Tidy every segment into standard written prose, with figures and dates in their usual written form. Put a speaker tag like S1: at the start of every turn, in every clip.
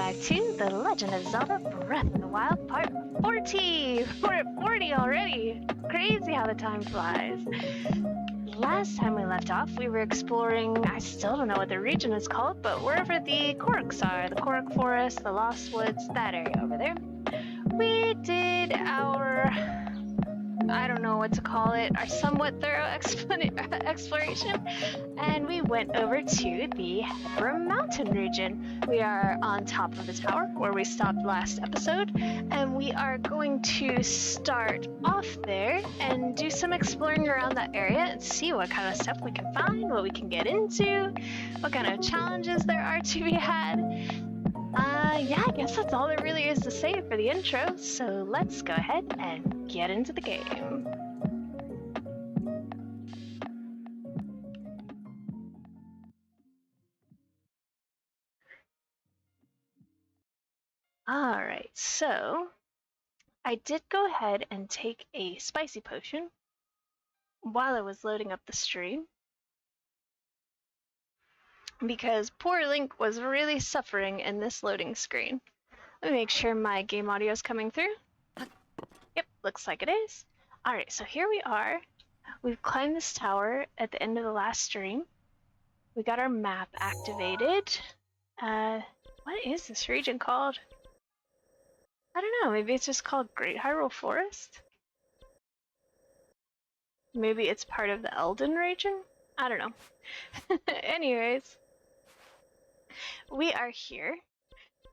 S1: back to The Legend of Zelda Breath of the Wild Part 40! We're at 40 already! Crazy how the time flies. Last time we left off, we were exploring, I still don't know what the region is called, but wherever the Koroks are, the Korok Forest, the Lost Woods, that area over there. We did our, I don't know what to call it, our somewhat thorough exploration, and we went over to the Hebra Mountain region. We are on top of the tower where we stopped last episode, and we are going to start off there and do some exploring around that area and see what kind of stuff we can find, what we can get into, what kind of challenges there are to be had. Yeah, I guess that's all there really is to say for the intro, so let's go ahead and get into the game. Alright, so I did go ahead and take a spicy potion while I was loading up the stream, because poor Link was really suffering in this loading screen. Let me make sure my game audio is coming through. Yep, looks like it is. Alright, so here we are. We've climbed this tower at the end of the last stream. We got our map activated. What is this region called? I don't know, maybe it's just called Great Hyrule Forest? Maybe it's part of the Elden region? I don't know. Anyways, we are here.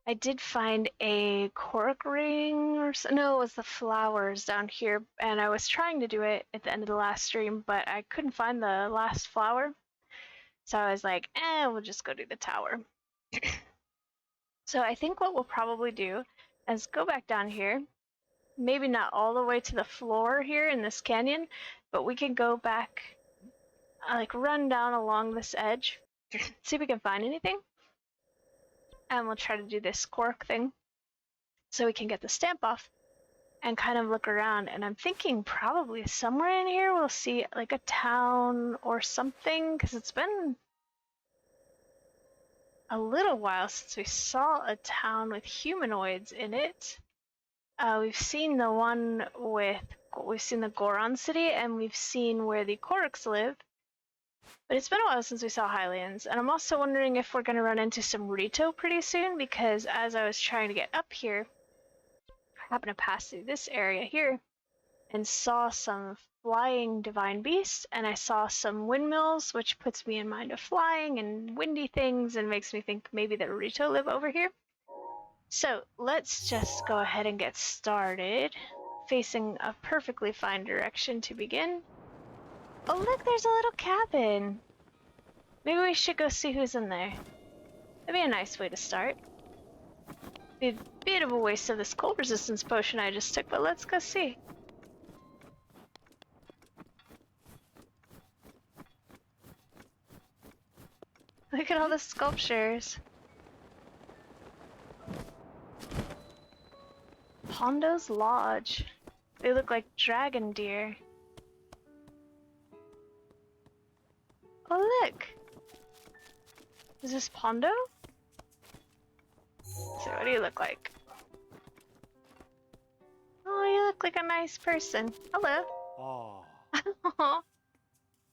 S1: I did find a Korok ring, or no, it was the flowers down here, and I was trying to do it at the end of the last stream, but I couldn't find the last flower. So I was like, we'll just go do the tower. So I think what we'll probably do is go back down here. Maybe not all the way to the floor here in this canyon, but we can go back, like run down along this edge, see if we can find anything. And we'll try to do this Korok thing so we can get the stamp off and kind of look around. And I'm thinking probably somewhere in here we'll see like a town or something, because it's been a little while since we saw a town with humanoids in it. We've seen the one we've seen the Goron city, and we've seen where the Koroks live. But it's been a while since we saw Highlands, and I'm also wondering if we're going to run into some Rito pretty soon, because as I was trying to get up here, I happened to pass through this area here and saw some flying divine beasts, and I saw some windmills, which puts me in mind of flying and windy things and makes me think maybe that Rito live over here. So let's just go ahead and get started, facing a perfectly fine direction to begin. Oh look, there's a little cabin! Maybe we should go see who's in there. That'd be a nice way to start. Be a bit of a waste of this cold resistance potion I just took, but let's go see. Look at all the sculptures. Pondo's Lodge. They look like dragon deer. Oh look! Is this Pondo? So what do you look like? Oh, you look like a nice person. Hello. Oh.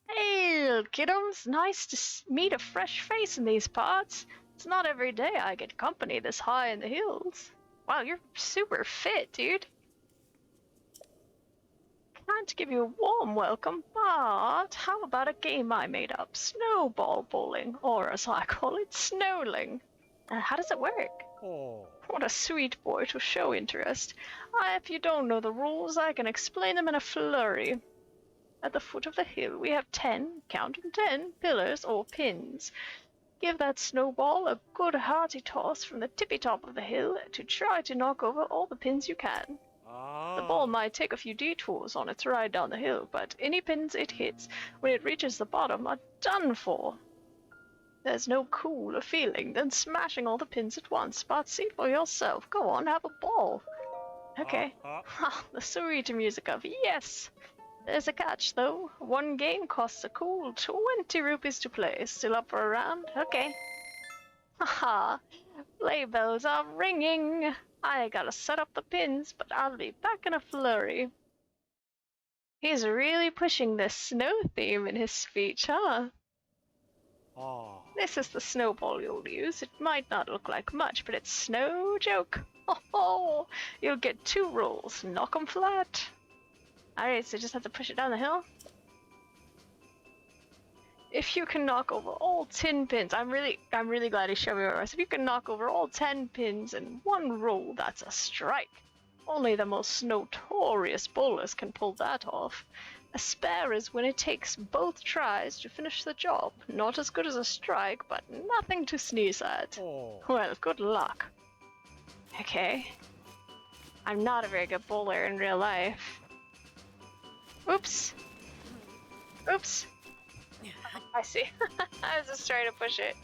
S1: Hey, little kiddos. Nice to meet a fresh face in these parts. It's not every day I get company this high in the hills. Wow, you're super fit, dude. Can't give you a warm welcome, but how about a game I made up? Snowball bowling, or as I call it, snowling. How does it work? Oh. What a sweet boy to show interest. If you don't know the rules, I can explain them in a flurry. At the foot of the hill, we have 10, count 'em 10, pillars or pins. Give that snowball a good hearty toss from the tippy top of the hill to try to knock over all the pins you can. The ball might take a few detours on its ride down the hill, but any pins it hits when it reaches the bottom are done for. There's no cooler feeling than smashing all the pins at once, but see for yourself. Go on, have a ball. Okay. The sweet music of yes! There's a catch, though. One game costs a cool 20 rupees to play. Still up for a round? Okay. Haha. Sleigh bells are ringing. I gotta set up the pins, but I'll be back in a flurry. He's really pushing the snow theme in his speech, huh? This is the snowball you'll use. It might not look like much, but it's no joke. Oh, you'll get 2 rolls. Knock 'em flat. Alright, so just have to push it down the hill. If you can knock over all 10 pins, I'm really glad he showed me where it was. If you can knock over all 10 pins in 1 roll, that's a strike. Only the most notorious bowlers can pull that off. A spare is when it takes both tries to finish the job. Not as good as a strike, but nothing to sneeze at. Well, good luck. Okay. I'm not a very good bowler in real life. Oops. Oops. I see. I was just trying to push it.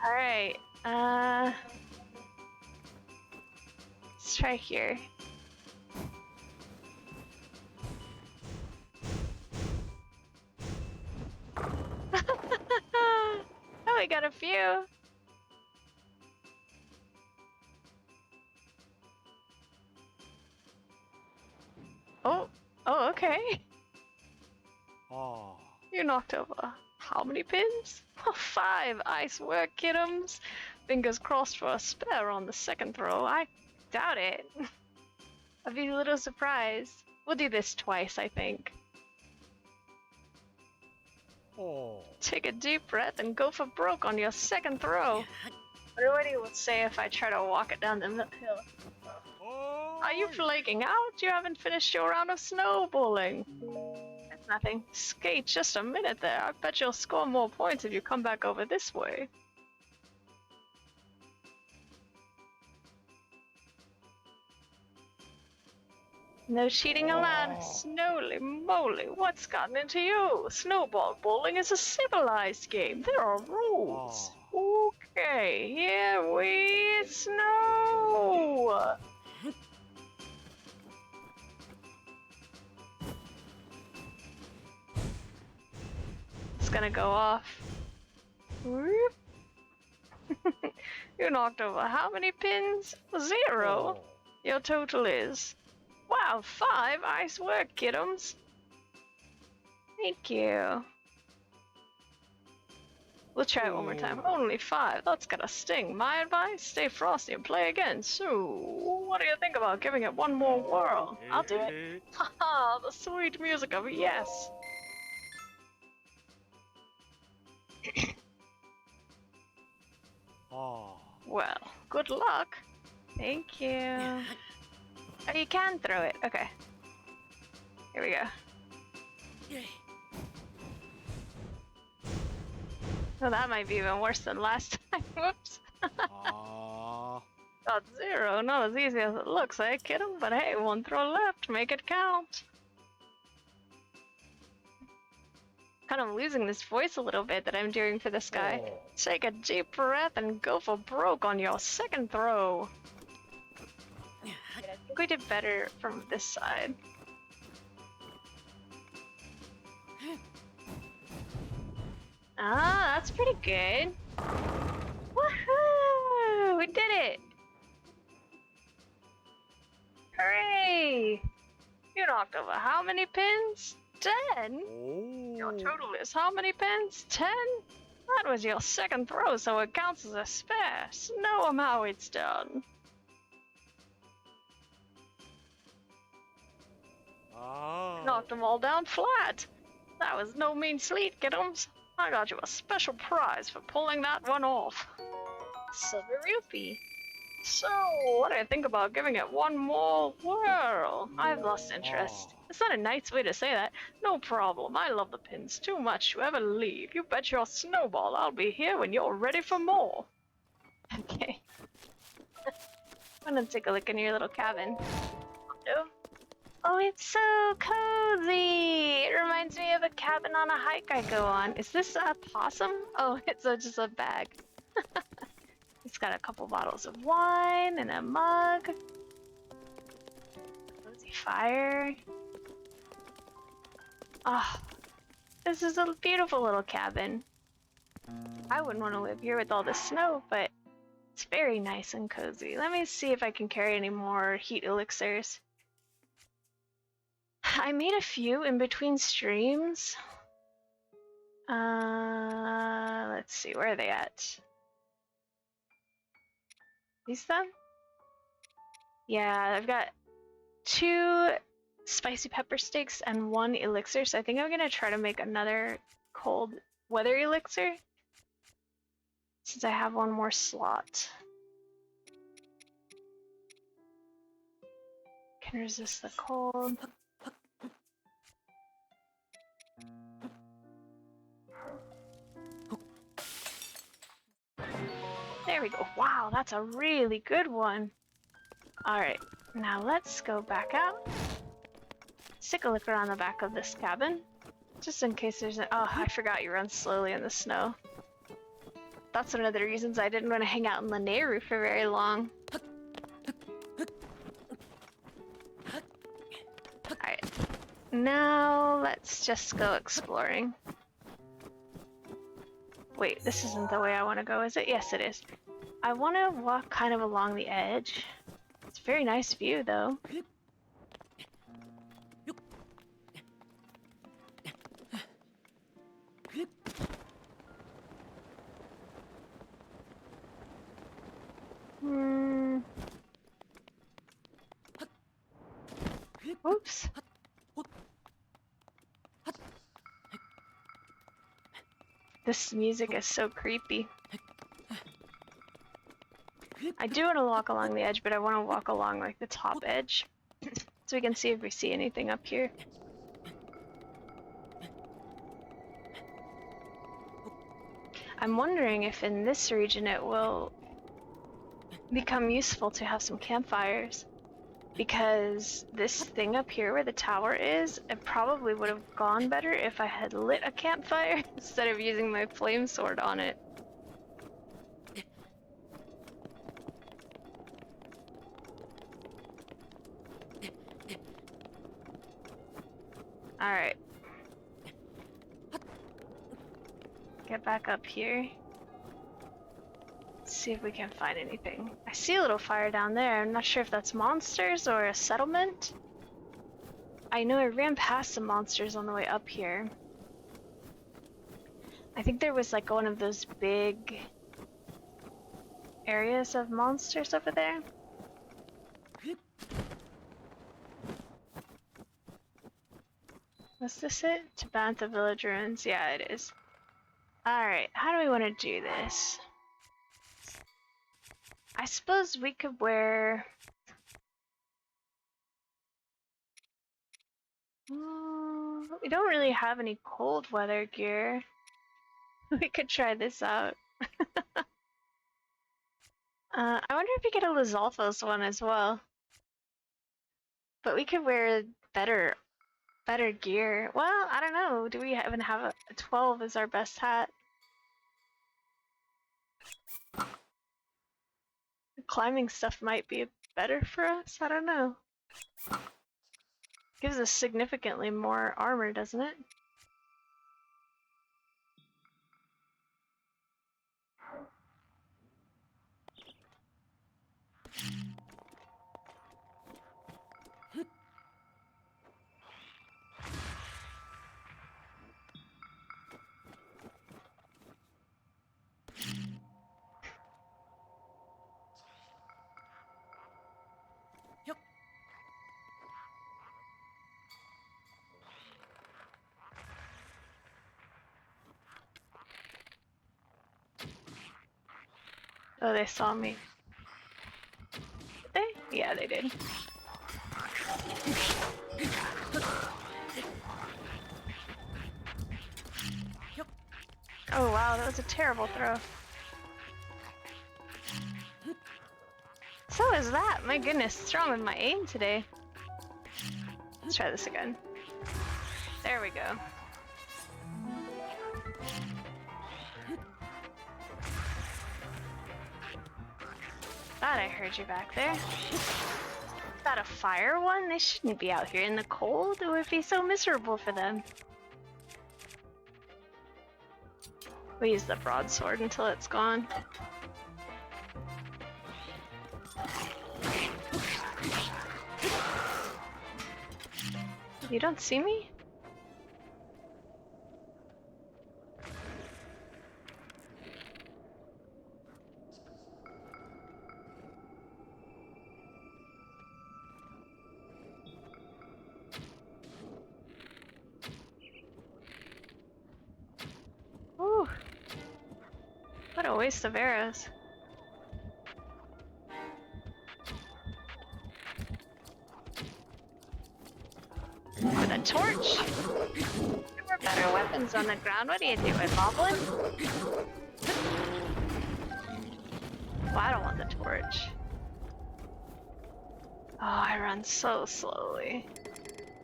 S1: Alright, let's try here. Oh, we got a few. Oh, okay. You knocked over how many pins? 5. Ice work, kidums. Fingers crossed for a spare on the second throw. I doubt it. I'd be a little surprised. We'll do this twice, I think. Take a deep breath and go for broke on your second throw. I wonder what he would say if I try to walk it down the hill. Are you flaking out? You haven't finished your round of snowballing. That's nothing. Skate just a minute there. I bet you'll score more points if you come back over this way. No cheating allowed. Snowly moly, what's gotten into you? Snowball bowling is a civilized game. There are rules. Okay, here we snow. It's gonna go off. Whoop. You knocked over how many pins? 0. Your total is... Wow, 5. Nice work, kidums. Thank you. We'll try it one more time. Only 5. That's gonna sting. My advice? Stay frosty and play again. So, what do you think about giving it one more whirl? I'll do it. Haha, the sweet music of yes. Well, good luck. Thank you. Oh, you can throw it. Okay. Here we go. Oh, that might be even worse than last time. Whoops. Got 0. Not as easy as it looks, eh, kiddo? But hey, 1 throw left. Make it count. Kind of losing this voice a little bit that I'm doing for this guy. Take a deep breath and go for broke on your second throw. I think we did better from this side. Ah, that's pretty good. Woohoo! We did it! Hooray! You knocked over how many pins? 10? Your total is how many pins? 10? That was your second throw, so it counts as a spare. Know 'em how it's done. Knocked them all down flat. That was no mean feat, kiddos. I got you a special prize for pulling that one off. Silver rupee. So, what do you think about giving it one more whirl? I've lost interest. It's not a nice way to say that. No problem. I love the pins too much to ever leave. You bet your snowball I'll be here when you're ready for more. Okay. I'm gonna take a look in your little cabin. Oh, it's so cozy! It reminds me of a cabin on a hike I go on. Is this a possum? Oh, it's just a bag. It's got a couple bottles of wine and a mug. Cozy fire. Ah, oh, this is a beautiful little cabin. I wouldn't want to live here with all the snow, but It's very nice and cozy. Let me see if I can carry any more heat elixirs. I made a few in between streams. Let's see, where are they at? These them? Yeah, I've got 2 spicy pepper steaks and 1 elixir, so I think I'm gonna try to make another cold weather elixir since I have 1 more slot. Can resist the cold. There we go. Wow, that's a really good one. Alright, now let's go back out. Stick a liquor on the back of this cabin. Just in case there's oh, I forgot you run slowly in the snow. That's one of the reasons I didn't want to hang out in the Nehru for very long. Alright, now let's just go exploring. Wait, this isn't the way I want to go, is it? Yes, it is. I want to walk kind of along the edge. It's a very nice view, though. Oops. This music is so creepy. I do want to walk along the edge, but I want to walk along like the top edge so we can see if we see anything up here. I'm wondering if in this region it will become useful to have some campfires, because this thing up here where the tower is, it probably would have gone better if I had lit a campfire instead of using my flame sword on it. Alright. Get back up here. Let's see if we can find anything. I see a little fire down there. I'm not sure if that's monsters or a settlement. I know I ran past some monsters on the way up here. I think there was like one of those big areas of monsters over there. Was this it? To Bantha Village Ruins? Yeah, it is. Alright, how do we want to do this? I suppose we could wear... we don't really have any cold weather gear. We could try this out. I wonder if we get a Lizalfos one as well. But we could wear better gear. Well, I don't know. Do we even have a 12 as our best hat? The climbing stuff might be better for us. I don't know. Gives us significantly more armor, doesn't it? Oh, they saw me. Did they? Yeah, they did. Oh wow, that was a terrible throw. So is that. My goodness, what's wrong with my aim today? Let's try this again. There we go. Thought I heard you back there. Is that a fire one? They shouldn't be out here in the cold. It would be so miserable for them. We use the broadsword until it's gone. You don't see me? Ooh. What a waste of arrows. With a torch? There were better weapons on the ground. What are you doing, Moblin? Oh, I don't want the torch. Oh, I run so slowly.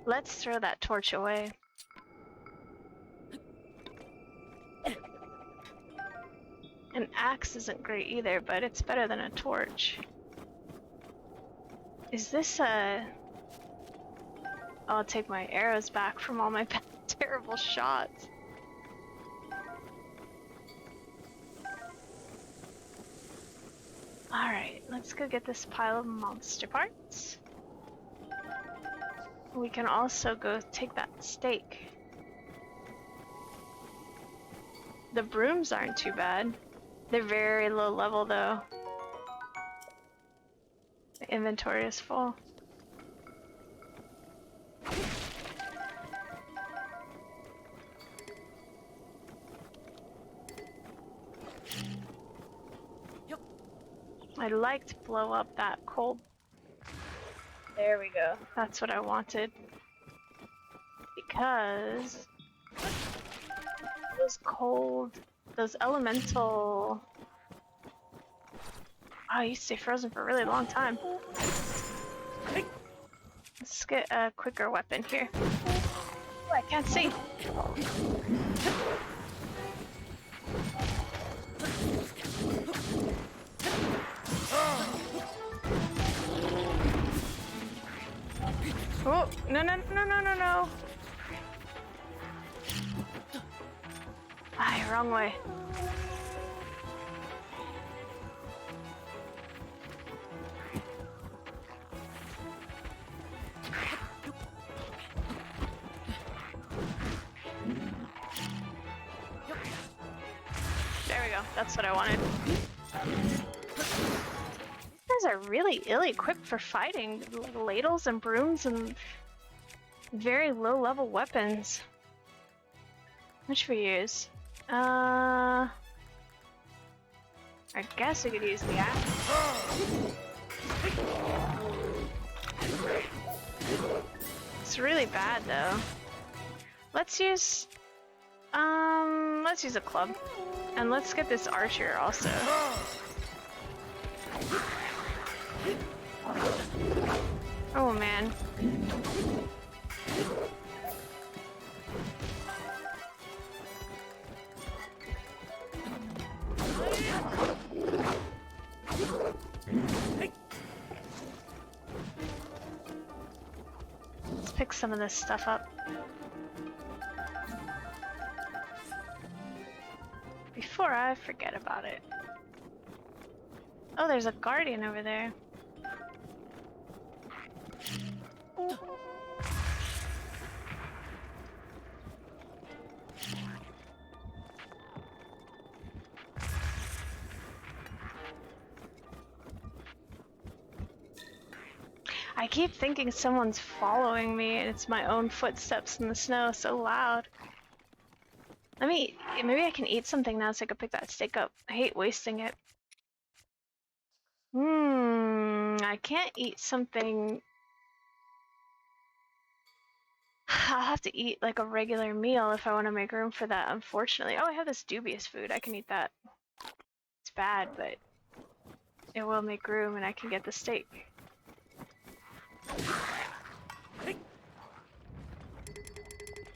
S1: Let's throw that torch away. An axe isn't great either, but it's better than a torch. Is this a... I'll take my arrows back from all my terrible shots. Alright, let's go get this pile of monster parts. We can also go take that steak. The brooms aren't too bad. They're very low level though. The inventory is full. I'd like to blow up that cold. There we go. That's what I wanted. Because those elemental... Oh, you stay frozen for a really long time. Let's get a quicker weapon here. Oh, I can't see. Oh, no, no, no, no, no, no. Ah, wrong way. There we go. That's what I wanted. These guys are really ill-equipped for fighting. Ladles and brooms and very low-level weapons. What should we use? I guess we could use the axe. It's really bad though. Let's use a club. And let's get this archer also. Oh man. Let's pick some of this stuff up. Before I forget about it. Oh, there's a guardian over there. I keep thinking someone's following me and it's my own footsteps in the snow so loud. Maybe I can eat something now so I can pick that steak up. I hate wasting it. I can't eat something. I'll have to eat like a regular meal if I want to make room for that, unfortunately. Oh, I have this dubious food. I can eat that. It's bad, but it will make room and I can get the steak.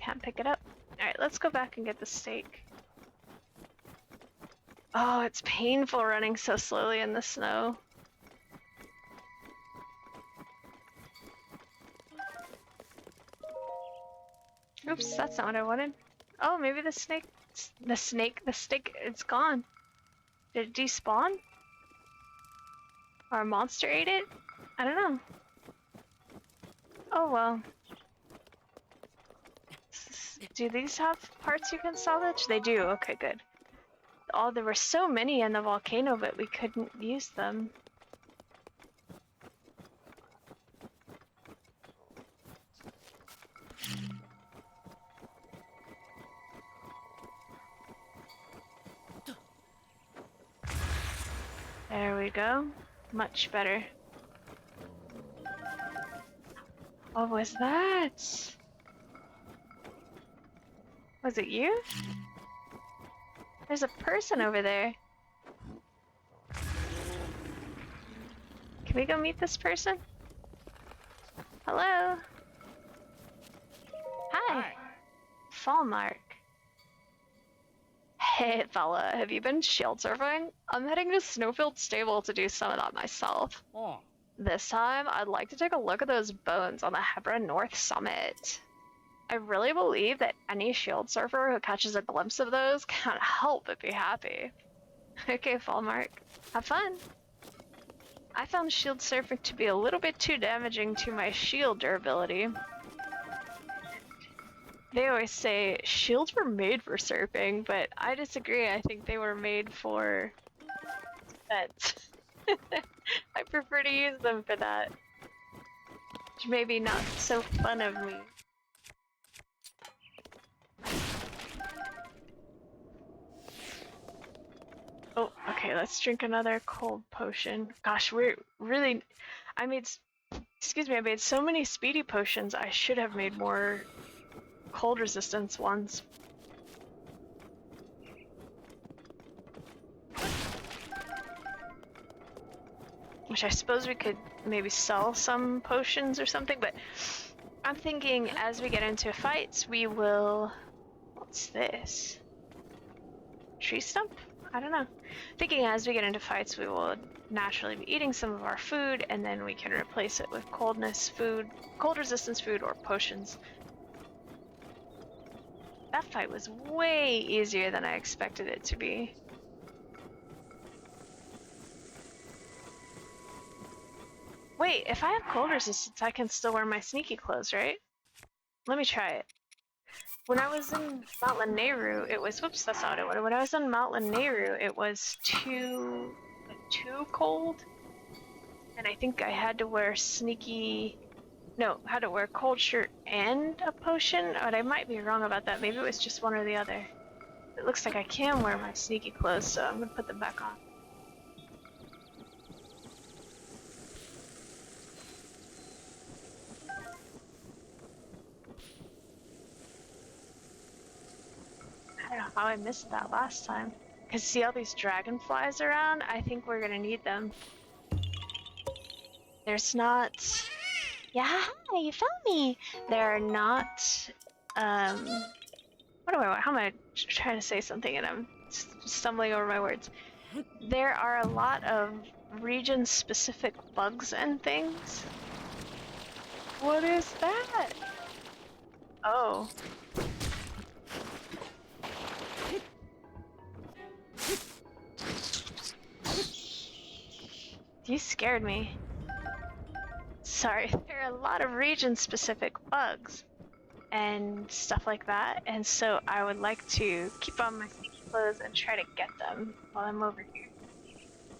S1: Can't pick it up. Alright, let's go back and get the steak. Oh, it's painful running so slowly in the snow. Oops, that's not what I wanted. Oh, maybe the steak, it's gone. Did it despawn? Or a monster ate it? I don't know. Oh well. Do these have parts you can salvage? They do. Okay, good. Oh, there were so many in the volcano, but we couldn't use them. There we go. Much better. What was that? Was it you? There's a person over there. Can we go meet this person? Hello? Hi. Fallmark. Hey fella, have you been shield surfing? I'm heading to Snowfield Stable to do some of that myself.
S2: Oh.
S1: This time, I'd like to take a look at those bones on the Hebra North Summit. I really believe that any shield surfer who catches a glimpse of those can't help but be happy. Okay, Fallmark. Have fun! I found shield surfing to be a little bit too damaging to my shield durability. They always say shields were made for surfing, but I disagree. I think they were made for defense. I prefer to use them for that. Which may be not so fun of me. Oh, okay, let's drink another cold potion. Gosh, we're really... I made so many speedy potions. I should have made more cold resistance ones. Which I suppose we could maybe sell some potions or something, but I'm thinking as we get into fights, we will... What's this? Tree stump? I don't know. Thinking as we get into fights, we will naturally be eating some of our food, and then we can replace it with cold resistance food, or potions. That fight was way easier than I expected it to be. Wait, if I have cold resistance, I can still wear my sneaky clothes, right? Let me try it. When I was in Mount Lanayru, it was... Whoops, that's not what it was. When I was in Mount Lanayru, it was too cold. And I think I had to wear had to wear a cold shirt and a potion, but I might be wrong about that. Maybe it was just one or the other. It looks like I can wear my sneaky clothes, so I'm gonna put them back on. I don't know how I missed that last time. Cause see all these dragonflies around? I think we're gonna need them. There's not... Yeah, hi, you found me! There are not... How am I trying to say something and I'm stumbling over my words? There are a lot of region-specific bugs and things. What is that? Oh. You scared me. Sorry, there are a lot of region-specific bugs and stuff like that, and so I would like to keep on my sneaky clothes and try to get them while I'm over here.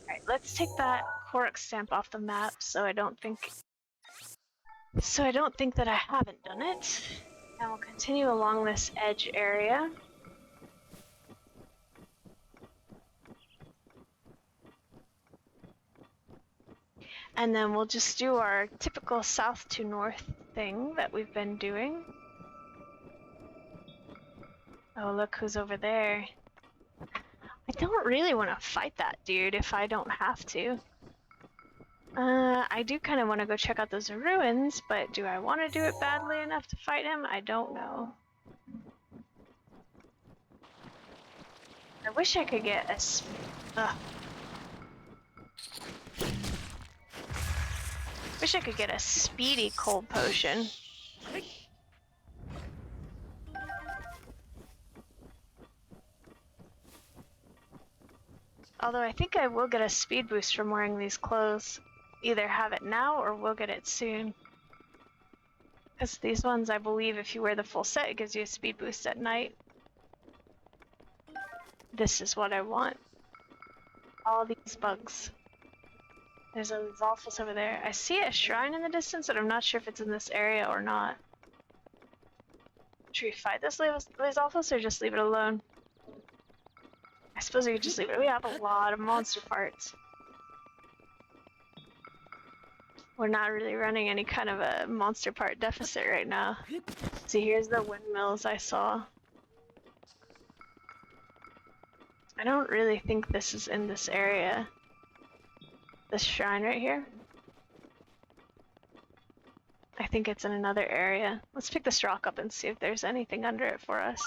S1: Alright, let's take that Korok stamp off the map so I don't think that I haven't done it. And we'll continue along this edge area. And then we'll just do our typical south to north thing that we've been doing. Oh, look who's over there. I don't really want to fight that dude if I don't have to. I do kind of want to go check out those ruins, but do I want to do it badly enough to fight him? I don't know. I wish I could get wish I could get a speedy cold potion. Although I think I will get a speed boost from wearing these clothes. Either have it now or we'll get it soon. Because these ones, I believe, if you wear the full set, it gives you a speed boost at night. This is what I want. All these bugs. There's a Zolfus over there. I see a shrine in the distance, but I'm not sure if it's in this area or not. Should we fight this Zolfus or just leave it alone? I suppose we could just leave it. We have a lot of monster parts. We're not really running any kind of a monster part deficit right now. See, here's the windmills I saw. I don't really think this is in this area. This shrine right here. I think it's in another area. Let's pick this rock up and see if there's anything under it for us.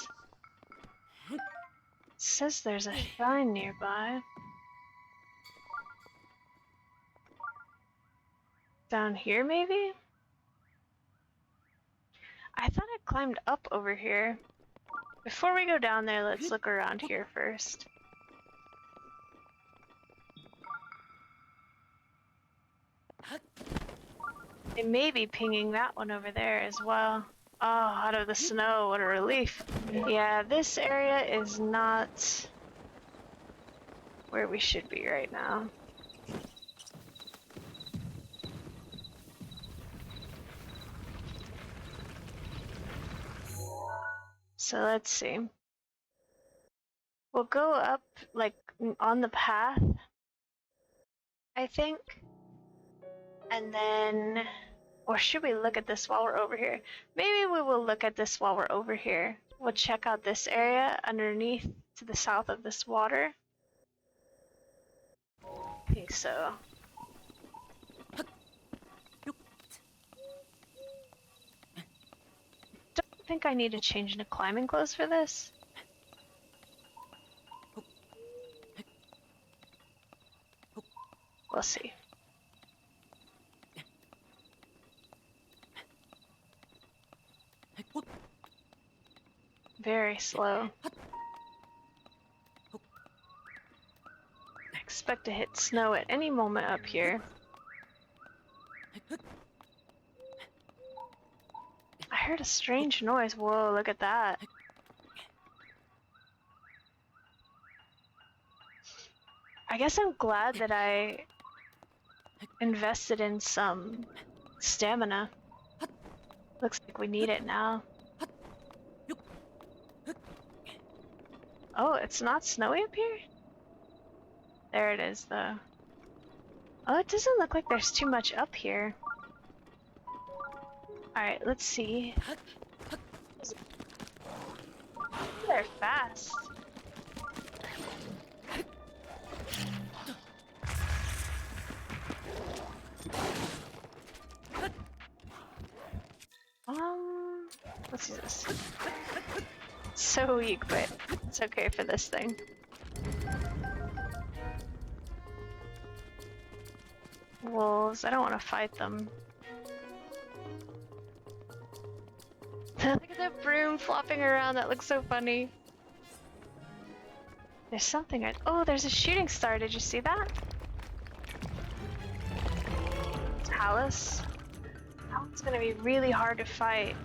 S1: It says there's a shrine nearby. Down here, maybe? I thought I climbed up over here. Before we go down there, let's look around here first. It may be pinging that one over there as well. Oh, out of the snow, what a relief. Yeah, this area is not where we should be right now. So let's see. We'll go up, like, on the path, I think. And then, or should we look at this while we're over here? Maybe we will look at this while we're over here. We'll check out this area underneath to the south of this water. I think so. Don't think I need to change into climbing clothes for this. We'll see. Very slow. I expect to hit snow at any moment up here. I heard a strange noise. Whoa, look at that. I guess I'm glad that I invested in some stamina. Looks like we need it now. Oh, it's not snowy up here? There it is, though. Oh, it doesn't look like there's too much up here. Alright, let's see. They're fast. Let's use this. So weak, but it's okay for this thing. Wolves, I don't want to fight them. Look at that broom flopping around, that looks so funny. There's something oh, there's a shooting star, did you see that? Talus. That one's gonna be really hard to fight.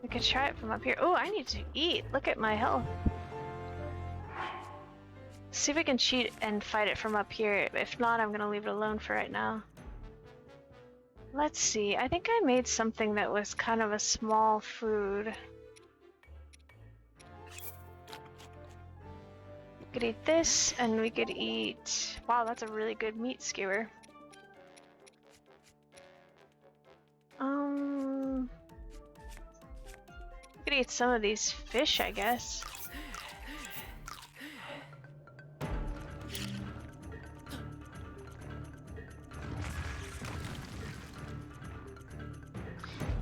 S1: We could try it from up here. Oh, I need to eat. Look at my health. See if we can cheat and fight it from up here. If not, I'm gonna leave it alone for right now. Let's see. I think I made something that was kind of a small food. We could eat this, and we could eat... Wow, that's a really good meat skewer. We could eat some of these fish, I guess.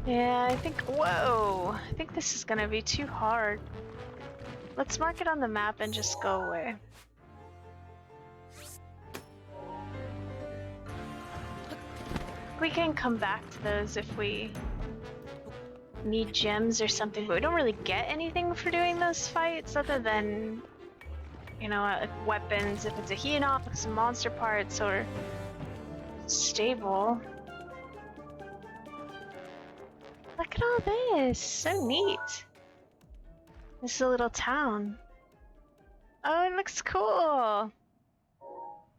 S1: Yeah, I think... Whoa! I think this is gonna be too hard. Let's mark it on the map and just go away. We can come back to those if we need gems or something, but we don't really get anything for doing those fights other than you know, like weapons, if it's a Hinox, monster parts, or stable. Look at all this, so neat. This is a little town. Oh, it looks cool.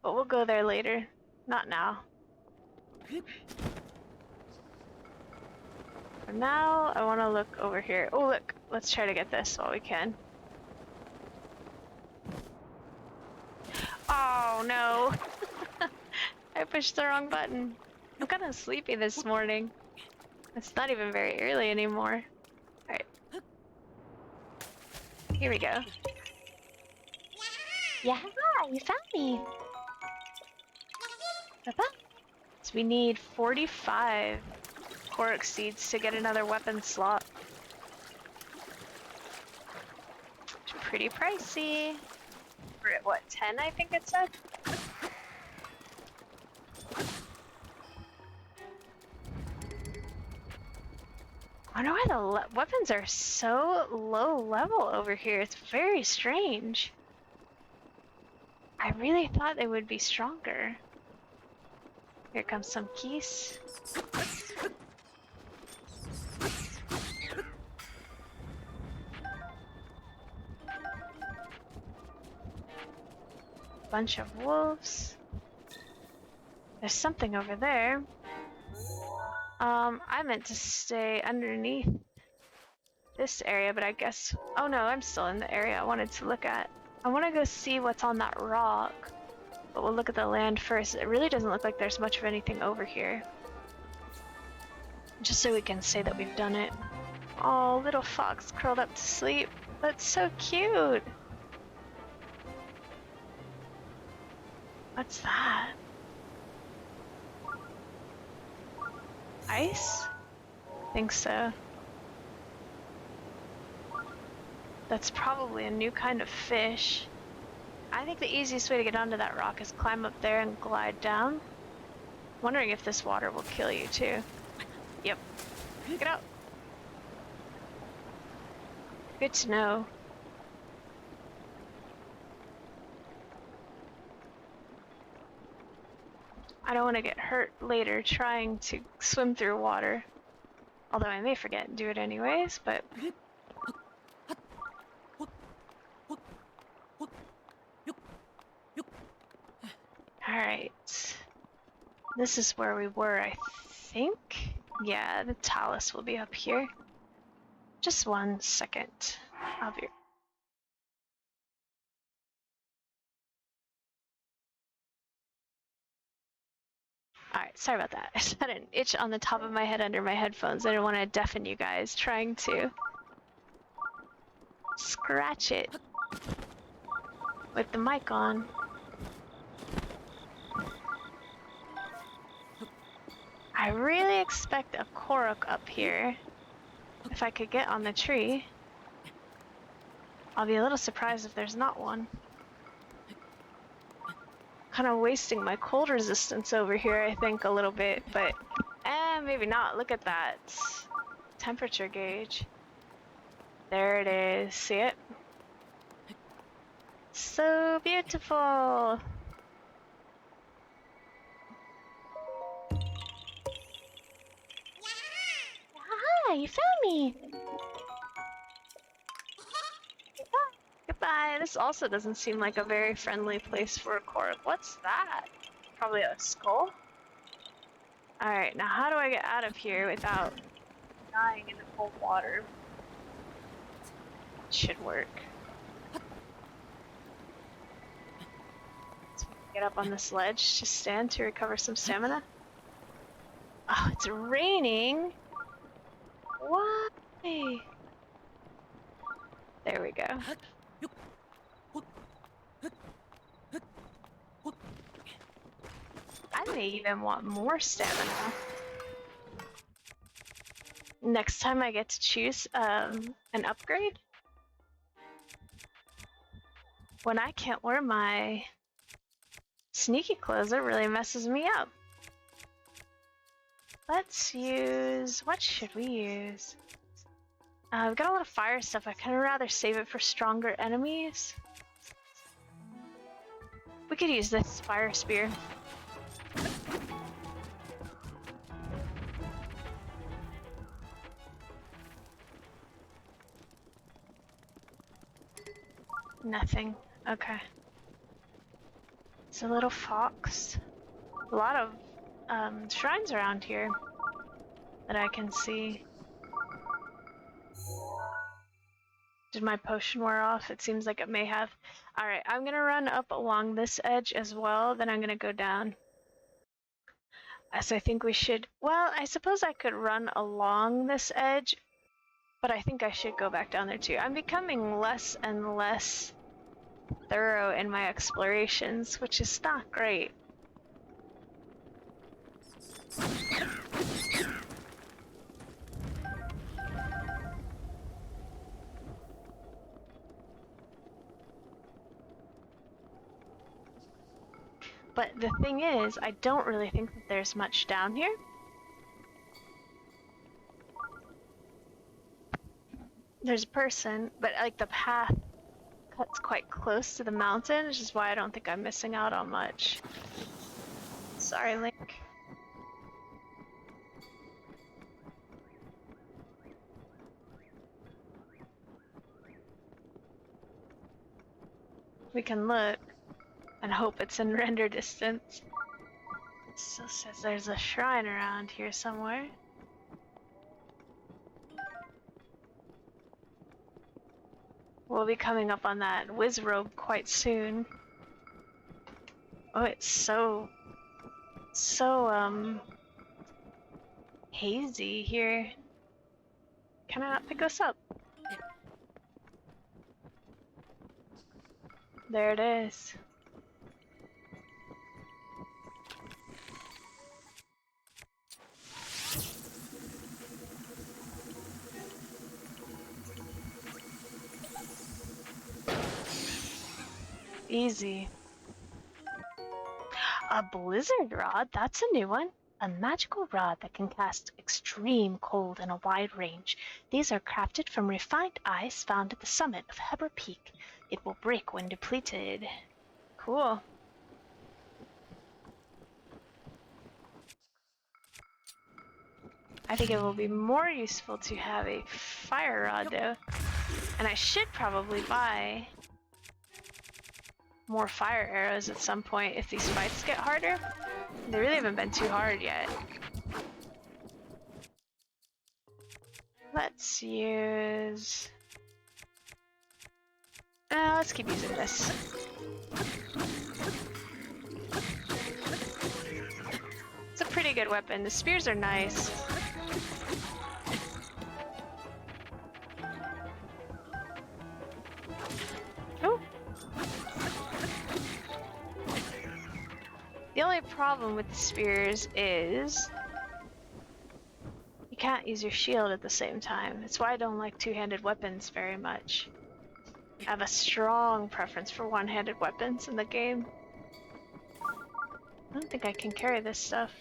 S1: But we'll go there later, not now. For now, I want to look over here. Oh, look, let's try to get this while we can. Oh, no. I pushed the wrong button. I'm kind of sleepy this morning. It's not even very early anymore. Alright. Here we go. Yeah, you found me. Papa? So we need 45 Korok seeds to get another weapon slot. It's pretty pricey. We're at what, 10 I think it said? I wonder why the weapons are so low level over here. It's very strange. I really thought they would be stronger. Here comes some keys. Bunch of wolves. There's something over there. I meant to stay underneath this area, but I guess... Oh no, I'm still in the area I wanted to look at. I want to go see what's on that rock, but we'll look at the land first. It really doesn't look like there's much of anything over here. Just so we can say that we've done it. Oh, little fox curled up to sleep. That's so cute! What's that? Ice? I think so. That's probably a new kind of fish. I think the easiest way to get onto that rock is climb up there and glide down. Wondering if this water will kill you too. Yep. Get out. Good to know. I don't want to get hurt later trying to swim through water. Although I may forget and do it anyways, but... Alright. This is where we were, I think? Yeah, the talus will be up here. Just 1 second. I'll be... Alright, sorry about that. I just had an itch on the top of my head under my headphones. I didn't want to deafen you guys trying to scratch it with the mic on. I really expect a Korok up here. If I could get on the tree. I'll be a little surprised if there's not one. Kind of wasting my cold resistance over here, I think, a little bit, but maybe not. Look at that temperature gauge. There it is. See it? So beautiful. Hi, you found me. Goodbye. This also doesn't seem like a very friendly place for a Korok. What's that? Probably a skull? Alright, now how do I get out of here without dying in the cold water? Should work. So we can get up on this ledge to stand to recover some stamina. Oh, it's raining? Why? There we go. I may even want more stamina. Next time I get to choose an upgrade. When I can't wear my sneaky clothes, it really messes me up. Let's use... what should we use? We've got a lot of fire stuff. I kind of rather save it for stronger enemies. could use this fire spear. Nothing. Okay. It's a little fox. A lot of shrines around here that I can see. Did my potion wear off? It seems like it may have. Alright, I'm gonna run up along this edge as well, then I'm gonna go down. So I think we should, well, I suppose I could run along this edge, but I think I should go back down there too. I'm becoming less and less thorough in my explorations, which is not great. But the thing is, I don't really think that there's much down here. There's a person, but like the path cuts quite close to the mountain, which is why I don't think I'm missing out on much. Sorry, Link. We can look and hope it's in render distance. It still says there's a shrine around here somewhere. We'll be coming up on that Wizrobe quite soon. Oh, it's so hazy here. Can I not pick this up? There it is. Easy. A blizzard rod? That's a new one. A magical rod that can cast extreme cold in a wide range. These are crafted from refined ice found at the summit of Heber Peak. It will break when depleted. Cool. I think it will be more useful to have a fire rod though. And I should probably buy more fire arrows at some point if these fights get harder. They really haven't been too hard yet. Let's use... let's keep using this. It's a pretty good weapon. The spears are nice. Oh! The only problem with the spears is you can't use your shield at the same time. That's why I don't like two-handed weapons very much. I have a strong preference for one-handed weapons in the game. I don't think I can carry this stuff.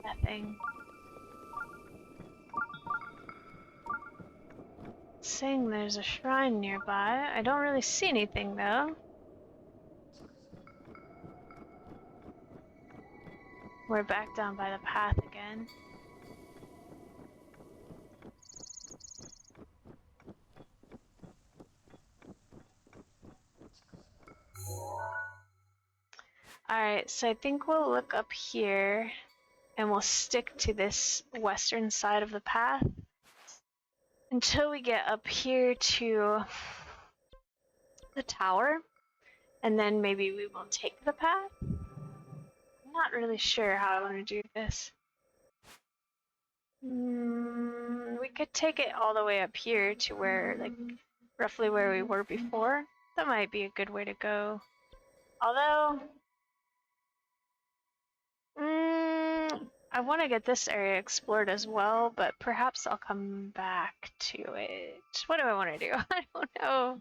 S1: Nothing. It's saying there's a shrine nearby. I don't really see anything though. We're back down by the path again. Alright, so I think we'll look up here and we'll stick to this western side of the path until we get up here to the tower, and then maybe we will take the path. I'm not really sure how I want to do this. We could take it all the way up here to where, like, roughly where we were before. That might be a good way to go. Although, I want to get this area explored as well, but perhaps I'll come back to it. What do I want to do? I don't know.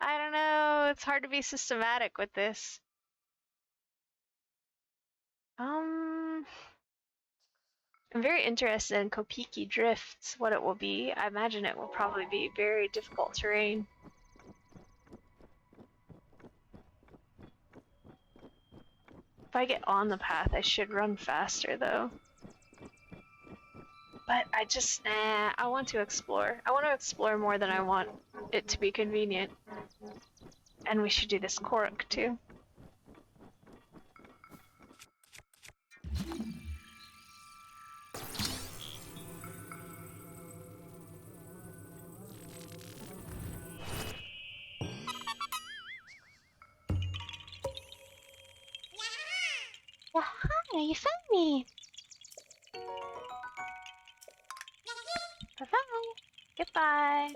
S1: I don't know. It's hard to be systematic with this. I'm very interested in Kopiki Drifts, what it will be. I imagine it will probably be very difficult terrain. If I get on the path, I should run faster though. But I want to explore. I want to explore more than I want it to be convenient. And we should do this Korok too. Well, hi, you found me. Bye-bye. Goodbye.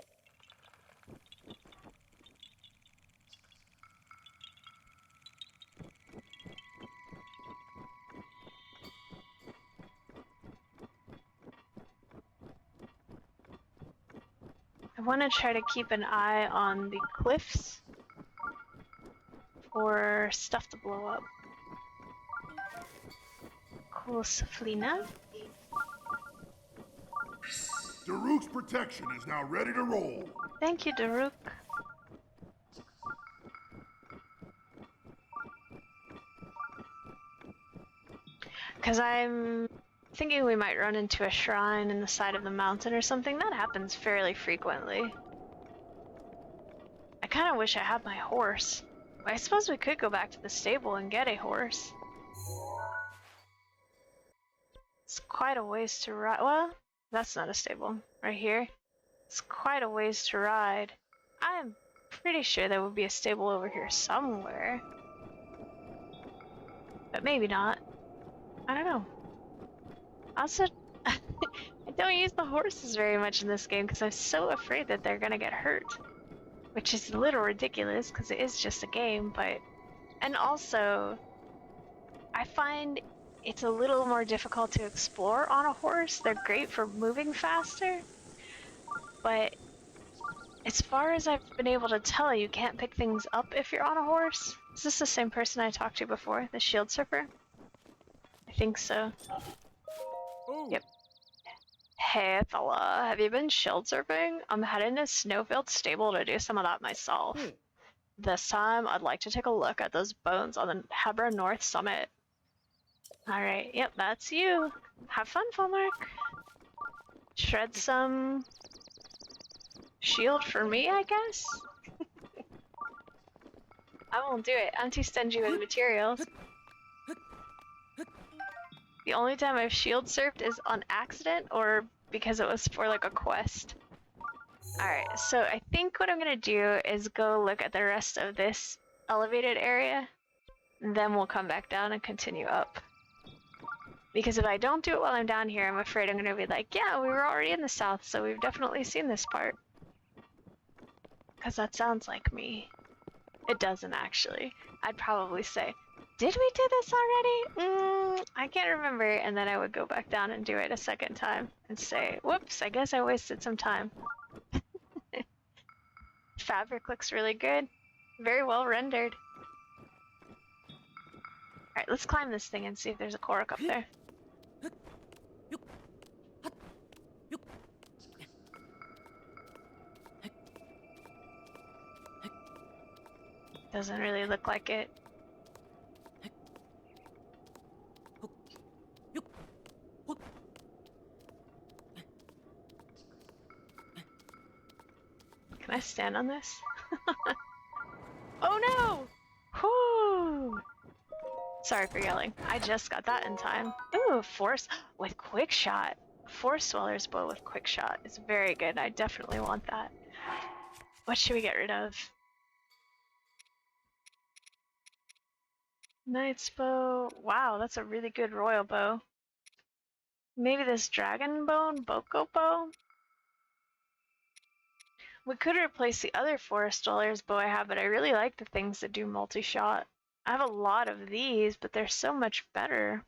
S1: I want to try to keep an eye on the cliffs for stuff to blow up. Cool, Saflina.
S2: Daruk's protection is now ready to roll.
S1: Thank you, Daruk. Because I'm thinking we might run into a shrine in the side of the mountain or something. That happens fairly frequently. I kind of wish I had my horse. I suppose we could go back to the stable and get a horse. It's quite a ways to ride. Well, that's not a stable. Right here. It's quite a ways to ride. I'm pretty sure there would be a stable over here somewhere. But maybe not. I don't know. Also, I don't use the horses very much in this game because I'm so afraid that they're gonna get hurt. Which is a little ridiculous because it is just a game, but... And also, I find it's a little more difficult to explore on a horse. They're great for moving faster, but as far as I've been able to tell, you can't pick things up if you're on a horse. Is this the same person I talked to before? The shield surfer? I think so.
S3: Oh.
S1: Yep. Hey fella, have you been shield surfing? I'm heading to Snowfield Stable to do some of that myself. This time, I'd like to take a look at those bones on the Hebra North Summit. Alright, yep, that's you. Have fun, Fulmark. Shred some... shield for me, I guess? I won't do it. I'm too stingy with materials. The only time I've shield surfed is on accident or because it was for like a quest. Alright, so I think what I'm gonna do is go look at the rest of this elevated area, and then we'll come back down and continue up. Because if I don't do it while I'm down here, I'm afraid I'm gonna be like, yeah, we were already in the south, so we've definitely seen this part. Because that sounds like me. It doesn't actually. I'd probably say, did we do this already? I can't remember, and then I would go back down and do it a second time and say, whoops, I guess I wasted some time. Fabric looks really good. Very well rendered. Alright, let's climb this thing and see if there's a Korok up there. Doesn't really look like it. Can I stand on this? Oh no! Whoo! Sorry for yelling. I just got that in time. Ooh, force with quick shot. Force Dweller's bow with quick shot is very good. I definitely want that. What should we get rid of? Knight's bow. Wow, that's a really good royal bow. Maybe this dragon bone Boko bow? We could replace the other Forest Dweller's bow I have, but I really like the things that do multi-shot. I have a lot of these, but they're so much better.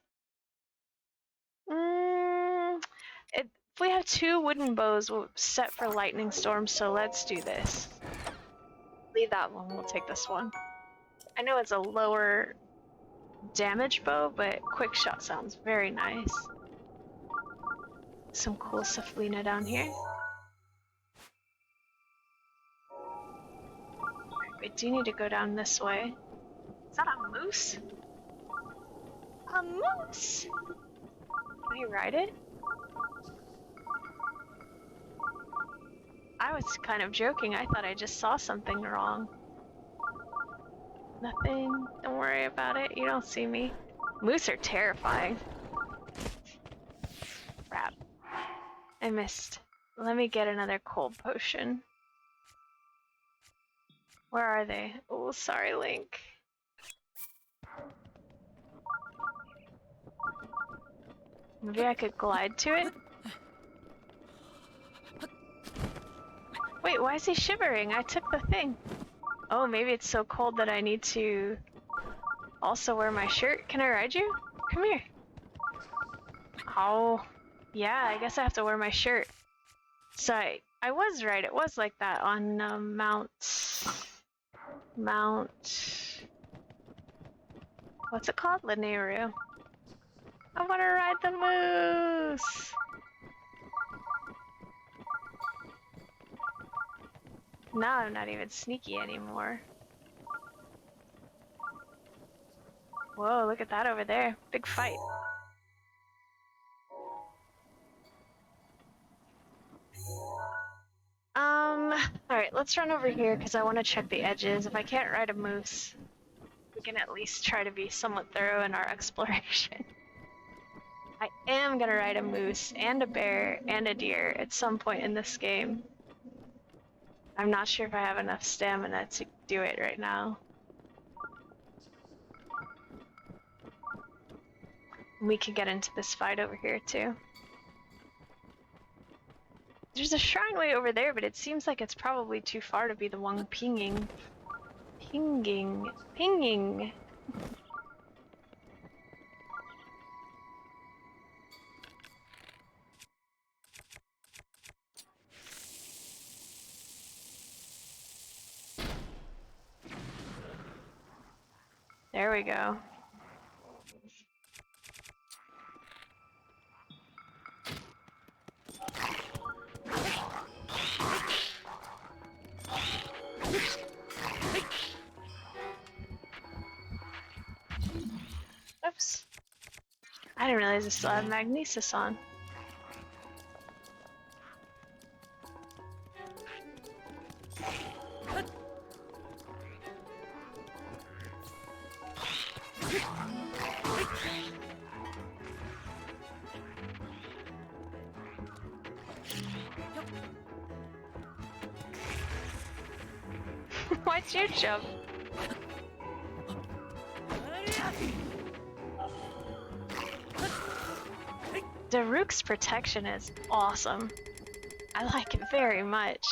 S1: If we have two wooden bows set for lightning storms, so let's do this. Leave that one, we'll take this one. I know it's a lower damage bow, but quick shot sounds very nice. Some cool Saflina down here. We do need to go down this way. Is that a moose? A moose! Can you ride it? I was kind of joking. I thought I just saw something wrong. Nothing. Don't worry about it. You don't see me. Moose are terrifying. Crap. I missed. Let me get another cold potion. Where are they? Oh, sorry, Link. Maybe I could glide to it? Wait, why is he shivering? I took the thing. Oh, maybe it's so cold that I need to also wear my shirt. Can I ride you? Come here. Oh, yeah, I guess I have to wear my shirt. So I was right. It was like that on Mount... What's it called? Lanayru. I want to ride the moose! Now I'm not even sneaky anymore. Whoa, look at that over there. Big fight. Alright, let's run over here because I want to check the edges. If I can't ride a moose, we can at least try to be somewhat thorough in our exploration. I am gonna ride a moose and a bear and a deer at some point in this game. I'm not sure if I have enough stamina to do it right now. We could get into this fight over here too. There's a shrine way over there, but it seems like it's probably too far to be the one pinging. Pinging. There we go. Oops. I didn't realize I still had magnesis on. Why'd you jump? Daruk's protection is awesome. I like it very much.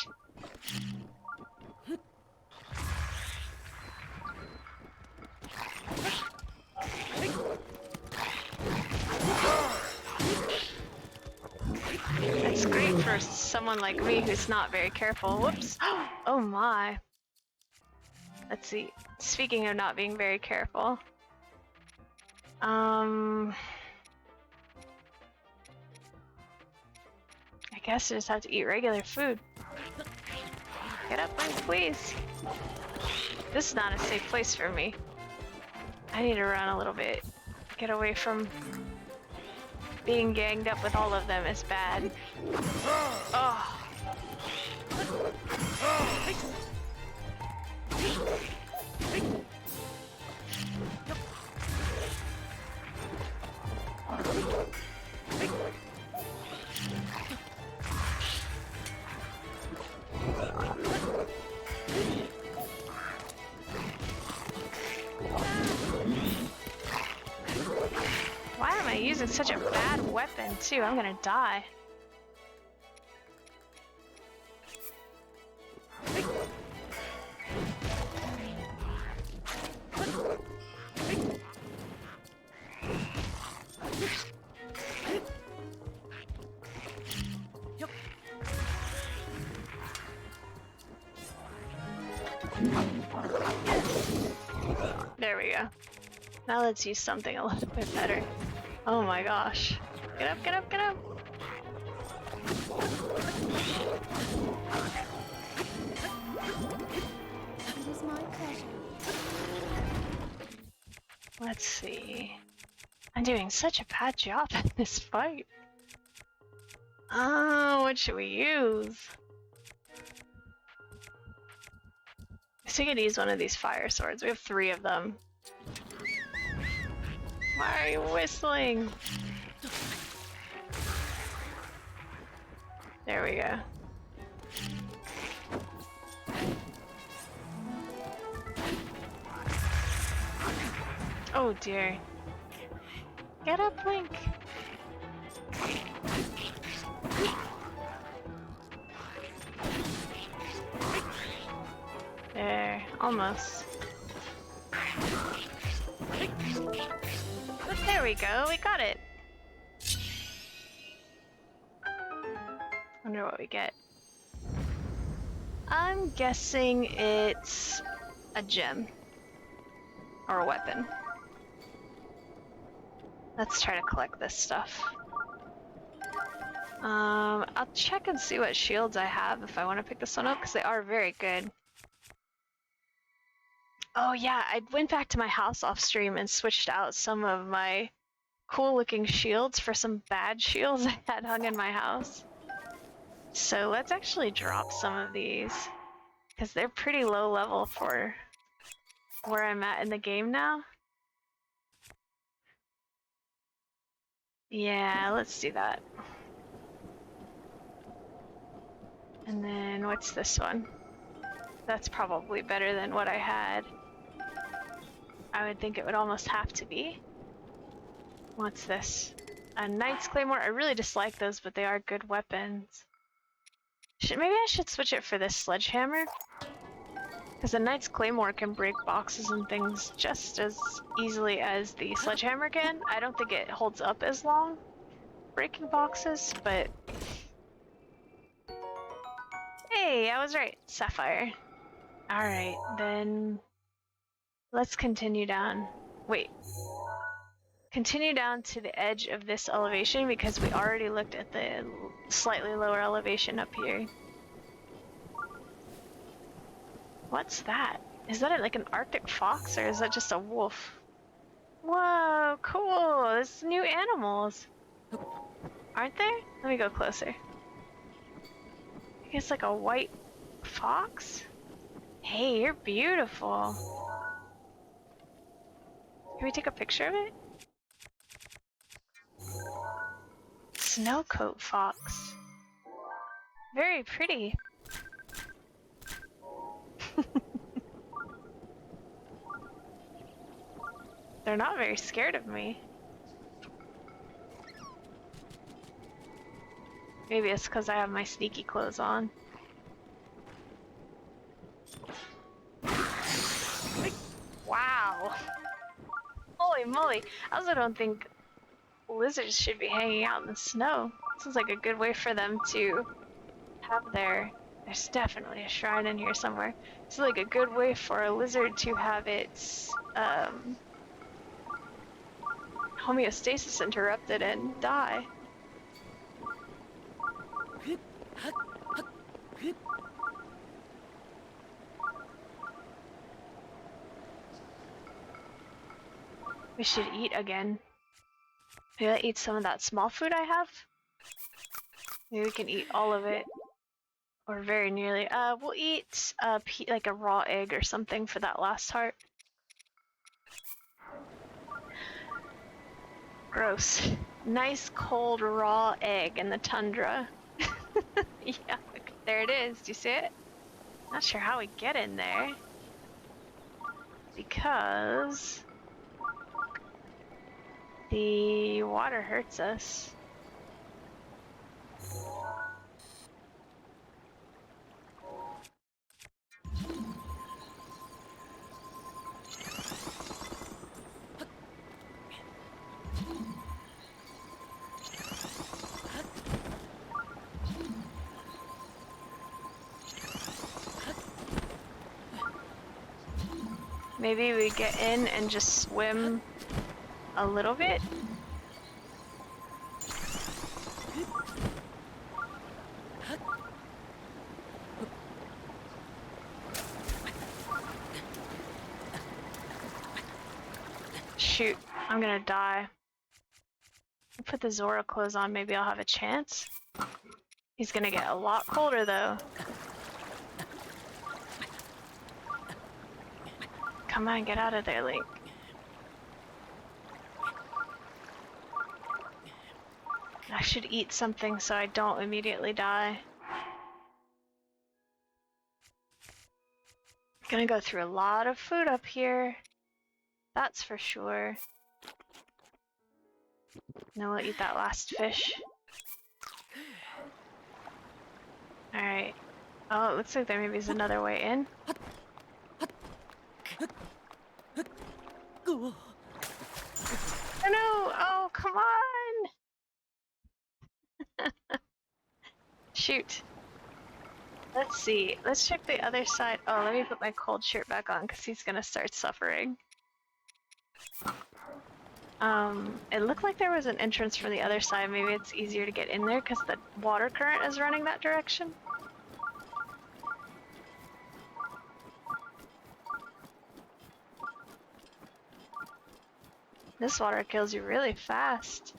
S1: That's great for someone like me who's not very careful. Whoops! Oh my. Let's see. Speaking of not being very careful. I guess I just have to eat regular food. Get up, Link, please. This is not a safe place for me. I need to run a little bit. Get away from being ganged up with all of them is bad. Oh. Why am I using such a bad weapon too? I'm gonna die. There we go. Now let's use something a little bit better. Oh my gosh. Get up, get up, get up!
S4: It is my pleasure.
S1: Let's see. I'm doing such a bad job at this fight. Oh, what should we use? I think I could use one of these fire swords. We have 3 of them. Why are you whistling? There we go. Oh dear. Get up, Link! There, almost. There we go, we got it! Wonder what we get. I'm guessing it's a gem. Or a weapon. Let's try to collect this stuff. I'll check and see what shields I have if I want to pick this one up, because they are very good. Oh yeah, I went back to my house off stream and switched out some of my cool looking shields for some bad shields I had hung in my house. So let's actually drop some of these, because they're pretty low level for where I'm at in the game now. Yeah, let's do that. And then what's this one? That's probably better than what I had. I would think it would almost have to be. What's this? A Knight's Claymore. I really dislike those, but they are good weapons. Maybe I should switch it for this sledgehammer? Because the Knight's Claymore can break boxes and things just as easily as the sledgehammer can. I don't think it holds up as long breaking boxes, but... Hey, I was right. Sapphire. Alright, then... Let's continue down. Wait. Continue down to the edge of this elevation because we already looked at the slightly lower elevation up here. What's that? Is that like an Arctic fox or is that just a wolf? Whoa, cool! There's new animals. Aren't there? Let me go closer. I think it's like a white fox? Hey, you're beautiful. Can we take a picture of it? Snowcoat fox. Very pretty. They're not very scared of me. Maybe it's because I have my sneaky clothes on. Wow. Holy moly. I also don't think lizards should be hanging out in the snow. This is like a good way for them to have their... There's definitely a shrine in here somewhere. This is like a good way for a lizard to have its homeostasis interrupted and die. We should eat again. Maybe I'll eat some of that small food I have. Maybe we can eat all of it. Or very nearly. We'll eat like a raw egg or something for that last heart. Gross. Nice cold raw egg in the tundra. Yeah, there it is. Do you see it? Not sure how we get in there. Because the water hurts us. Maybe we get in and just swim a little bit. shoot, I'm gonna die. Put the Zora clothes on, maybe I'll have a chance. He's gonna get a lot colder though. Come on, get out of there, Link. I should eat something so I don't immediately die. Gonna go through a lot of food up here. That's for sure. Then we'll eat that last fish. Alright. Oh, it looks like there maybe is another way in. Oh no! Oh, come on! Shoot. Let's see. Let's check the other side. Oh, let me put my cold shirt back on because he's gonna start suffering. It looked like there was an entrance from the other side. Maybe it's easier to get in there because the water current is running that direction. This water kills you really fast.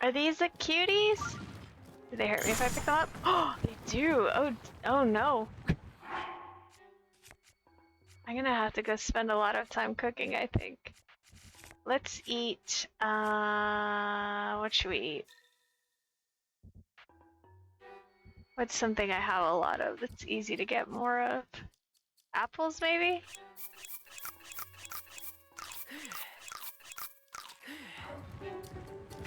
S1: Are these the cuties? Do they hurt me if I pick them up? Oh, they do! Oh no. I'm gonna have to go spend a lot of time cooking, I think. Let's eat, what should we eat? What's something I have a lot of that's easy to get more of? Apples, maybe?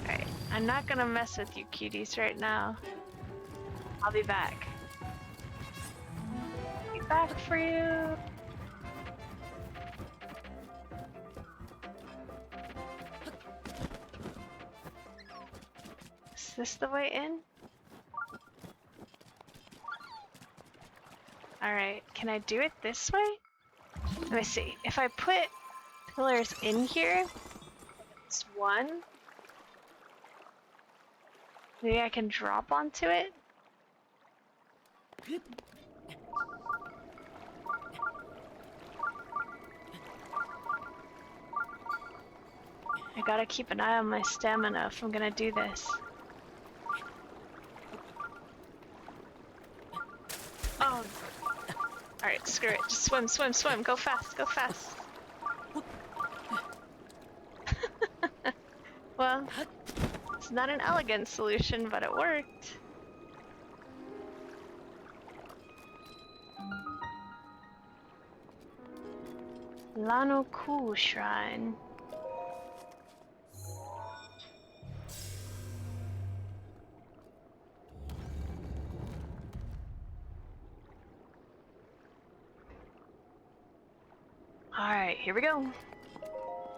S1: Alright, I'm not gonna mess with you cuties right now. I'll be back. Be back for you! Is this the way in? Alright, can I do it this way? Let me see. If I put pillars in here, it's one. Maybe I can drop onto it? I gotta keep an eye on my stamina if I'm gonna do this. Oh. Alright, screw it. Just swim, swim, swim. Go fast, go fast. Well, it's not an elegant solution, but it worked. Lano Ku Shrine. Alright, here we go.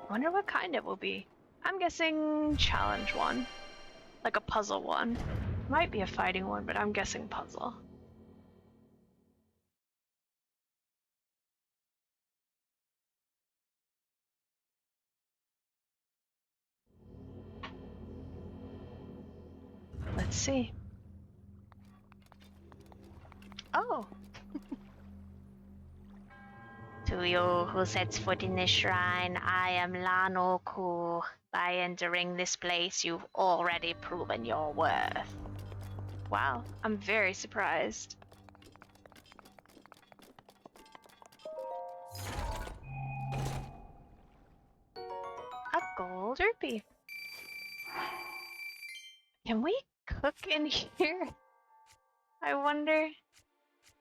S1: Wonder what kind it will be. I'm guessing challenge one. Like a puzzle one. Might be a fighting one, but I'm guessing puzzle. Let's see. Oh! To you who sets foot in this shrine, I am Lano Ku. By entering this place, you've already proven your worth. Wow, I'm very surprised. A gold rupee. Can we cook in here? I wonder.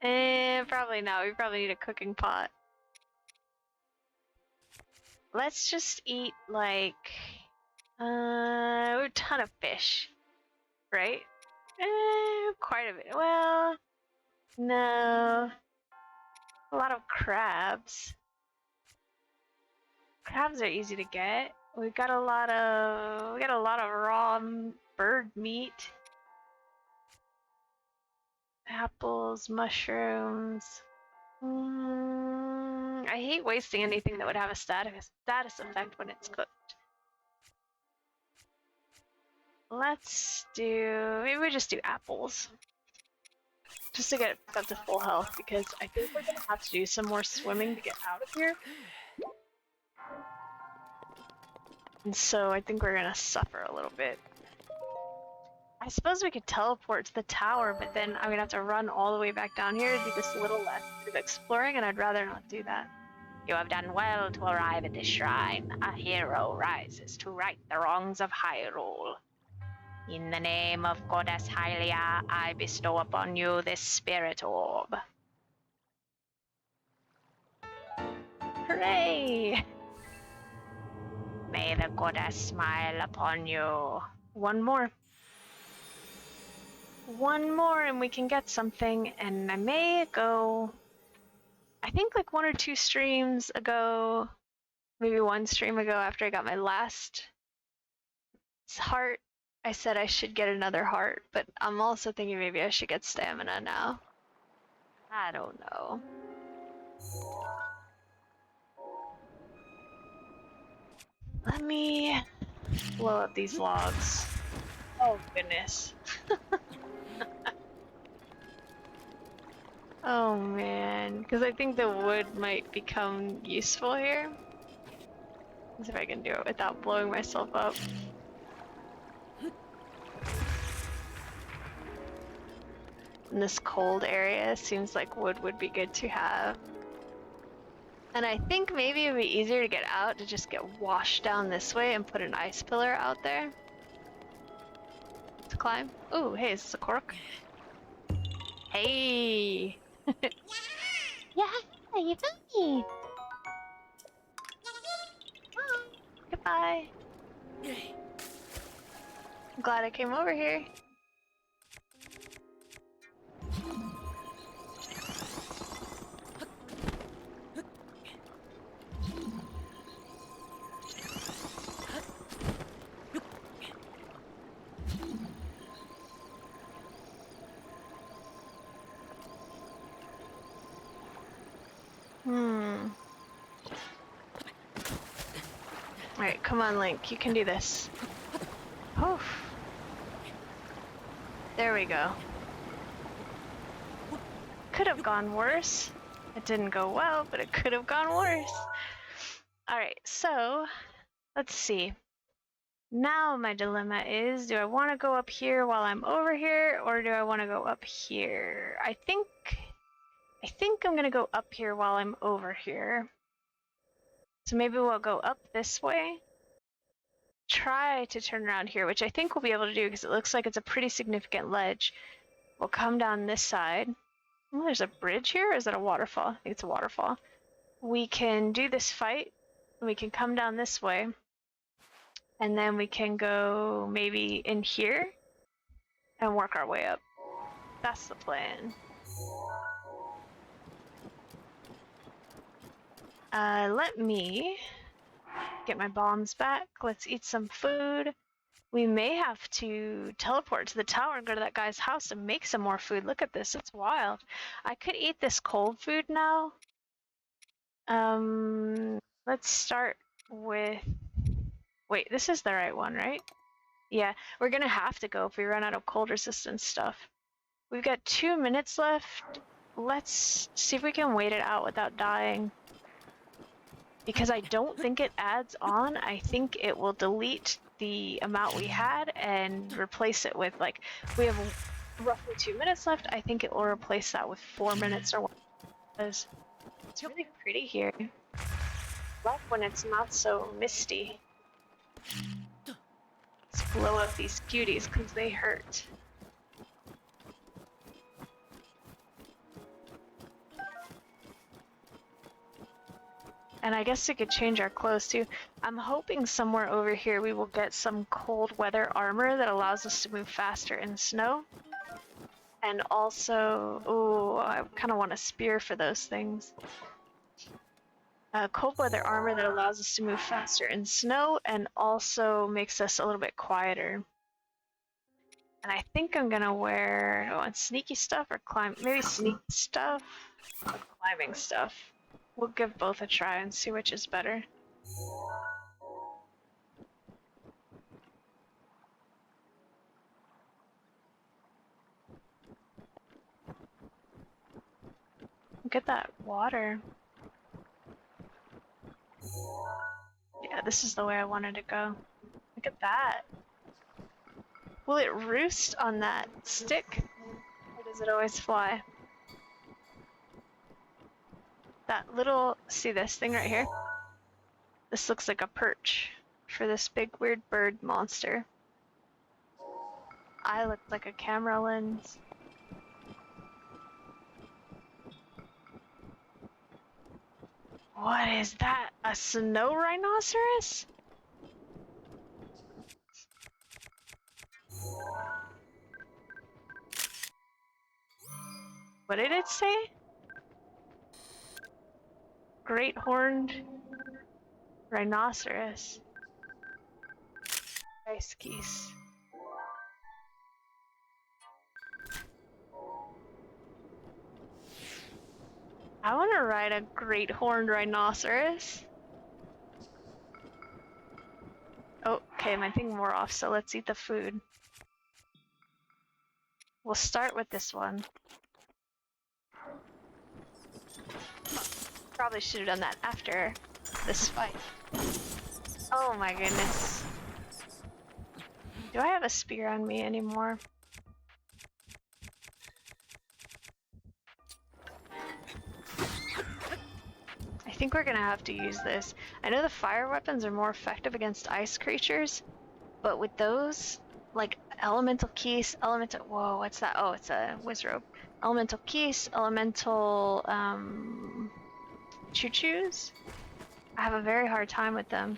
S1: Probably not. We probably need a cooking pot. Let's just eat like a ton of fish, right? Quite a bit. Well, no, a lot of crabs. Crabs are easy to get. We got a lot of raw bird meat. Apples, mushrooms. I hate wasting anything that would have a status effect when it's cooked. Let's do... maybe we just do apples. Just to get up to full health, because I think we're gonna have to do some more swimming to get out of here. And so I think we're gonna suffer a little bit. I suppose we could teleport to the tower, but then I'm gonna have to run all the way back down here to do this little less bit of exploring, and I'd rather not do that. You have done well to arrive at this shrine. A hero rises to right the wrongs of Hyrule. In the name of Goddess Hylia, I bestow upon you this spirit orb. Hooray! May the goddess smile upon you. One more. One more and we can get something, and I may go... I think like 1 or 2 streams ago, maybe 1 stream ago after I got my last heart, I said I should get another heart, but I'm also thinking maybe I should get stamina now. I don't know. Let me blow up these logs. Oh goodness. Oh man, because I think the wood might become useful here. Let's see if I can do it without blowing myself up. In this cold area, seems like wood would be good to have. And I think maybe it would be easier to get out to just get washed down this way and put an ice pillar out there to climb. Ooh, hey, is this a cork? Hey! Yeah, you found me! Bye. Goodbye. I'm glad I came over here. Alright, come on, Link. You can do this. Oof. There we go. Could have gone worse. It didn't go well, but it could have gone worse. Alright, so let's see. Now my dilemma is, do I want to go up here while I'm over here, or do I want to go up here? I think I'm going to go up here while I'm over here. So maybe we'll go up this way. Try to turn around here, which I think we'll be able to do because it looks like it's a pretty significant ledge. We'll come down this side. Oh, there's a bridge here, or is that a waterfall? I think it's a waterfall. We can do this fight. We can come down this way. And then we can go maybe in here and work our way up. That's the plan. Let me get my bombs back. Let's eat some food. We may have to teleport to the tower and go to that guy's house and make some more food. Look at this, it's wild. I could eat this cold food now. Let's start with... Wait, this is the right one, right? Yeah, we're gonna have to go if we run out of cold resistance stuff. We've got 2 minutes left. Let's see if we can wait it out without dying. Because I don't think it adds on. I think it will delete the amount we had and replace it with, like, we have roughly 2 minutes left. I think it will replace that with 4 minutes or whatever. It's really pretty here. I like when it's not so misty. Let's blow up these cuties because they hurt. And I guess we could change our clothes too. I'm hoping somewhere over here we will get some cold weather armor that allows us to move faster in snow. And also, ooh, I kind of want a spear for those things. Cold weather armor that allows us to move faster in snow and also makes us a little bit quieter. And I think I'm gonna wear, oh, sneaky stuff or maybe sneaky stuff or climbing stuff. We'll give both a try and see which is better. Look at that water. Yeah, Yeah, this is the way I wanted to go. Look at that. Will it roost on that stick? Or does it always fly? That little, see this thing right here? This looks like a perch for this big weird bird monster. I look like a camera lens. What is that? A snow rhinoceros? What did it say? Great horned rhinoceros. Ice geese. I want to ride a great horned rhinoceros. Oh, okay, my thing wore off, so let's eat the food. We'll start with this one. Probably should have done that after this fight. Oh my goodness. Do I have a spear on me anymore? I think we're gonna have to use this. I know the fire weapons are more effective against ice creatures, but with those, like elemental keys, whoa, what's that? Oh, it's a wizrobe. Elemental keys, elemental choo-choos. I have a very hard time with them.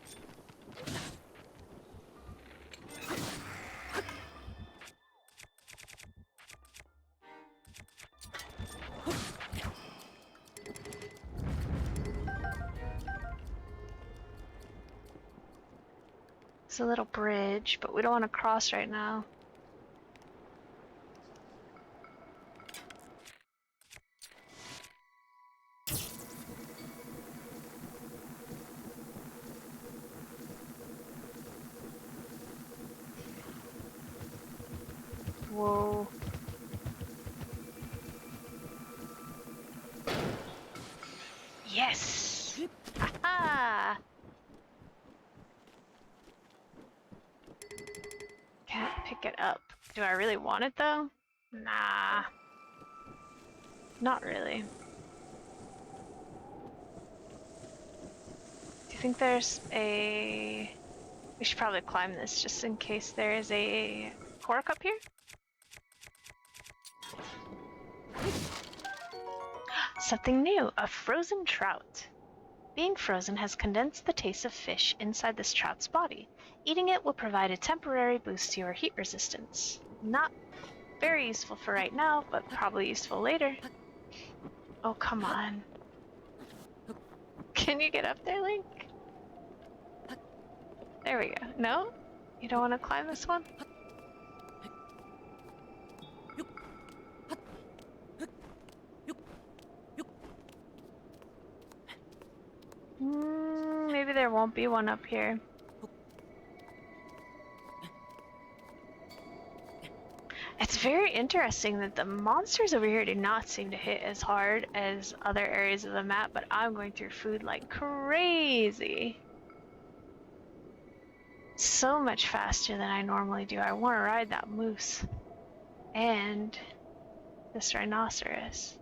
S1: It's a little bridge, but we don't want to cross right now. Whoa. Yes! Aha! Can't pick it up. Do I really want it though? Nah. Not really. Do you think there's a... We should probably climb this just in case there is a cork up here? Something new, a frozen trout. Being frozen has condensed the taste of fish inside this trout's body. Eating it will provide a temporary boost to your heat resistance. Not very useful for right now, but probably useful later. Oh, come on. Can you get up there, Link? There we go. No? You don't want to climb this one? Maybe there won't be one up here. It's very interesting that the monsters over here do not seem to hit as hard as other areas of the map, but I'm going through food like crazy. So much faster than I normally do. I want to ride that moose. And this rhinoceros.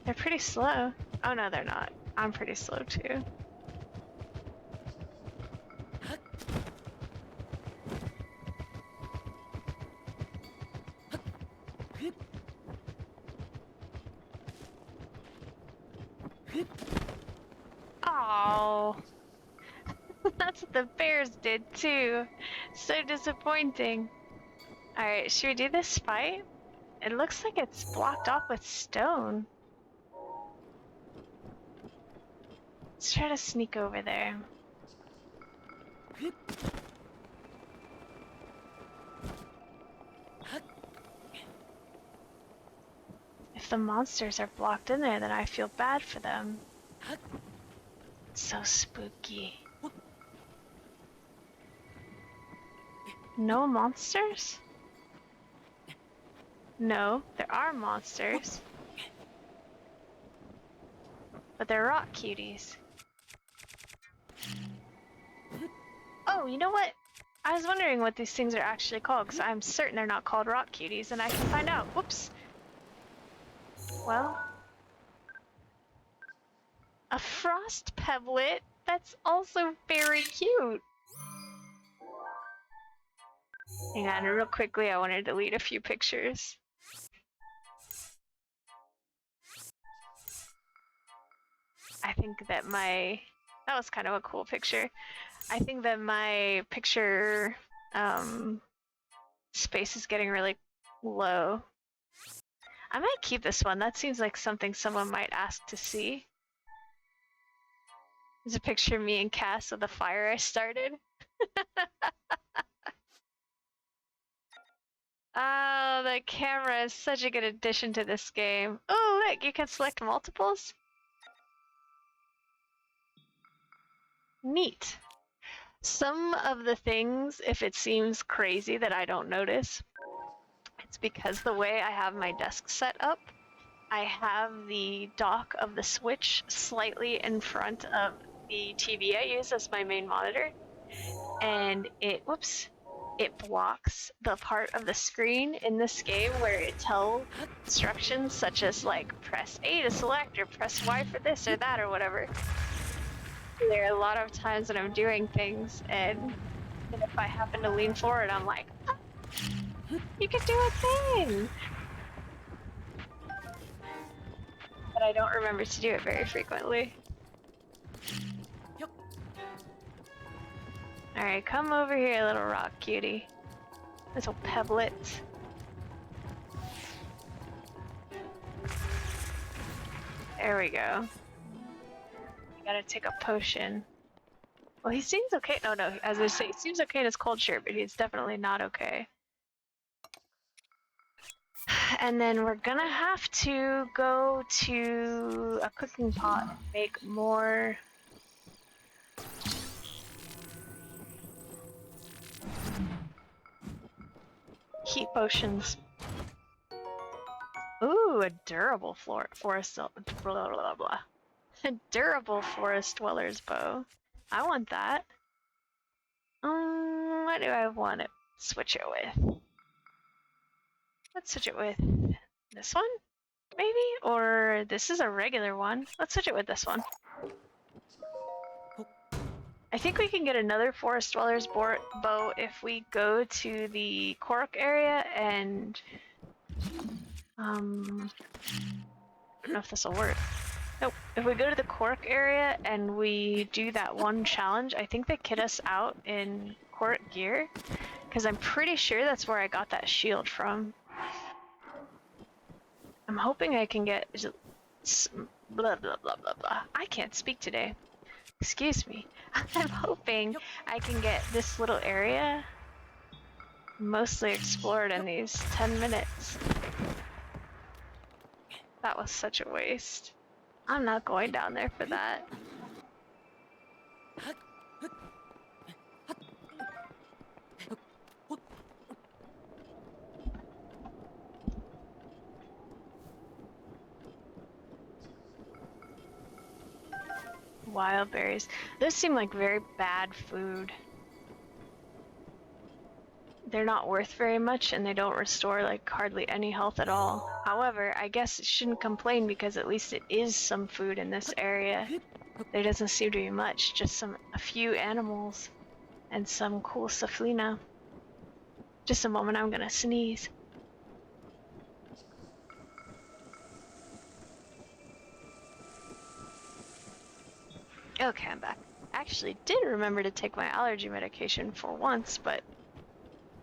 S1: They're pretty slow. Oh no, they're not. I'm pretty slow too. Oh, that's what the bears did too. So disappointing. Alright, should we do this fight? It looks like it's blocked off with stone. Let's try to sneak over there. If the monsters are blocked in there, then I feel bad for them. It's so spooky. No monsters? No, there are monsters. But they're rock cuties. Oh, you know what? I was wondering what these things are actually called, because I'm certain they're not called rock cuties, and I can find out. Whoops. Well. A frost pebblet? That's also very cute. Hang on, real quickly, I want to delete a few pictures. I think that that was kind of a cool picture. I think that my picture space is getting really low. I might keep this one. That seems like something someone might ask to see. There's a picture of me and Cass with the fire I started. Oh, the camera is such a good addition to this game. Oh, look, you can select multiples. Neat. Some of the things, if it seems crazy that I don't notice, it's because the way I have my desk set up, I have the dock of the Switch slightly in front of the TV I use as my main monitor, and it blocks the part of the screen in this game where it tells instructions such as like press A to select or press Y for this or that or whatever. There are a lot of times when I'm doing things and if I happen to lean forward, I'm like, oh, you can do a thing! But I don't remember to do it very frequently. Alright, come over here, little rock cutie. Little pebblet. There we go. I gotta take a potion. Well, he seems okay. Oh no, as I say, he seems okay in his cold shirt, but he's definitely not okay. And then we're gonna have to go to a cooking pot and make more heat potions. Ooh, a durable forest blah blah blah. A durable forest dweller's bow. I want that. What do I want to switch it with? Let's switch it with this one, maybe? Or this is a regular one. Let's switch it with this one. I think we can get another forest dweller's bow if we go to the Korok area and I don't know if this will work. Nope. If we go to the Korok area and we do that one challenge, I think they kit us out in Korok gear, because I'm pretty sure that's where I got that shield from. I'm hoping I can get blah blah blah blah blah. I can't speak today. Excuse me. I'm hoping I can get this little area mostly explored in these 10 minutes. That was such a waste. I'm not going down there for that. Wild berries. Those seem like very bad food. They're not worth very much and they don't restore like hardly any health at all. However, I guess it shouldn't complain because at least it is some food in this area. There doesn't seem to be much, just a few animals and some cool saflina. Just a moment, I'm gonna sneeze. Okay, I'm back. I actually did remember to take my allergy medication for once, but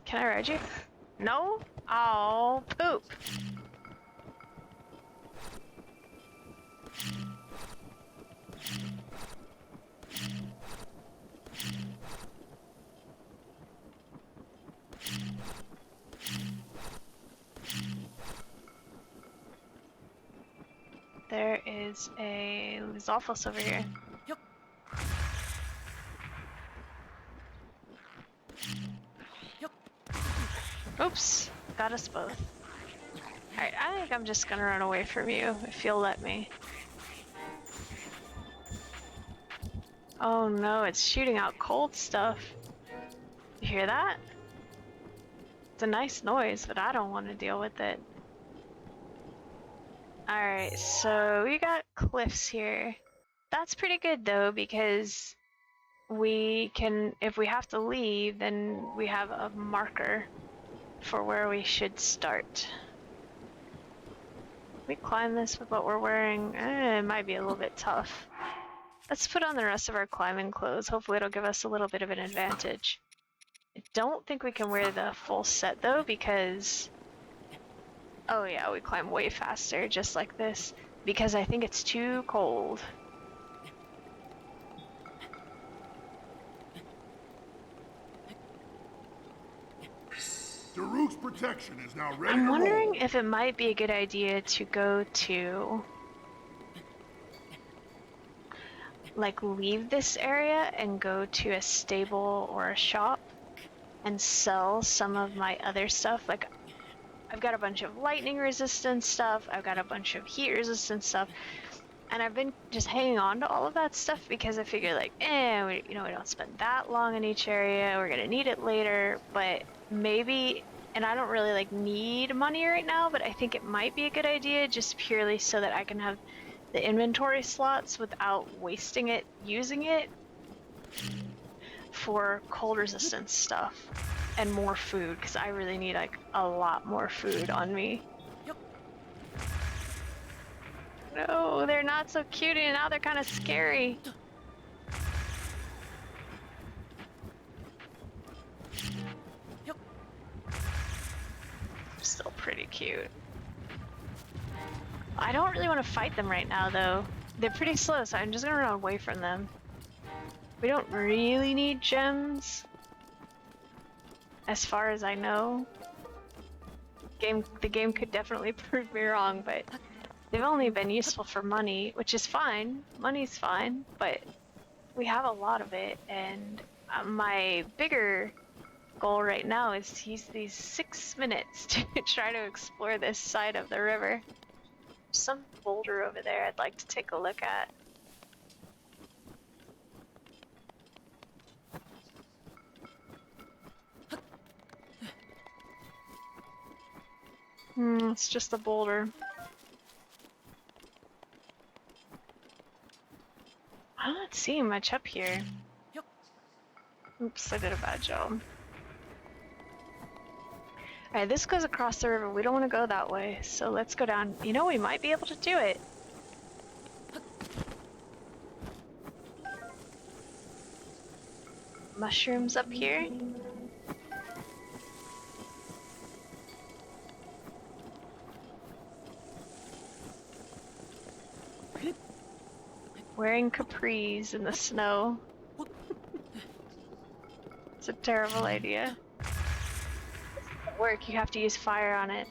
S1: can I ride you? No? Oh, poop. There is a Lizalfos over here. Oops, got us both. Alright, I think I'm just gonna run away from you, if you'll let me. Oh no, it's shooting out cold stuff. You hear that? It's a nice noise, but I don't want to deal with it. Alright, so we got cliffs here. That's pretty good though, because we can, if we have to leave, then we have a marker for where we should start. We climb this with what we're wearing. It might be a little bit tough. Let's put on the rest of our climbing clothes. Hopefully it'll give us a little bit of an advantage. I don't think we can wear the full set though, because... Oh yeah, we climb way faster just like this, because I think it's too cold.
S2: Daruk's protection is now ready
S1: I'm
S2: to
S1: wondering
S2: roll.
S1: if it might be a good idea to go to... like leave this area and go to a stable or a shop and sell some of my other stuff. Like, I've got a bunch of lightning resistant stuff, I've got a bunch of heat resistant stuff, and I've been just hanging on to all of that stuff because I figure like, we don't spend that long in each area, we're gonna need it later, but maybe, and I don't really like need money right now, but I think it might be a good idea just purely so that I can have the inventory slots without wasting it using it for cold resistance stuff and more food, because I really need like a lot more food on me. No, they're not so cute and now they're kind of scary. Still pretty cute. I don't really want to fight them right now though. They're pretty slow, so I'm just gonna run away from them. We don't really need gems, as far as I know. The game could definitely prove me wrong, but they've only been useful for money, which is fine. Money's fine, but we have a lot of it, and my bigger goal right now is to use these 6 minutes to try to explore this side of the river. There's some boulder over there I'd like to take a look at. It's just a boulder. I'm not seeing much up here. Oops, I did a bad job. Alright, this goes across the river. We don't want to go that way, so let's go down. You know, we might be able to do it. Mushrooms up here. Wearing capris in the snow. It's a terrible idea. Work, you have to use fire on it.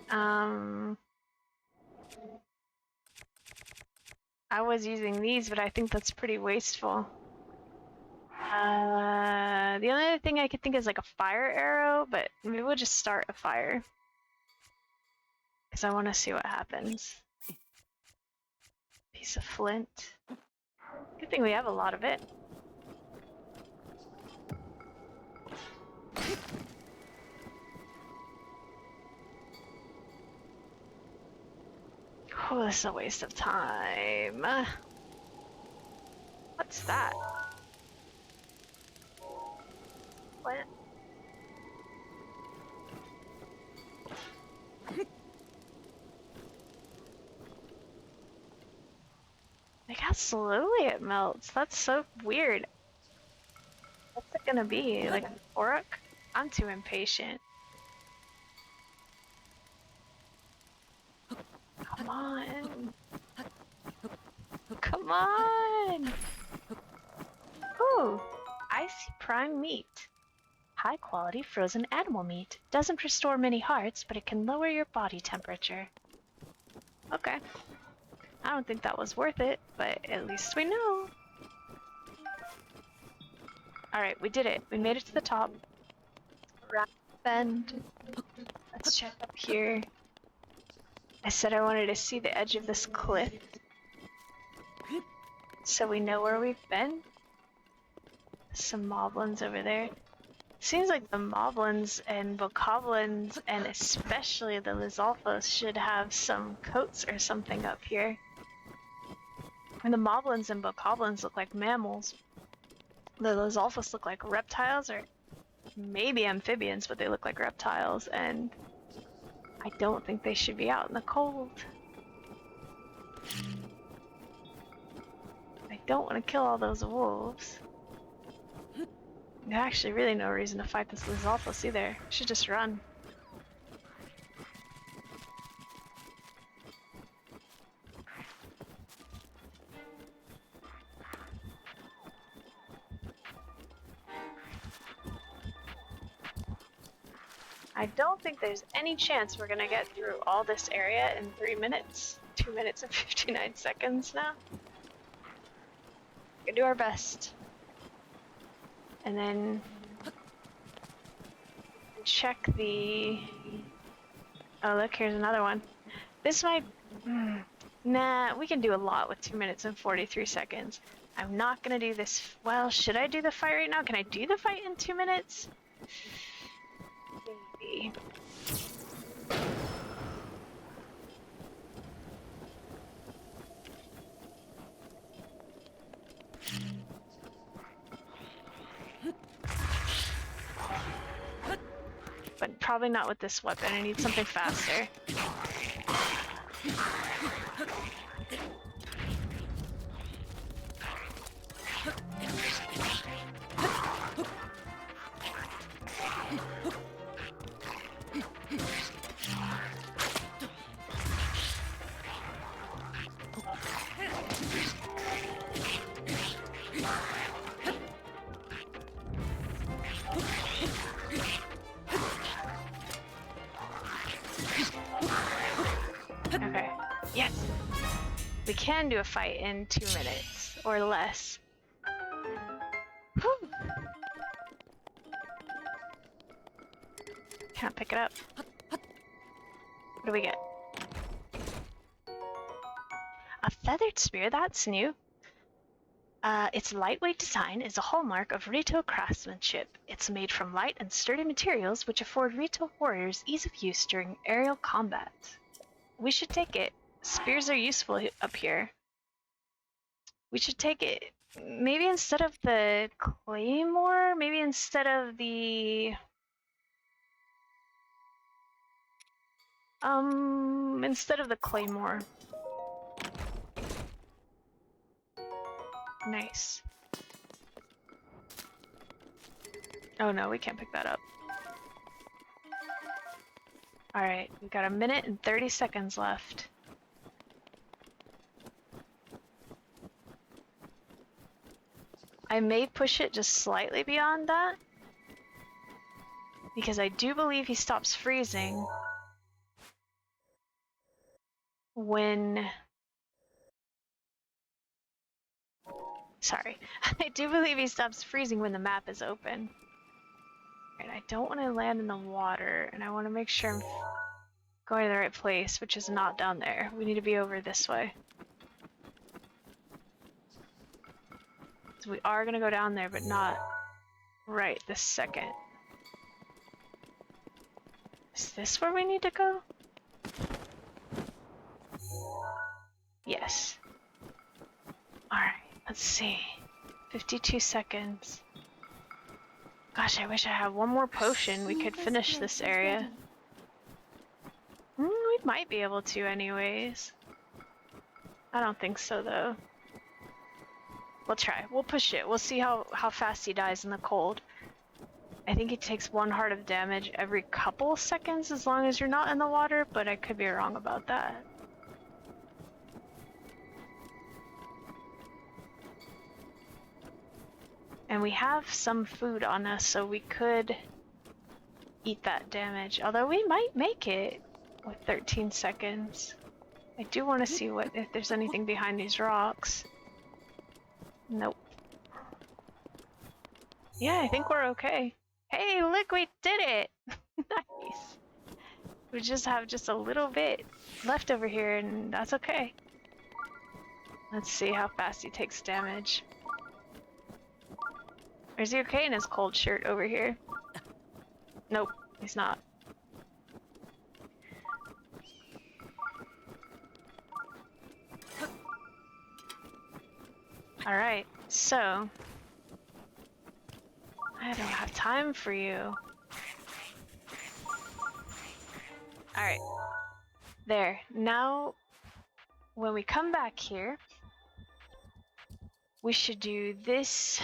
S1: I was using these, but I think that's pretty wasteful. The only other thing I could think is like a fire arrow, but maybe we'll just start a fire. Because I want to see what happens. Piece of flint. Good thing we have a lot of it. Oh, this is a waste of time. What's that? What? Like how slowly it melts. That's so weird. What's it gonna be? Like an orc? I'm too impatient. Come on. Come on! Ooh, icy prime meat. High quality frozen animal meat. Doesn't restore many hearts, but it can lower your body temperature. Okay. I don't think that was worth it, but at least we know. Alright, we did it. We made it to the top. Round bend. Let's check up here. I said I wanted to see the edge of this cliff so we know where we've been. Some moblins over there. Seems like the moblins and bokoblins and especially the Lizalfos should have some coats or something up here. And the moblins and bokoblins look like mammals. The Lizalfos look like reptiles or maybe amphibians, but they look like reptiles, and I don't think they should be out in the cold. I don't want to kill all those wolves. There's actually really no reason to fight this Lizalfos either. We should just run. I don't think there's any chance we're gonna get through all this area in 3 minutes. 2 minutes and 59 seconds now. We're gonna do our best. And then check the... Oh look, here's another one. This might... Nah, we can do a lot with 2 minutes and 43 seconds. I'm not gonna do this... Well, should I do the fight right now? Can I do the fight in 2 minutes? Maybe. But probably not with this weapon. I need something faster. Okay. Yes! We can do a fight in 2 minutes or less. Whew. Can't pick it up. What do we get? A feathered spear, that's new. Its lightweight design is a hallmark of Rito craftsmanship. It's made from light and sturdy materials which afford Rito warriors ease of use during aerial combat. We should take it. Spears are useful up here. We should take it. Maybe instead of the claymore? Maybe instead of the... instead of the claymore. Nice. Oh no, we can't pick that up. Alright, we've got 1 minute and 30 seconds left. I may push it just slightly beyond that, because I do believe he stops freezing when... Sorry. I do believe he stops freezing when the map is open. And I don't want to land in the water, and I want to make sure I'm going to the right place, which is not down there. We need to be over this way. So we are going to go down there, but not right this second. Is this where we need to go? Yes. Alright, let's see. 52 seconds. Gosh, I wish I had one more potion. We could finish this area. We might be able to anyways. I don't think so though. We'll try. We'll push it. We'll see how fast he dies in the cold. I think he takes 1 heart of damage every couple seconds as long as you're not in the water, but I could be wrong about that. And we have some food on us, so we could eat that damage. Although we might make it with 13 seconds. I do want to see if there's anything behind these rocks. Nope. Yeah, I think we're okay. Hey, look, we did it! Nice. We just have just a little bit left over here, and that's okay. Let's see how fast he takes damage. Or is he okay in his cold shirt over here? Nope, he's not. Alright, so... I don't have time for you. Alright. There. Now, when we come back here, we should do this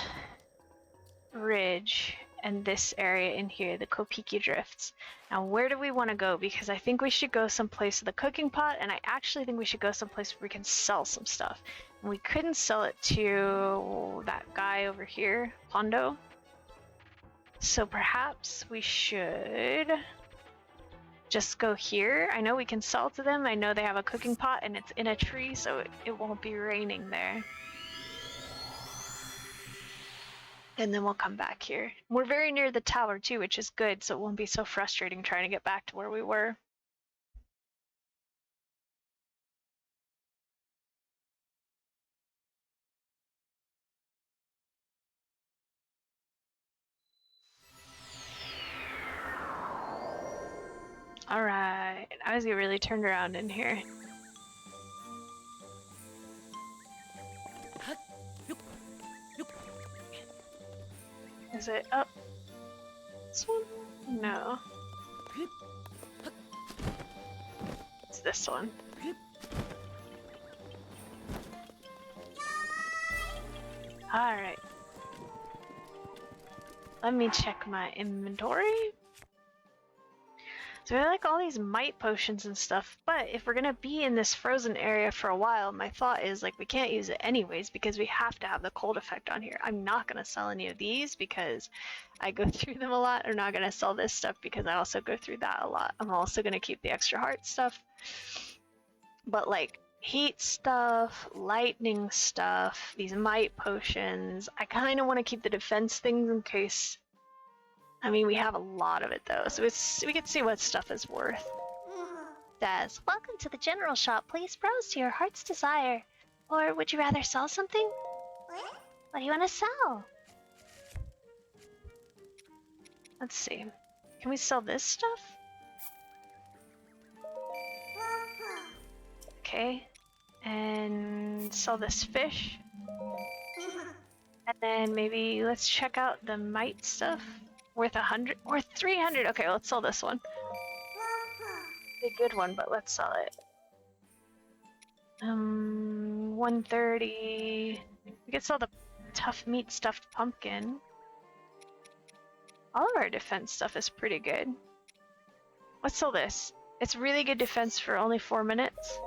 S1: ridge and this area in here, the Kopiki Drifts. Now, where do we want to go? Because I think we should go someplace with a cooking pot, and I actually think we should go someplace where we can sell some stuff. And we couldn't sell it to that guy over here, Pondo. So perhaps we should just go here. I know we can sell to them. I know they have a cooking pot and it's in a tree, so it won't be raining there. And then we'll come back here. We're very near the tower too, which is good, so it won't be so frustrating trying to get back to where we were. Alright, I was getting really turned around in here. Is it up? This one? No. It's this one. Alright. Let me check my inventory. So I like all these might potions and stuff, but if we're gonna be in this frozen area for a while, my thought is like we can't use it anyways because we have to have the cold effect on here. I'm not gonna sell any of these because I go through them a lot. I'm not gonna sell this stuff because I also go through that a lot. I'm also gonna keep the extra heart stuff. But like heat stuff, lightning stuff, these might potions, I kind of want to keep the defense things in case. I mean, we have a lot of it though, so we can see what stuff is worth. Says, welcome to the general shop. Please browse to your heart's desire. Or would you rather sell something? What do you want to sell? Let's see. Can we sell this stuff? Okay. And sell this fish. And then maybe let's check out the might stuff. Worth 100 or 300. Okay, let's sell this one. It's a good one, but let's sell it. 130. We could sell the tough meat stuffed pumpkin. All of our defense stuff is pretty good. Let's sell this. It's really good defense for only 4 minutes.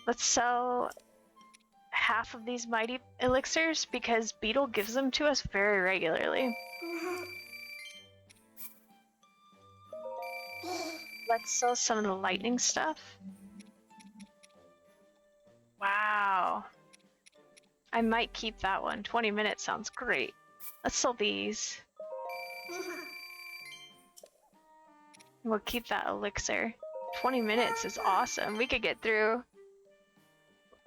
S1: Let's sell half of these mighty elixirs because Beetle gives them to us very regularly. Let's sell some of the lightning stuff. Wow. I might keep that one. 20 minutes sounds great. Let's sell these. We'll keep that elixir. 20 minutes is awesome. We could get through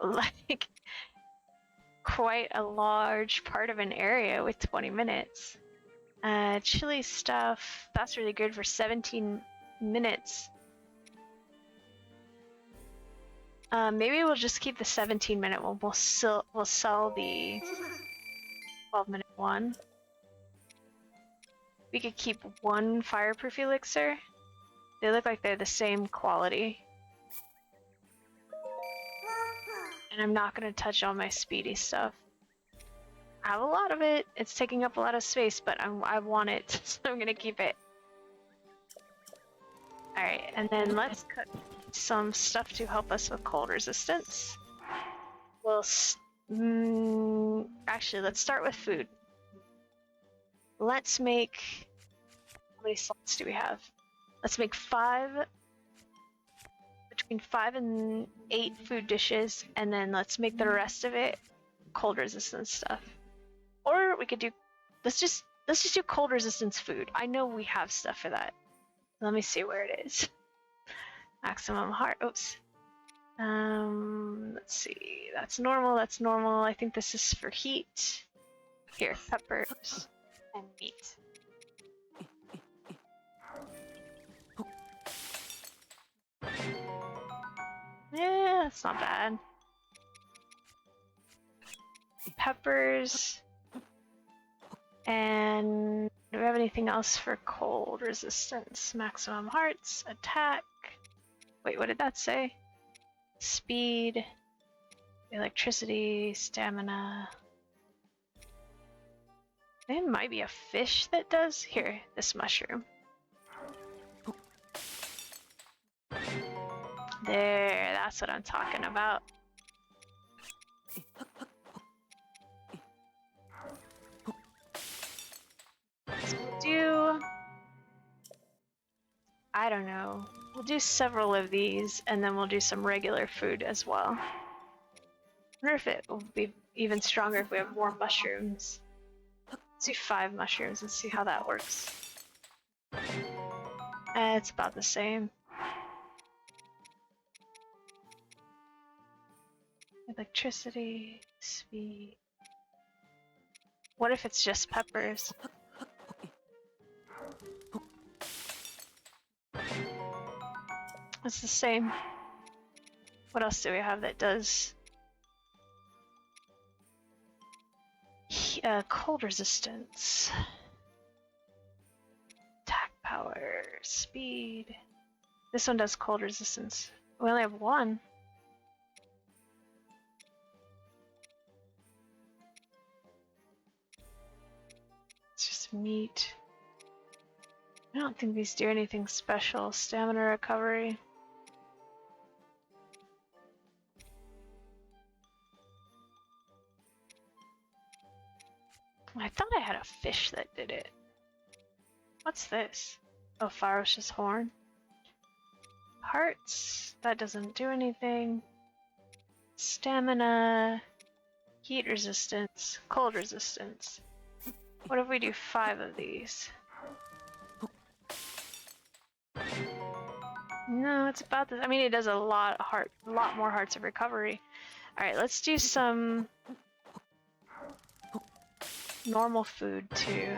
S1: like quite a large part of an area with 20 minutes. Chili stuff, that's really good for 17 minutes. Maybe we'll just keep the 17-minute one. We'll sell the 12-minute one. We could keep one fireproof elixir. They look like they're the same quality. And I'm not gonna touch all my speedy stuff. I have a lot of it. It's taking up a lot of space, but I want it, so I'm gonna keep it. Alright, and then let's cook some stuff to help us with cold resistance. We'll actually, let's start with food. Let's make... How many slots do we have? Let's make between 5 and 8 food dishes, and then let's make the rest of it cold resistance stuff. Or we could do... Let's just do cold resistance food. I know we have stuff for that. Let me see where it is. Maximum heart. Oops. Let's see. That's normal. That's normal. I think this is for heat. Here, peppers and meat. Yeah, that's not bad. Peppers. And do we have anything else for cold resistance? Maximum hearts, attack. Wait, what did that say? Speed, electricity, stamina. It might be a fish that does. Here, this mushroom. There, that's what I'm talking about. So we'll do, I don't know, we'll do several of these and then we'll do some regular food as well. I wonder if it will be even stronger if we have more mushrooms. Let's do 5 mushrooms and see how that works. It's about the same. Electricity, speed. What if it's just peppers? It's the same. What else do we have that does? Cold resistance. Attack power, speed. This one does cold resistance. We only have 1. It's just meat. I don't think these do anything special. Stamina recovery. I thought I had a fish that did it. What's this? Oh, ferocious horn. Hearts. That doesn't do anything. Stamina. Heat resistance. Cold resistance. What if we do 5 of these? No, it's about this. I mean, it does a lot more hearts of recovery. All right, let's do some normal food too.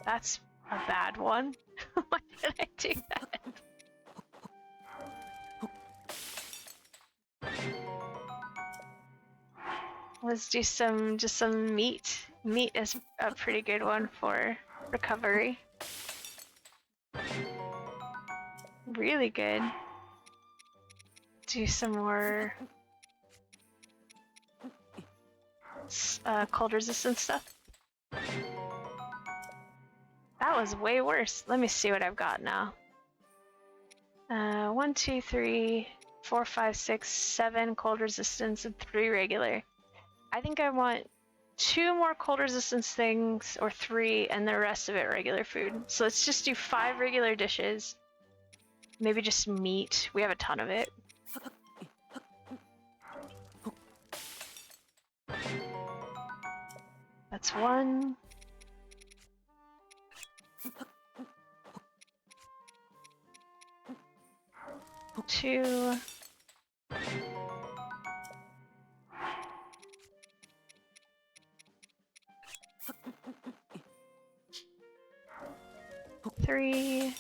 S1: That's a bad one. Why did I do that? Let's do just some meat. Meat is a pretty good one for recovery. Really good. Do some more cold resistant stuff. That was way worse. Let me see what I've got now. 1, 2, 3, 4, 5, 6, 7 cold resistance and 3 regular. I think I want 2 more cold resistance things, or 3, and the rest of it regular food. So let's just do 5 regular dishes. Maybe just meat. We have a ton of it. That's 1. 2. 3.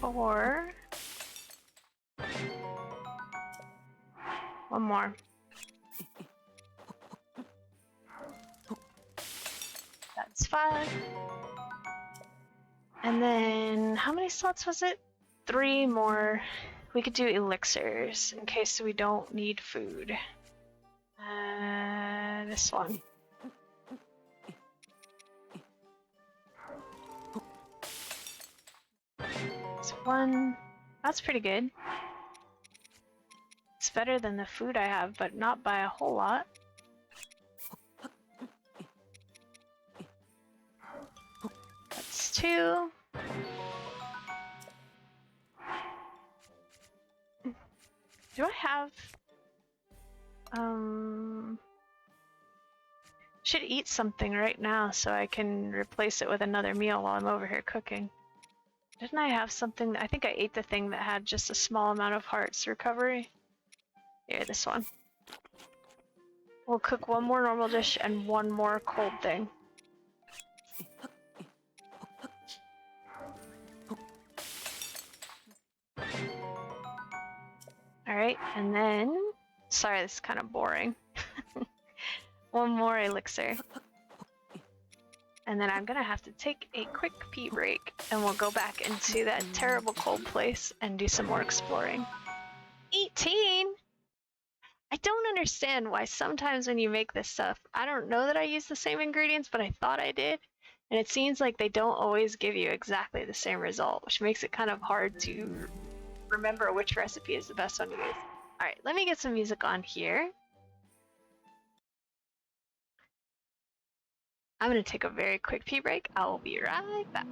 S1: 4. 1 more. That's 5. And then, how many slots was it? 3 more. We could do elixirs in case we don't need food. This one. It's 1. That's pretty good. It's better than the food I have, but not by a whole lot. That's 2. Do I have... Should eat something right now so I can replace it with another meal while I'm over here cooking. Didn't I have something? I think I ate the thing that had just a small amount of hearts recovery. Here, this one. We'll cook one more normal dish and one more cold thing. Alright, and then... Sorry, this is kind of boring. One more elixir. And then I'm gonna have to take a quick pee break, and we'll go back into that terrible cold place and do some more exploring. 18? I don't understand why sometimes when you make this stuff, I don't know that I use the same ingredients, but I thought I did. And it seems like they don't always give you exactly the same result, which makes it kind of hard to remember which recipe is the best one to use. Alright, let me get some music on here. I'm going to take a very quick pee break. I will be right back.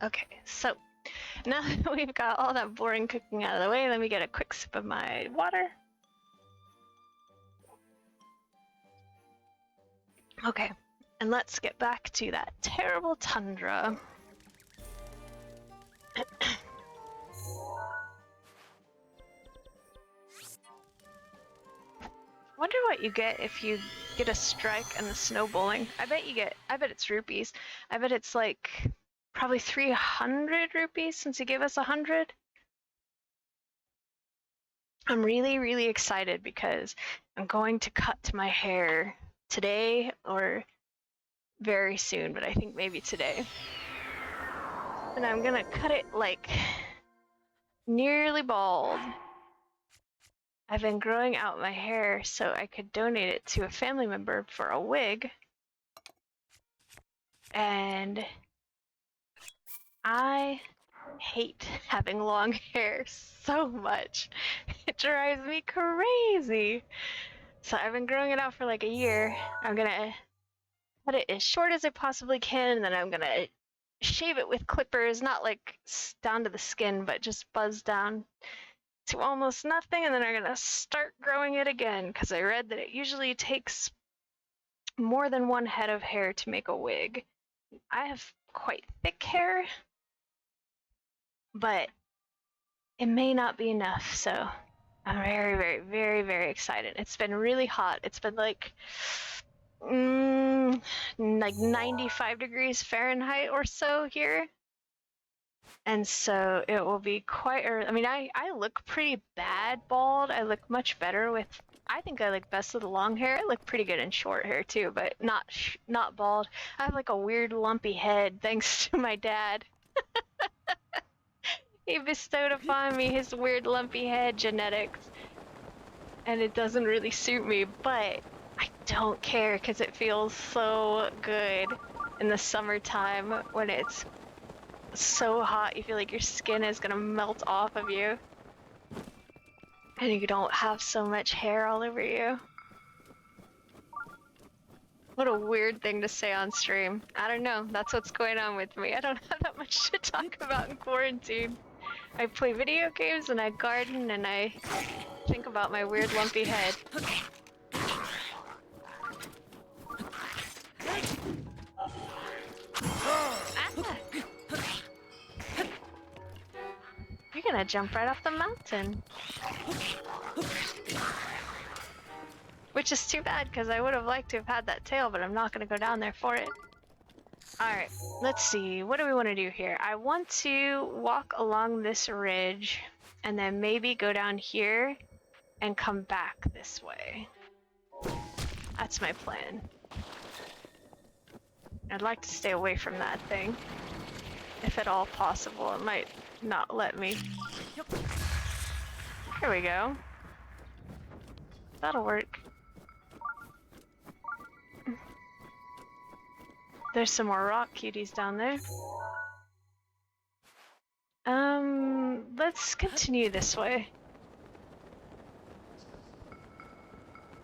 S1: Okay, so now that we've got all that boring cooking out of the way, let me get a quick sip of my water. Okay, and let's get back to that terrible tundra. Wonder what you get if you get a strike and a snowballing. I bet it's rupees. I bet it's like probably 300 rupees since he gave us 100. I'm really, really excited because I'm going to cut my hair today or very soon, but I think maybe today. And I'm gonna cut it like nearly bald. I've been growing out my hair so I could donate it to a family member for a wig. And I hate having long hair so much. It drives me crazy. So I've been growing it out for like a year. I'm gonna cut it as short as I possibly can, and then I'm gonna shave it with clippers, not like down to the skin, but just buzz down to almost nothing, and then I'm gonna start growing it again, because I read that it usually takes more than one head of hair to make a wig. I have quite thick hair, but it may not be enough, so I'm very, very, very, very excited. It's been really hot. It's been like 95 degrees Fahrenheit or so here. And so it will be quite early. I mean, I look pretty bad bald. I look much better with, I think I look best with long hair. I look pretty good in short hair too, but not bald. I have like a weird lumpy head thanks to my dad. He bestowed upon me his weird lumpy head genetics. And it doesn't really suit me, but I don't care because it feels so good in the summertime when it's so hot you feel like your skin is gonna melt off of you and you don't have so much hair all over you. What a weird thing to say on stream. I don't know, that's what's going on with me. I don't have that much to talk about in quarantine. I play video games and I garden and I think about my weird lumpy head. Ah! You're gonna jump right off the mountain. Which is too bad, because I would have liked to have had that tail, but I'm not gonna go down there for it. Alright, let's see. What do we want to do here? I want to walk along this ridge, and then maybe go down here, and come back this way. That's my plan. I'd like to stay away from that thing. If at all possible, it might not let me. Here we go. That'll work. There's some more rock cuties down there. Let's continue this way.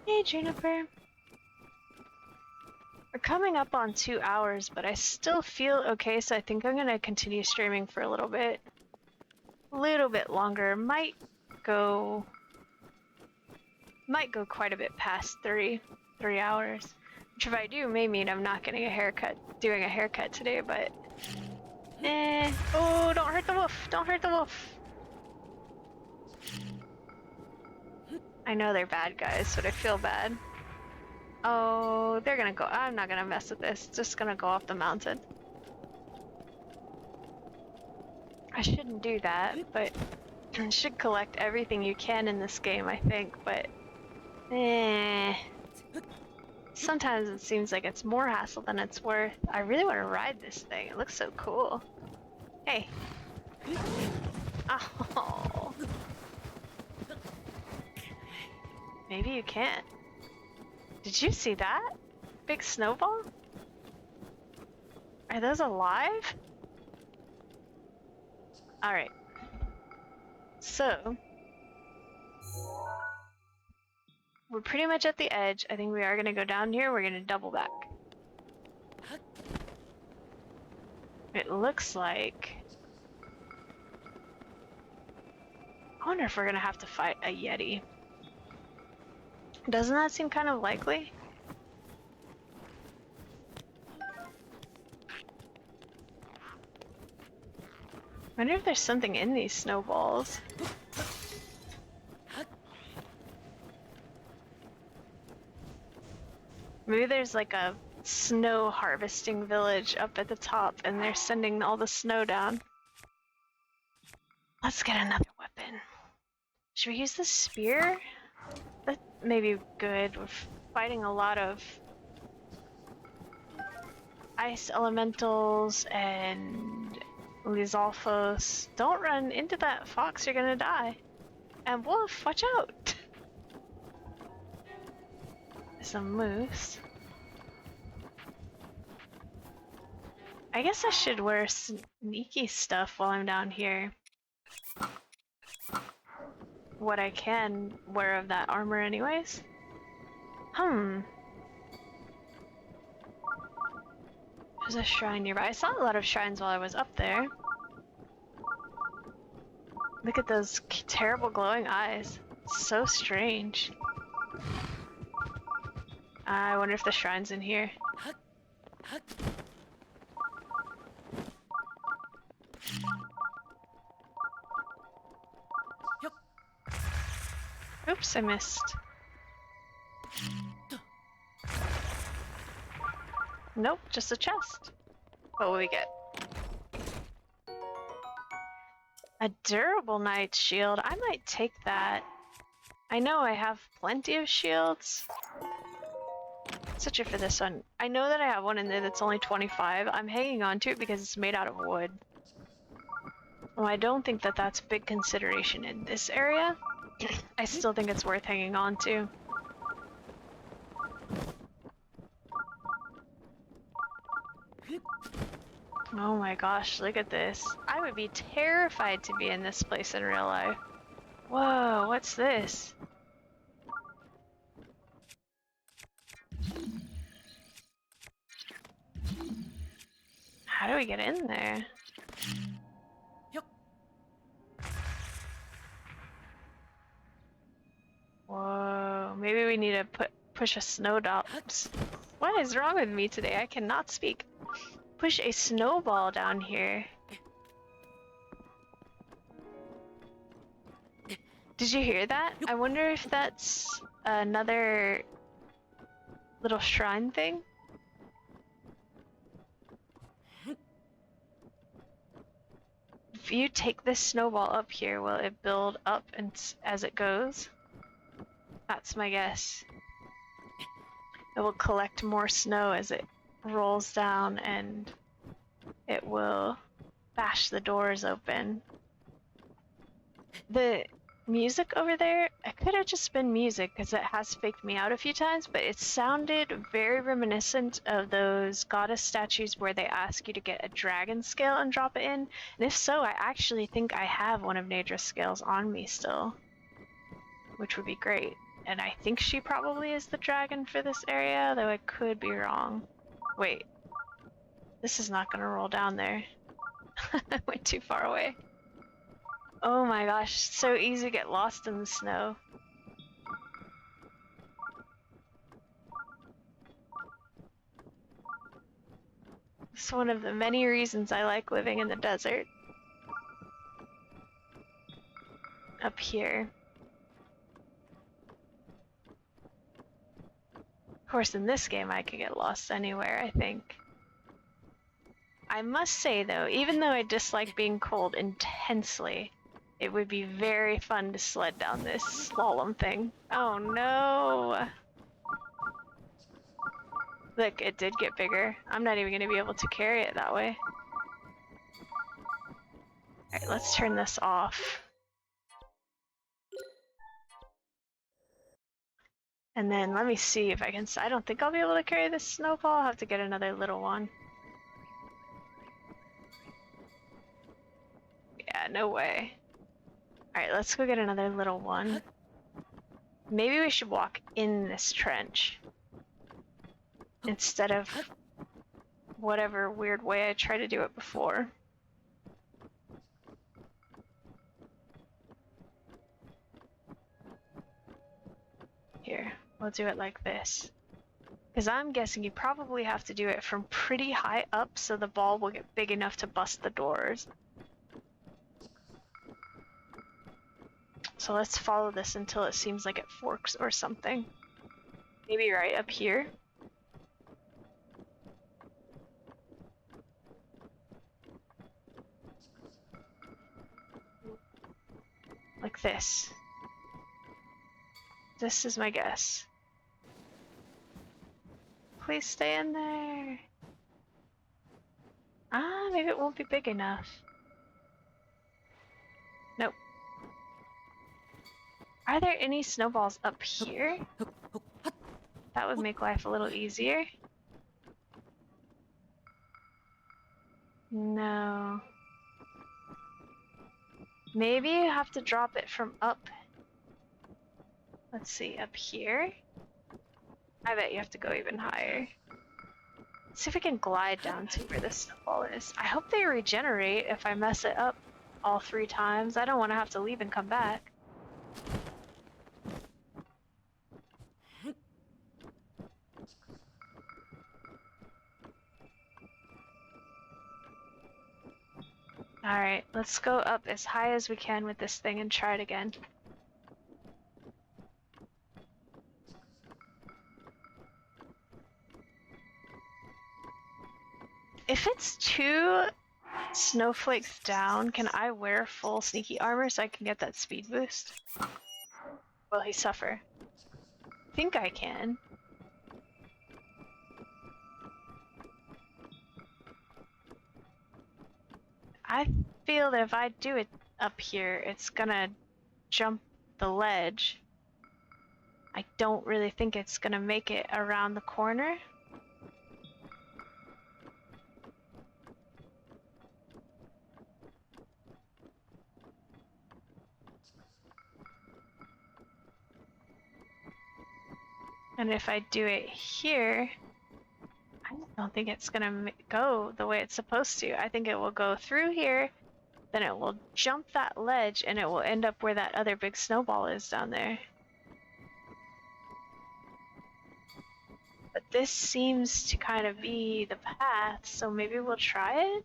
S1: Hey, Juniper. We're coming up on 2 hours, but I still feel okay, so I think I'm gonna continue streaming for a little bit. A little bit longer. Might go quite a bit past 3 hours. Which if I do may mean I'm not doing a haircut today, but oh, don't hurt the wolf! Don't hurt the wolf! I know they're bad guys, but I feel bad. Oh, they're gonna go. I'm not gonna mess with this. It's just gonna go off the mountain. I shouldn't do that, but you should collect everything you can in this game, I think, but sometimes it seems like it's more hassle than it's worth. I really want to ride this thing. It looks so cool. Hey. Oh. Maybe you can't. Did you see that? Big snowball? Are those alive? Alright. So, we're pretty much at the edge. I think we are going to go down here. We're going to double back. It looks like... I wonder if we're going to have to fight a Yeti. Doesn't that seem kind of likely? I wonder if there's something in these snowballs. Maybe there's like a snow harvesting village up at the top and they're sending all the snow down. Let's get another weapon. Should we use the spear? That may be good. We're fighting a lot of ice elementals and Lizalfos, don't run into that fox, you're gonna die. And Wolf, watch out! Some moose. I guess I should wear sneaky stuff while I'm down here. What I can wear of that armor anyways. There's a shrine nearby. I saw a lot of shrines while I was up there. Look at those terrible glowing eyes. So strange. I wonder if the shrine's in here. Oops, I missed. Nope, just a chest. What will we get? A durable knight shield. I might take that. I know I have plenty of shields. Search it for this one. I know that I have one in there that's only 25. I'm hanging on to it because it's made out of wood. Well, I don't think that that's a big consideration in this area. I still think it's worth hanging on to. Oh my gosh, look at this. I would be terrified to be in this place in real life. Whoa, what's this? How do we get in there? Whoa, maybe we need to push a snowball. What is wrong with me today? I cannot speak. Push a snowball down here. Did you hear that? I wonder if that's another little shrine thing? If you take this snowball up here, will it build up and as it goes? That's my guess. It will collect more snow as it rolls down and it will bash the doors open. The music over there, it could have just been music because it has faked me out a few times, but it sounded very reminiscent of those goddess statues where they ask you to get a dragon scale and drop it in. And if so, I actually think I have one of Nadra's scales on me still, which would be great. And I think she probably is the dragon for this area, though I could be wrong. Wait, this is not gonna roll down there. I went too far away. Oh my gosh, so easy to get lost in the snow. It's one of the many reasons I like living in the desert. Up here. Of course, in this game I could get lost anywhere, I think. I must say though, even though I dislike being cold intensely, it would be very fun to sled down this slalom thing. Oh no! Look, it did get bigger. I'm not even going to be able to carry it that way. Alright, let's turn this off. And then let me see if I can... I don't think I'll be able to carry this snowball. I'll have to get another little one. Yeah, no way. Alright, let's go get another little one. Maybe we should walk in this trench instead of whatever weird way I tried to do it before. Here, we'll do it like this. Because I'm guessing you probably have to do it from pretty high up so the ball will get big enough to bust the doors. So let's follow this until it seems like it forks or something. Maybe right up here. Like this. This is my guess. Please stay in there. Ah, maybe it won't be big enough. Are there any snowballs up here? That would make life a little easier. No. Maybe you have to drop it from up. Let's see, up here? I bet you have to go even higher. Let's see if we can glide down to where the snowball is. I hope they regenerate if I mess it up all 3 times. I don't want to have to leave and come back. Alright, let's go up as high as we can with this thing and try it again. If it's 2 snowflakes down, can I wear full sneaky armor so I can get that speed boost? Will he suffer? I think I can. I feel that if I do it up here, it's gonna jump the ledge. I don't really think it's gonna make it around the corner. And if I do it here, I don't think it's gonna go the way it's supposed to. I think it will go through here, then it will jump that ledge, and it will end up where that other big snowball is down there. But this seems to kind of be the path, so maybe we'll try it?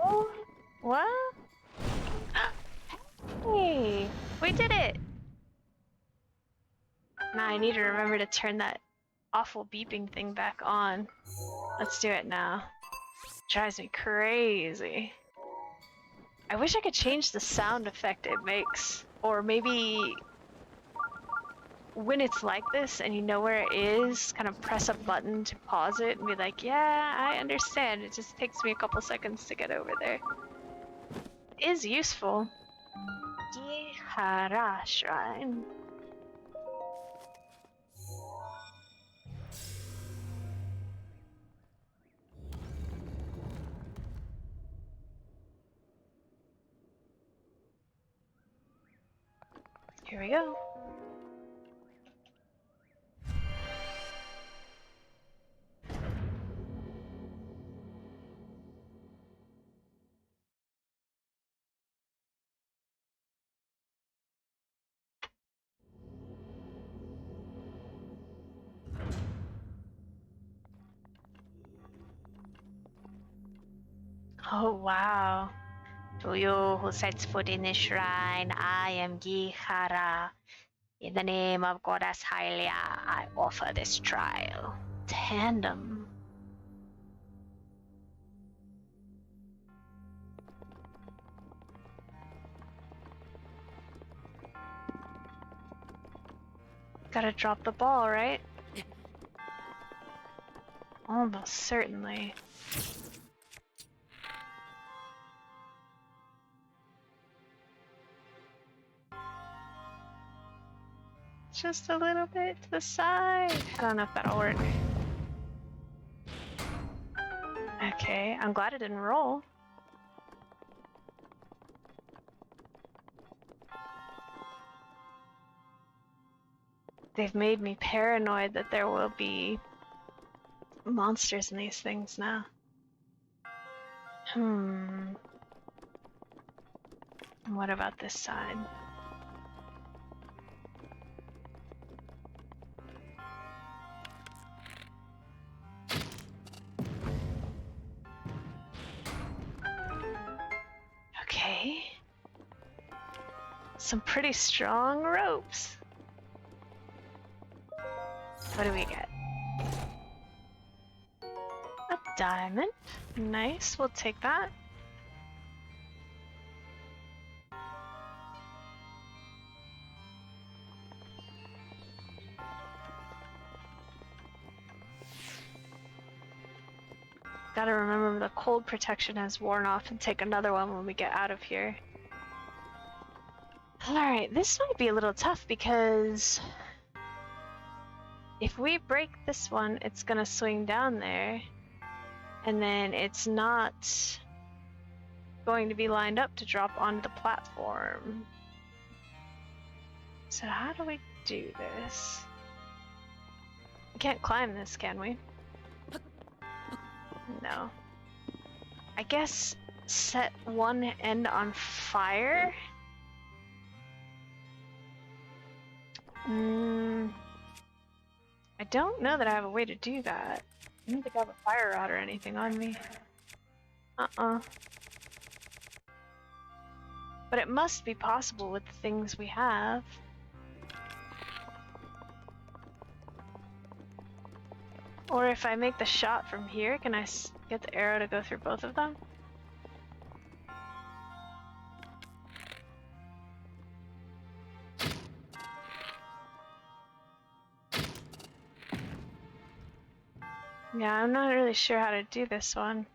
S1: Oh, what? Hey, we did it! Now I need to remember to turn that awful beeping thing back on. Let's do it now. Drives me crazy. I wish I could change the sound effect it makes. Or maybe when it's like this and you know where it is, kind of press a button to pause it and be like, yeah, I understand. It just takes me a couple seconds to get over there. It is useful. Gihara Shrine. Here we go. Oh wow. To you who sets foot in this shrine, I am Gihara. In the name of Goddess Hylia, I offer this trial. Tandem. Gotta drop the ball, right? Almost certainly. Just a little bit to the side. I don't know if that'll work. Okay, I'm glad it didn't roll. They've made me paranoid that there will be monsters in these things now. What about this side? some pretty strong ropes. What do we get? A diamond. Nice, we'll take that. Gotta remember the cold protection has worn off and take another one when we get out of here. Alright, this might be a little tough because if we break this one, it's gonna swing down there, and then it's not going to be lined up to drop onto the platform. So how do we do this? We can't climb this, can we? No. I guess set one end on fire? I don't know that I have a way to do that. I don't think I have a fire rod or anything on me. But it must be possible with the things we have. Or if I make the shot from here, can I get the arrow to go through both of them? Yeah, I'm not really sure how to do this one.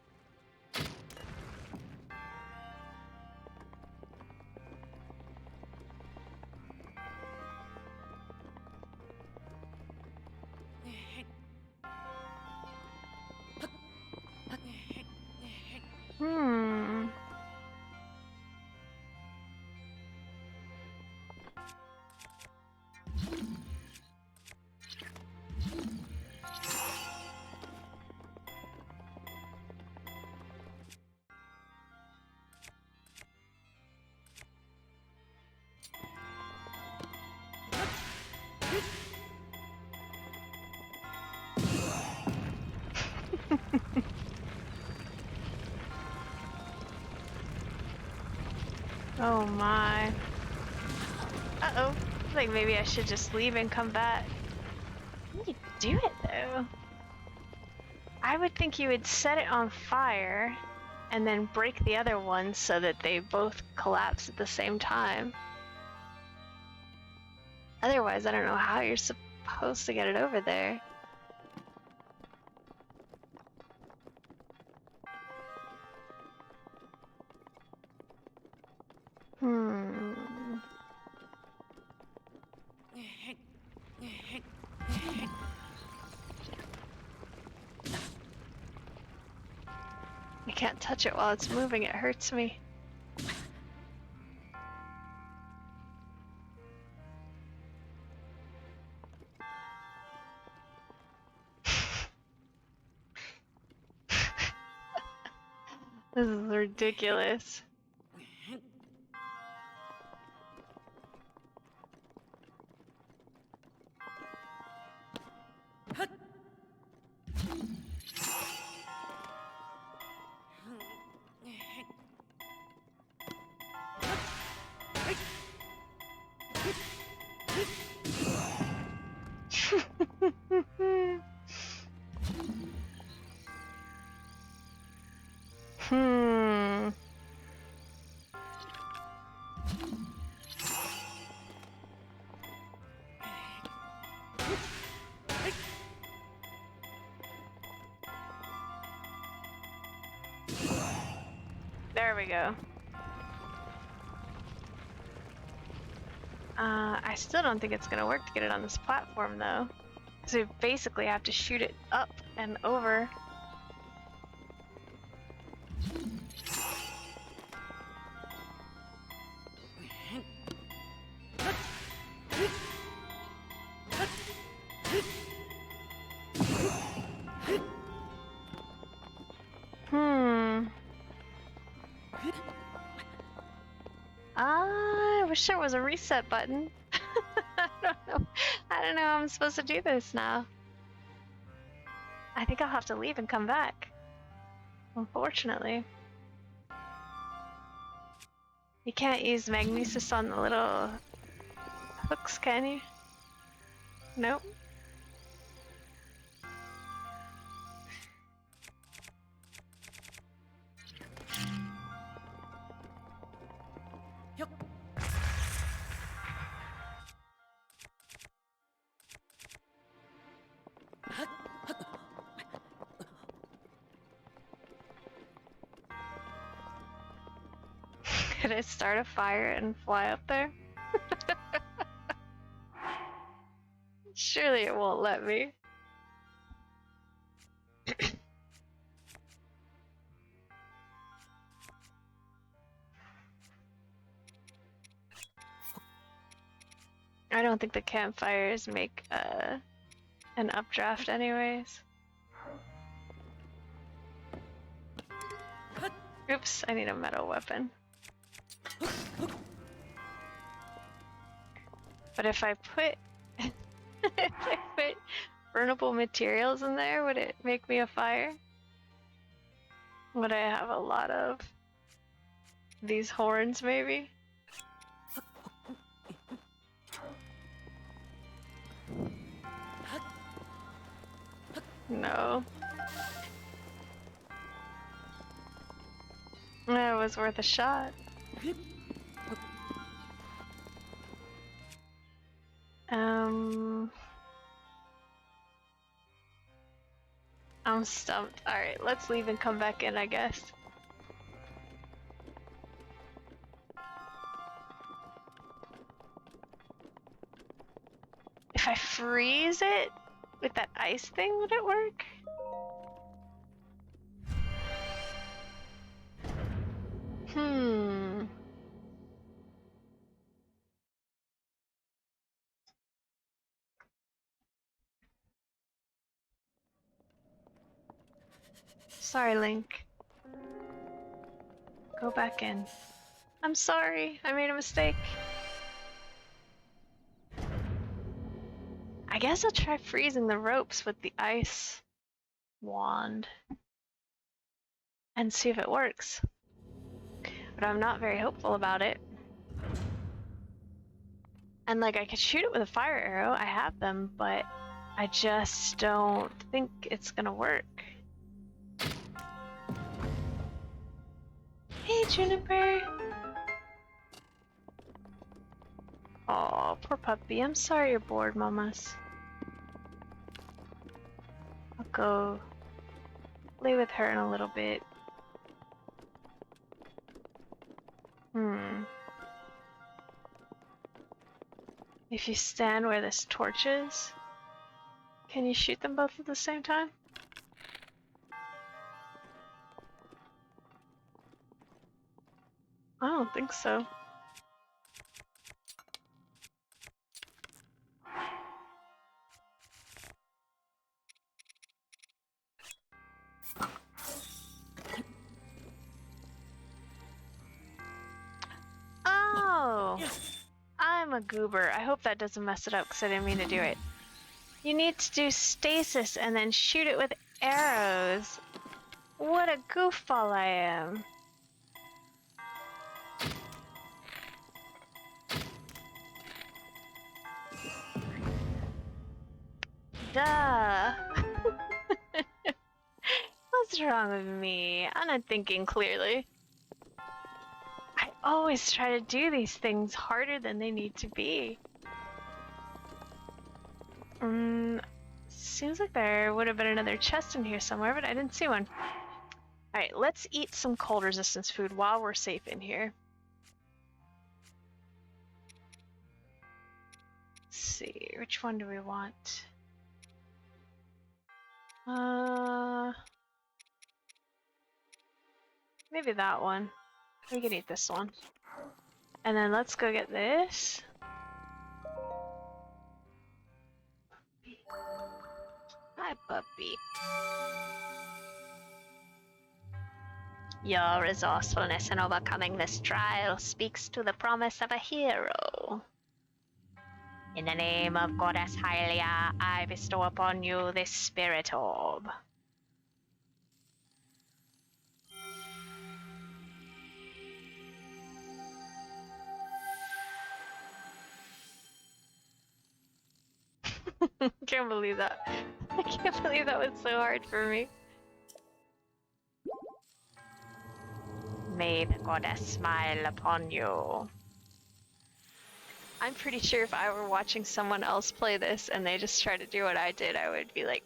S1: Oh my. Uh-oh. I think maybe I should just leave and come back. How do you do it though? I would think you would set it on fire and then break the other one so that they both collapse at the same time. Otherwise, I don't know how you're supposed to get it over there. I can't touch it while it's moving, it hurts me. This is ridiculous. There we go. I still don't think it's gonna work to get it on this platform though. Because we basically have to shoot it up and over. I wish there was a reset button. I don't know how I'm supposed to do this now. I think I'll have to leave and come back. Unfortunately. You can't use magnesis on the little hooks, can you? Nope.
S3: Yup.
S1: Could I start a fire and fly up there? Surely it won't let me. I don't think the campfires make an updraft anyways. Oops, I need a metal weapon. But if I put if I put burnable materials in there, would it make me a fire? Would I have a lot of these horns maybe? No. That was worth a shot. I'm stumped. Alright, let's leave and come back in, I guess. If I freeze it with that ice thing, would it work? Hmm. Sorry, Link. Go back in. I'm sorry, I made a mistake. I guess I'll try freezing the ropes with the ice wand and see if it works. But I'm not very hopeful about it. And like I could shoot it with a fire arrow, I have them, but I just don't think it's gonna work. Hey, Juniper! Aw, poor puppy. I'm sorry you're bored, mamas. I'll go play with her in a little bit. If you stand where this torch is, can you shoot them both at the same time? I don't think so. Oh! I'm a goober. I hope that doesn't mess it up because I didn't mean to do it. You need to do stasis and then shoot it with arrows. What a goofball I am. Duh. What's wrong with me? I'm not thinking clearly. I always try to do these things harder than they need to be. Seems like there would have been another chest in here somewhere, but I didn't see one. Alright, let's eat some cold resistance food while we're safe in here. Let's see, which one do we want? Maybe that one. We can eat this one. And then let's go get this. Hi, puppy. Your resourcefulness in overcoming this trial speaks to the promise of a hero. In the name of Goddess Hylia, I bestow upon you this spirit orb. Can't believe that. I can't believe that was so hard for me. May the goddess smile upon you. I'm pretty sure if I were watching someone else play this and they just try to do what I did, I would be like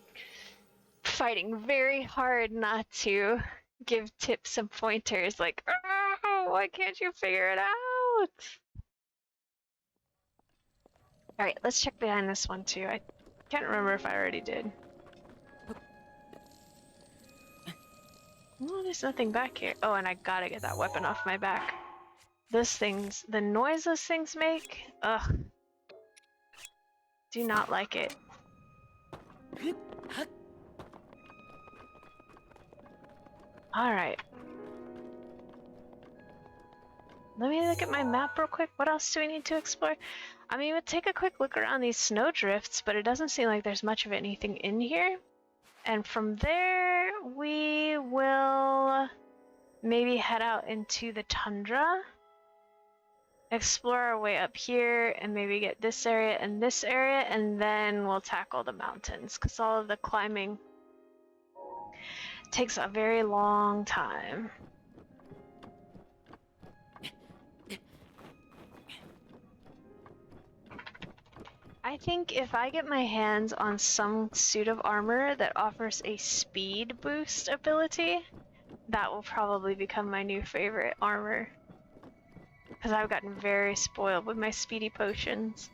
S1: fighting very hard not to give tips and pointers like, oh, why can't you figure it out? Alright, let's check behind this one too. I can't remember if I already did. Oh, there's nothing back here. Oh, and I gotta get that weapon off my back. Those things, the noise those things make, ugh. Do not like it. Alright. Let me look at my map real quick. What else do we need to explore? I mean, we'll take a quick look around these snowdrifts, but it doesn't seem like there's much of anything in here. And from there, we will maybe head out into the tundra. Explore our way up here and maybe get this area, and then we'll tackle the mountains, because all of the climbing takes a very long time. I think if I get my hands on some suit of armor that offers a speed boost ability, that will probably become my new favorite armor. Because I've gotten very spoiled with my speedy potions.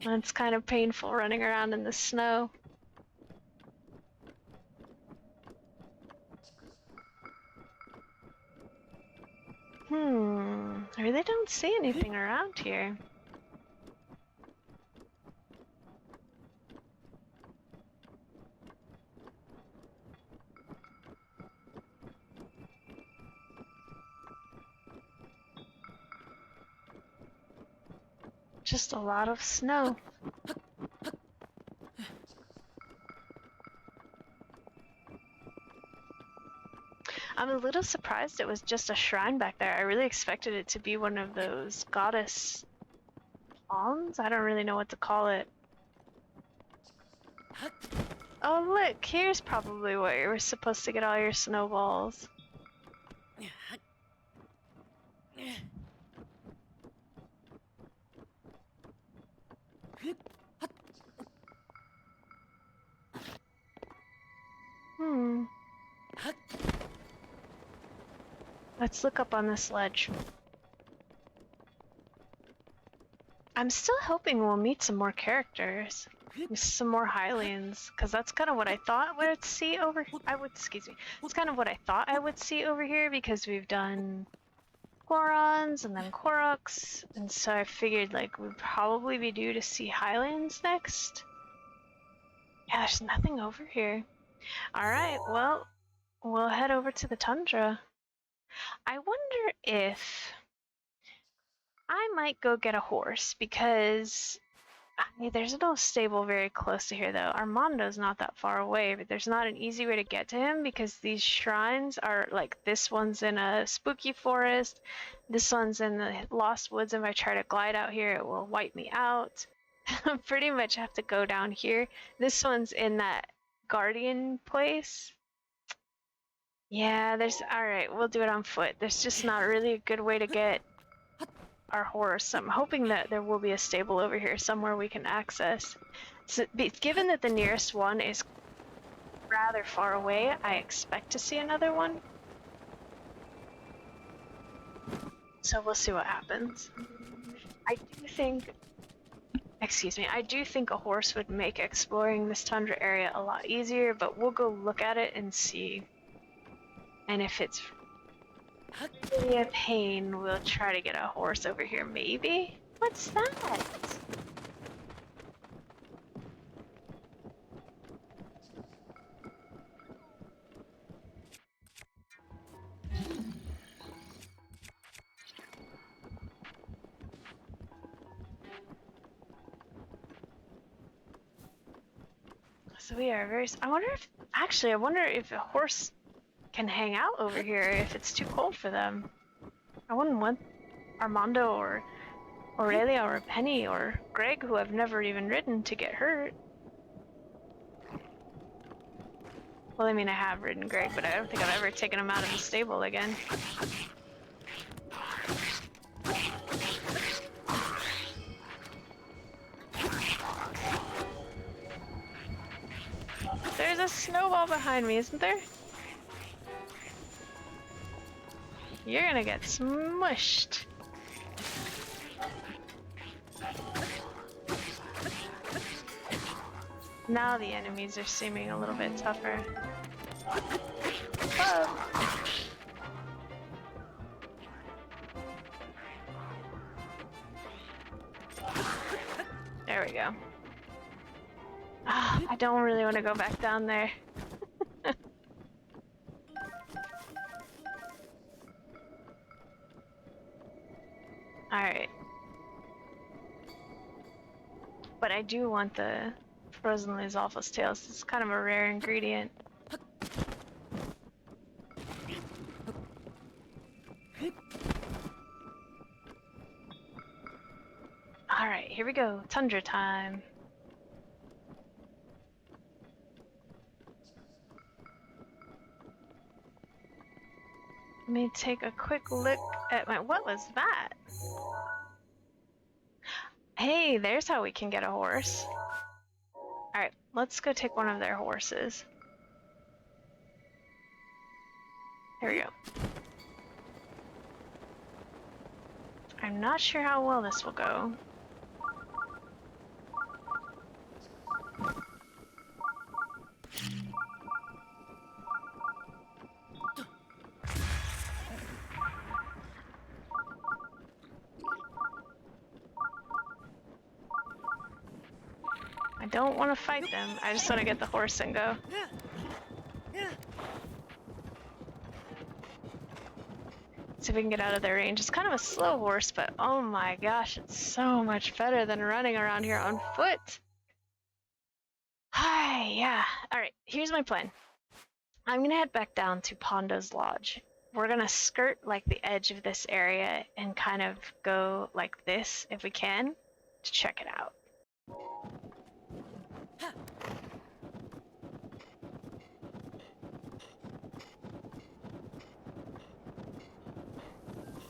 S1: And it's kind of painful running around in the snow. I really don't see anything around here. Just a lot of snow. I'm a little surprised it was just a shrine back there. I really expected it to be one of those goddess palms? I don't really know what to call it. Oh look, here's probably where you were supposed to get all your snowballs. Let's look up on this ledge. I'm still hoping we'll meet some more characters. Some more Hylians, because that's kind of what I thought I would see over here. It's kind of what I thought I would see over here, because we've done Gorons and then Koroks, and so I figured like we'd probably be due to see Hylians next. Yeah, there's nothing over here. Alright, well, we'll head over to the tundra. I wonder if I might go get a horse, because there's no stable very close to here though. Armando's not that far away, but there's not an easy way to get to him because these shrines are like, this one's in a spooky forest, this one's in the Lost Woods. If I try to glide out here, it will wipe me out. I pretty much have to go down here. This one's in that guardian place. Yeah, alright, we'll do it on foot. There's just not really a good way to get our horse. I'm hoping that there will be a stable over here somewhere we can access. So, given that the nearest one is rather far away, I expect to see another one. So we'll see what happens. I do think a horse would make exploring this tundra area a lot easier, but we'll go look at it and see. And if it's really a pain, we'll try to get a horse over here, maybe? What's that? So we are very... I wonder if a horse can hang out over here if it's too cold for them. I wouldn't want Armando or Aurelia or Penny or Greg, who I've never even ridden, to get hurt. Well, I mean, I have ridden Greg, but I don't think I've ever taken him out of the stable again. There's a snowball behind me, isn't there? You're gonna get smushed. Now the enemies are seeming a little bit tougher. Whoa. There we go. Ah, I don't really want to go back down there. Alright. But I do want the frozen Lizalfa's tails. It's kind of a rare ingredient. Alright, here we go. Tundra time. Let me take a quick look at my... What was that? Hey, there's how we can get a horse. Alright, let's go take one of their horses. There we go. I'm not sure how well this will go. I don't want to fight them. I just want to get the horse and go. See if we can get out of their range. It's kind of a slow horse, but oh my gosh, it's so much better than running around here on foot. Hi, yeah. Alright, here's my plan. I'm gonna head back down to Pondo's Lodge. We're gonna skirt like the edge of this area and kind of go like this if we can to check it out.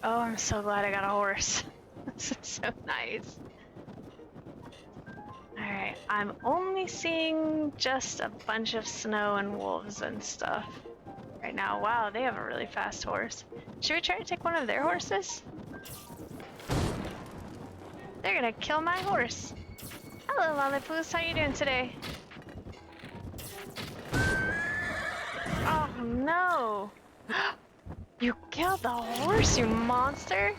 S1: Oh, I'm so glad I got a horse. This is so nice. Alright, I'm only seeing just a bunch of snow and wolves and stuff right now. Wow, they have a really fast horse. Should we try to take one of their horses? They're gonna kill my horse. Hello, Lollipoos. How you doing today? Oh no! You killed the horse, you monster!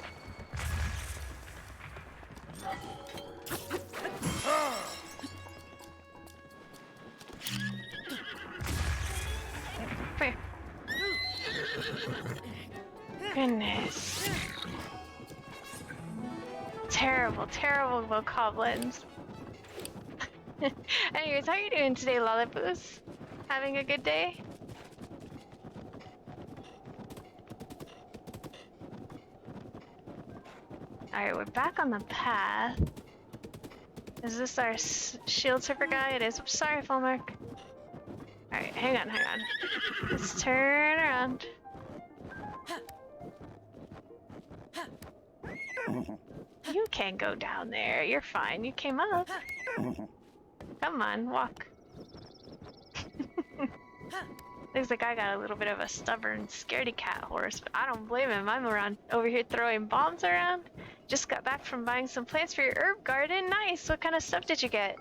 S1: Come here. Goodness. Terrible, terrible bokoblins. Anyways, how are you doing today, Lollipoos? Having a good day? Alright, we're back on the path. Is this our shield surfer guy? It is. Sorry, Fulmark. Alright, hang on. Let's turn around. You can't go down there. You're fine. You came up. Come on, walk. Looks like I got a little bit of a stubborn scaredy cat horse, but I don't blame him. I'm around over here throwing bombs around. Just got back from buying some plants for your herb garden. Nice. What kind of stuff did you get?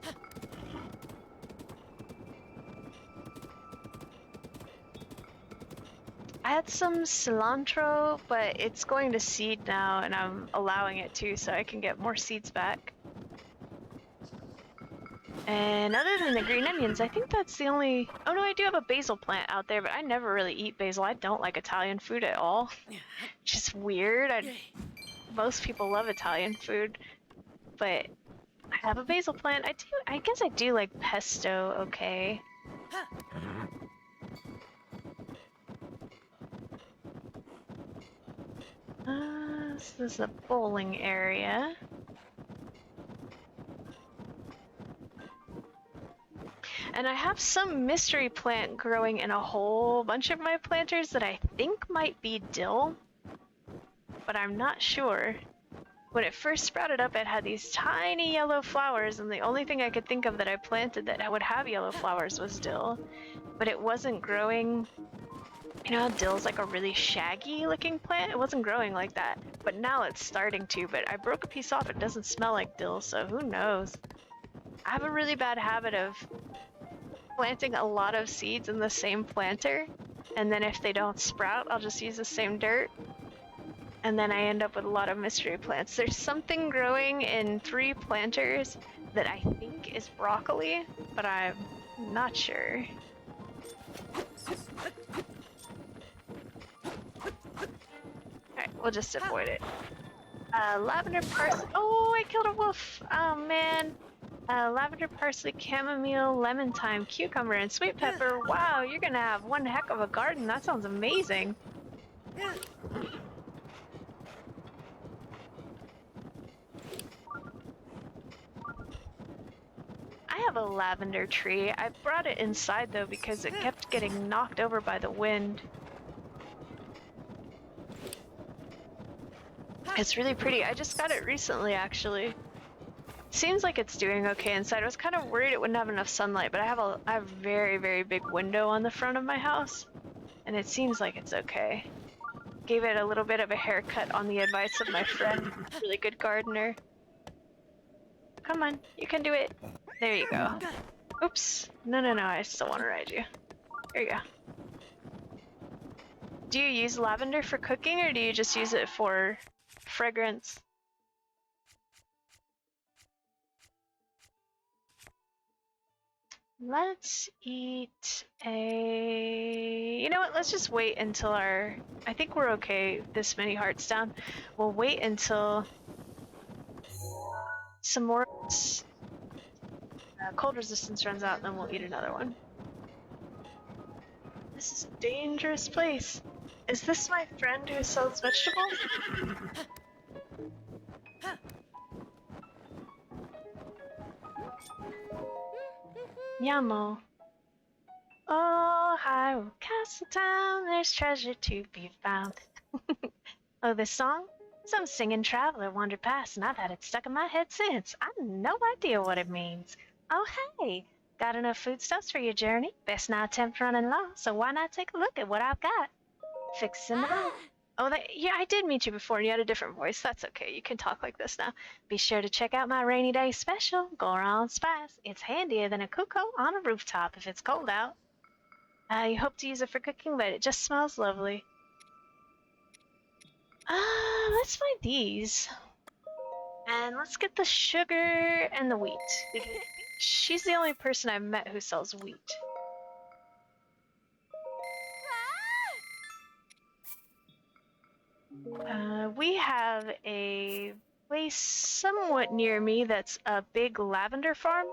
S1: I had some cilantro, but it's going to seed now, and I'm allowing it to so I can get more seeds back. And other than the green onions, I think that's the only... Oh no, I do have a basil plant out there, but I never really eat basil. I don't like Italian food at all. Just weird. Most people love Italian food, but I have a basil plant. I guess I do like pesto okay. This is a bowling area. And I have some mystery plant growing in a whole bunch of my planters that I think might be dill, but I'm not sure. When it first sprouted up, it had these tiny yellow flowers, and the only thing I could think of that I planted that would have yellow flowers was dill, but it wasn't growing. You know how dill's like a really shaggy looking plant? It wasn't growing like that, but now it's starting to, but I broke a piece off. It doesn't smell like dill, so who knows? I have a really bad habit of planting a lot of seeds in the same planter, and then if they don't sprout, I'll just use the same dirt, and then I end up with a lot of mystery plants. There's something growing in 3 planters that I think is broccoli, but I'm not sure. Alright, we'll just avoid it. Lavender parsley. Oh, I killed a wolf! Oh man. Lavender, parsley, chamomile, lemon thyme, cucumber, and sweet pepper. Wow, you're gonna have one heck of a garden. That sounds amazing. I have a lavender tree. I brought it inside though because it kept getting knocked over by the wind. It's really pretty. I just got it recently actually. Seems like it's doing okay inside. I was kind of worried it wouldn't have enough sunlight, but I have a very, very big window on the front of my house, and it seems like it's okay. Gave it a little bit of a haircut on the advice of my friend, really good gardener. Come on, you can do it. There you go. Oops. No, I still want to ride you. Here you go. Do you use lavender for cooking, or do you just use it for fragrance? Let's eat a... You know what? Let's just wait until our... I think we're okay this many hearts down. We'll wait until some more cold resistance runs out, and then we'll eat another one. This is a dangerous place. Is this my friend who sells vegetables? Yamo. Oh, Hyrule Castle Town, there's treasure to be found. Oh, this song? Some singing traveler wandered past, and I've had it stuck in my head since. I have no idea what it means. Oh, hey, got enough foodstuffs for your journey? Best not attempt running low, so why not take a look at what I've got? Fixing the boat. Oh, yeah, I did meet you before, and you had a different voice. That's okay, you can talk like this now. Be sure to check out my rainy day special, Goron Spice. It's handier than a cuckoo on a rooftop if it's cold out. You hope to use it for cooking, but it just smells lovely. Let's find these. And let's get the sugar and the wheat. Because she's the only person I've met who sells wheat. We have a place somewhat near me that's a big lavender farm.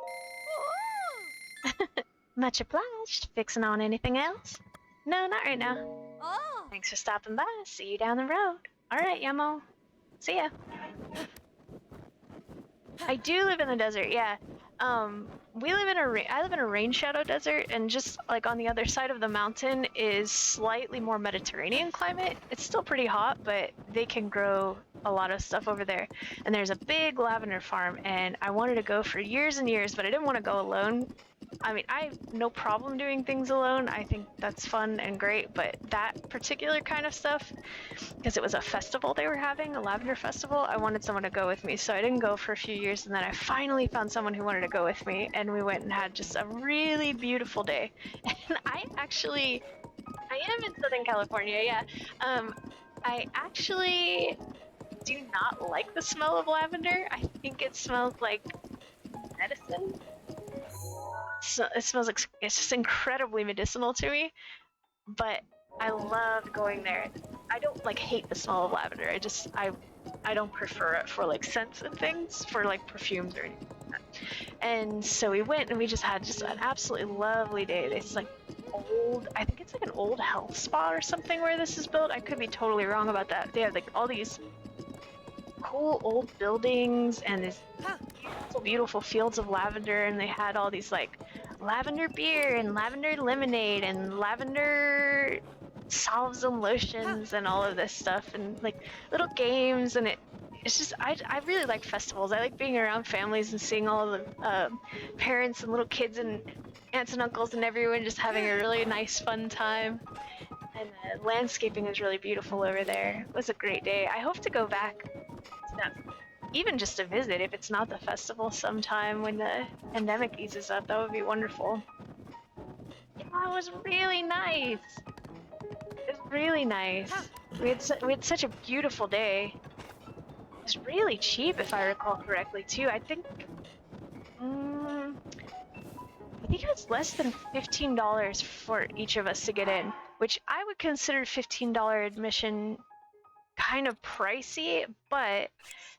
S1: Much obliged. Fixing on anything else? No, not right now.
S4: Oh.
S1: Thanks for stopping by. See you down the road. Alright, Yamo. See ya. I do live in the desert, yeah. I live in a rain shadow desert, and just like on the other side of the mountain is slightly more Mediterranean climate. It's still pretty hot, but they can grow a lot of stuff over there. And there's a big lavender farm, and I wanted to go for years and years, but I didn't want to go alone. I mean, I have no problem doing things alone. I think that's fun and great, but that particular kind of stuff, because it was a festival they were having, a lavender festival, I wanted someone to go with me, so I didn't go for a few years, and then I finally found someone who wanted to go with me, and we went and had just a really beautiful day. And I am in Southern California, yeah. I actually do not like the smell of lavender. I think it smells like medicine. So it smells like, it's just incredibly medicinal to me, but I loved going there. I don't like hate the smell of lavender. I don't prefer it for like scents and things, for like perfumes or anything like that. And so we went and we just had just an absolutely lovely day. It's like I think it's like an old health spa or something where this is built. I could be totally wrong about that. They have like all these cool old buildings and these beautiful fields of lavender, and they had all these like lavender beer and lavender lemonade and lavender salves and lotions and all of this stuff and like little games and it's just I really like festivals. I like being around families and seeing all the parents and little kids and aunts and uncles and everyone just having a really nice fun time. And the landscaping is really beautiful over there. It was a great day. I hope to go back to that, even just to visit if it's not the festival sometime when the pandemic eases up. That would be wonderful. Yeah, it was really nice. It was really nice. We had such a beautiful day. It was really cheap, if I recall correctly, too. I think it was less than $15 for each of us to get in, which I would consider $15 admission kind of pricey, but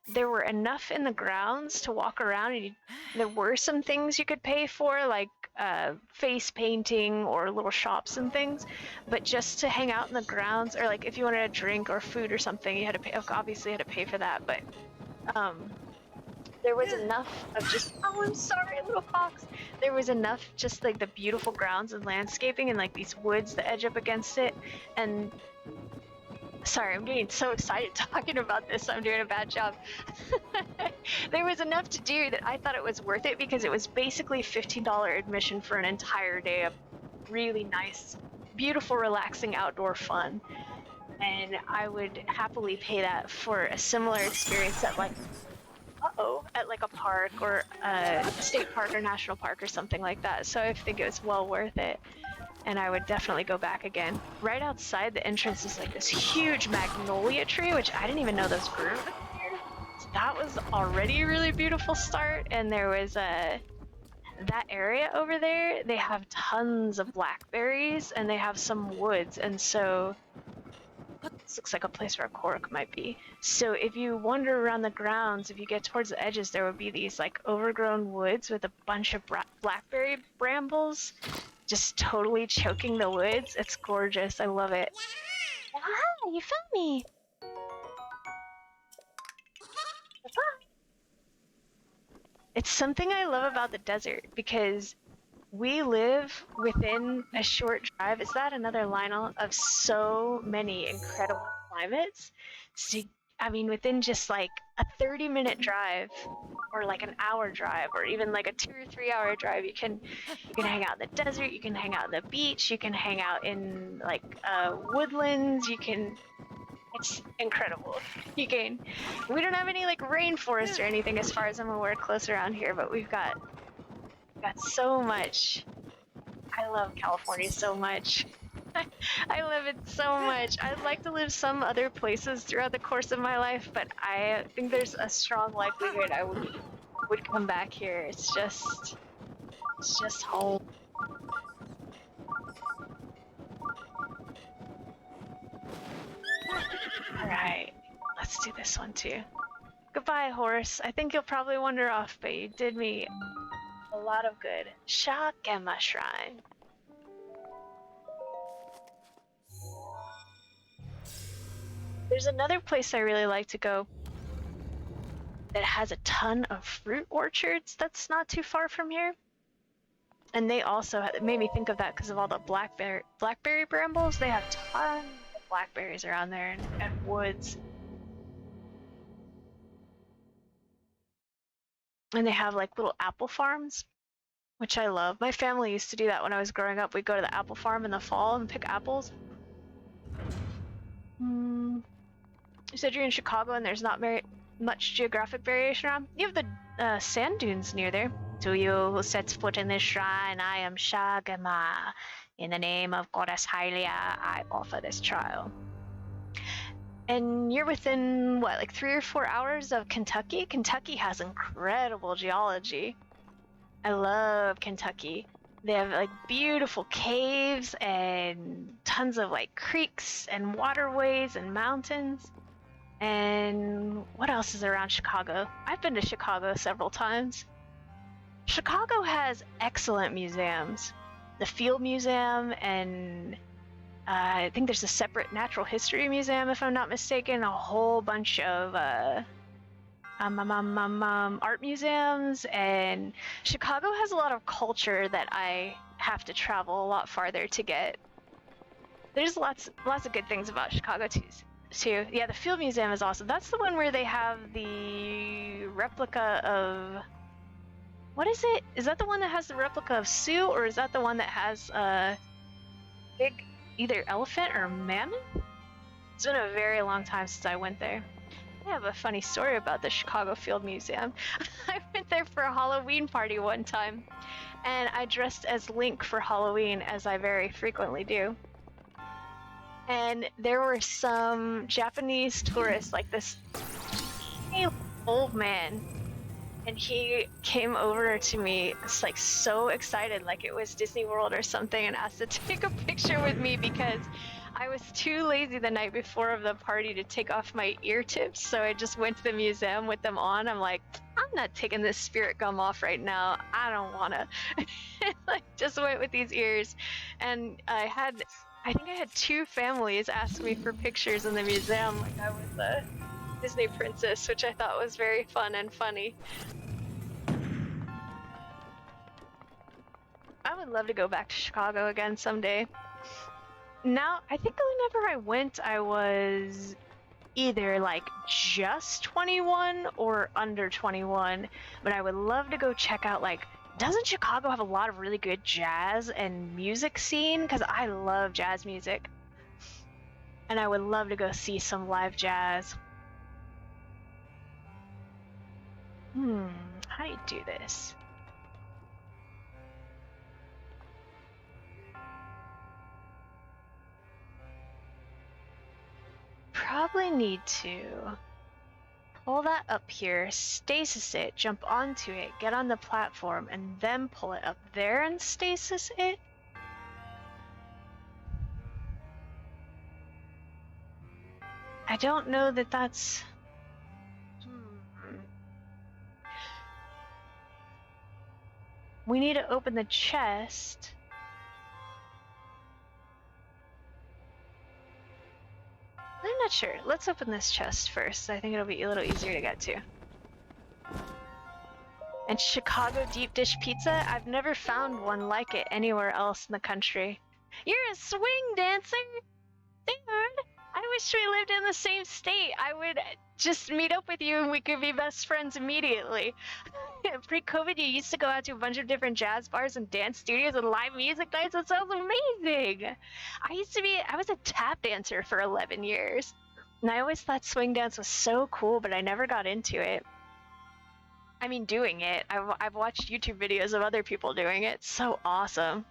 S1: there were enough in the grounds to walk around, and there were some things you could pay for, like face painting or little shops and things, but just to hang out in the grounds, or like if you wanted a drink or food or something, you had to pay. Obviously, you had to pay for that, but there was enough of just, oh, I'm sorry, little fox. There was enough just like the beautiful grounds and landscaping and like these woods that edge up against it. And sorry, I'm getting so excited talking about this. I'm doing a bad job. There was enough to do that I thought it was worth it because it was basically $15 admission for an entire day of really nice, beautiful, relaxing outdoor fun. And I would happily pay that for a similar experience at like at like a park or a state park or national park or something like that. So I think it was well worth it, and I would definitely go back again. Right outside the entrance is like this huge magnolia tree, which I didn't even know those grew here. So that was already a really beautiful start. And there was that area over there, they have tons of blackberries and they have some woods, and so this looks like a place where a Korok might be. So if you wander around the grounds, if you get towards the edges, there would be these like overgrown woods with a bunch of blackberry brambles just totally choking the woods. It's gorgeous. I love it. Ah, you found me. It's something I love about the desert because we live within a short drive. Is that another Lionel? Of so many incredible climates. So, I mean, within just like a 30-minute drive, or like an hour drive, or even like a 2 or 3 hour drive, you can hang out in the desert. You can hang out on the beach. You can hang out in like woodlands. It's incredible. We don't have any like rainforest or anything as far as I'm aware close around here, but we've got so much. I love California so much. I love it so much. I'd like to live some other places throughout the course of my life, but I think there's a strong likelihood I would come back here. It's just home. Alright, let's do this one too. Goodbye, horse. I think you'll probably wander off, but you did me a lot of good. Sha Gemma Shrine. There's another place I really like to go that has a ton of fruit orchards that's not too far from here. And they also it made me think of that because of all the blackberry brambles. They have tons of blackberries around there and woods. And they have like little apple farms, which I love. My family used to do that when I was growing up. We'd go to the apple farm in the fall and pick apples. You said you're in Chicago and there's not very much geographic variation around. You have the sand dunes near there. To you who sets foot in this shrine, I am Shagama. In the name of Goddess Hylia, I offer this trial. And you're within, what, like 3 or 4 hours of Kentucky? Kentucky has incredible geology. I love Kentucky. They have like beautiful caves and tons of like creeks and waterways and mountains. And what else is around Chicago? I've been to Chicago several times. Chicago has excellent museums. The Field Museum, and I think there's a separate natural history museum, if I'm not mistaken. A whole bunch of art museums, and Chicago has a lot of culture that I have to travel a lot farther to get. There's lots of good things about Chicago too. Yeah, the Field Museum is awesome. That's the one where they have the replica of, what is it? Is that the one that has the replica of Sue, or is that the one that has a big either elephant or mammoth? It's been a very long time since I went there. I have a funny story about the Chicago Field Museum. I went there for a Halloween party one time, and I dressed as Link for Halloween, as I very frequently do. And there were some Japanese tourists, like this old man, and he came over to me, like so excited, like it was Disney World or something, and asked to take a picture with me because I was too lazy the night before of the party to take off my ear tips, so I just went to the museum with them on. I'm like, I'm not taking this spirit gum off right now. I don't wanna. Like, just went with these ears, and I think I had 2 families ask me for pictures in the museum, like I was a Disney princess, which I thought was very fun and funny. I would love to go back to Chicago again someday. Now, I think whenever I went, I was either like just 21 or under 21, but I would love to go check out, like, doesn't Chicago have a lot of really good jazz and music scene? Because I love jazz music. And I would love to go see some live jazz. How do you do this? Probably need to pull that up here, stasis it, jump onto it, get on the platform, and then pull it up there and stasis it? I don't know that that's... We need to open the chest. I'm not sure. Let's open this chest first. I think it'll be a little easier to get to. And Chicago deep dish pizza? I've never found one like it anywhere else in the country. You're a swing dancer? Dude, I wish we lived in the same state. I would just meet up with you and we could be best friends immediately. Pre-COVID, you used to go out to a bunch of different jazz bars and dance studios and live music nights. That sounds amazing. I was a tap dancer for 11 years. And I always thought swing dance was so cool, but I never got into it. I mean, doing it. I've watched YouTube videos of other people doing it. It's so awesome.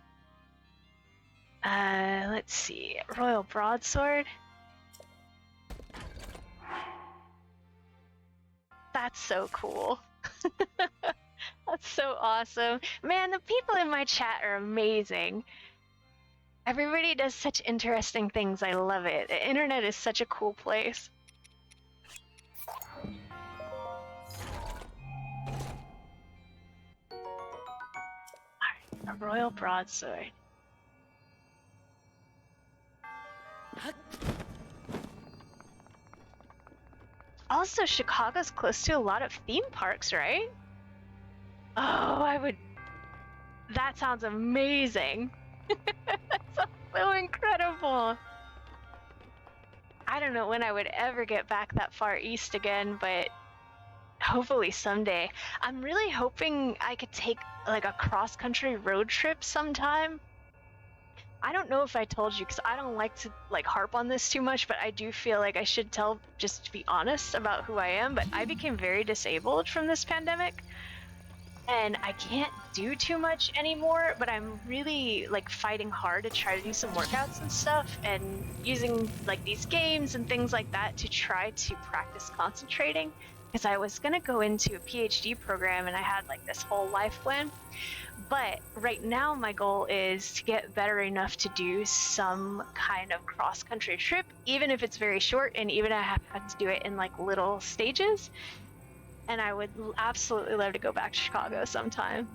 S1: Let's see. Royal Broadsword. That's so cool. That's so awesome. Man, the people in my chat are amazing. Everybody does such interesting things. I love it. The internet is such a cool place. Alright, a Royal Broadsword. Also, Chicago's close to a lot of theme parks, right? Oh, that sounds amazing. That sounds so incredible. I don't know when I would ever get back that far east again, but hopefully someday. I'm really hoping I could take like a cross-country road trip sometime. I don't know if I told you, because I don't like to like harp on this too much, but I do feel like I should tell, just to be honest about who I am, but I became very disabled from this pandemic, and I can't do too much anymore, but I'm really like fighting hard to try to do some workouts and stuff, and using like these games and things like that to try to practice concentrating, because I was gonna go into a PhD program and I had like this whole life plan. But right now my goal is to get better enough to do some kind of cross-country trip, even if it's very short, and even if I have to do it in like little stages. And I would absolutely love to go back to Chicago sometime.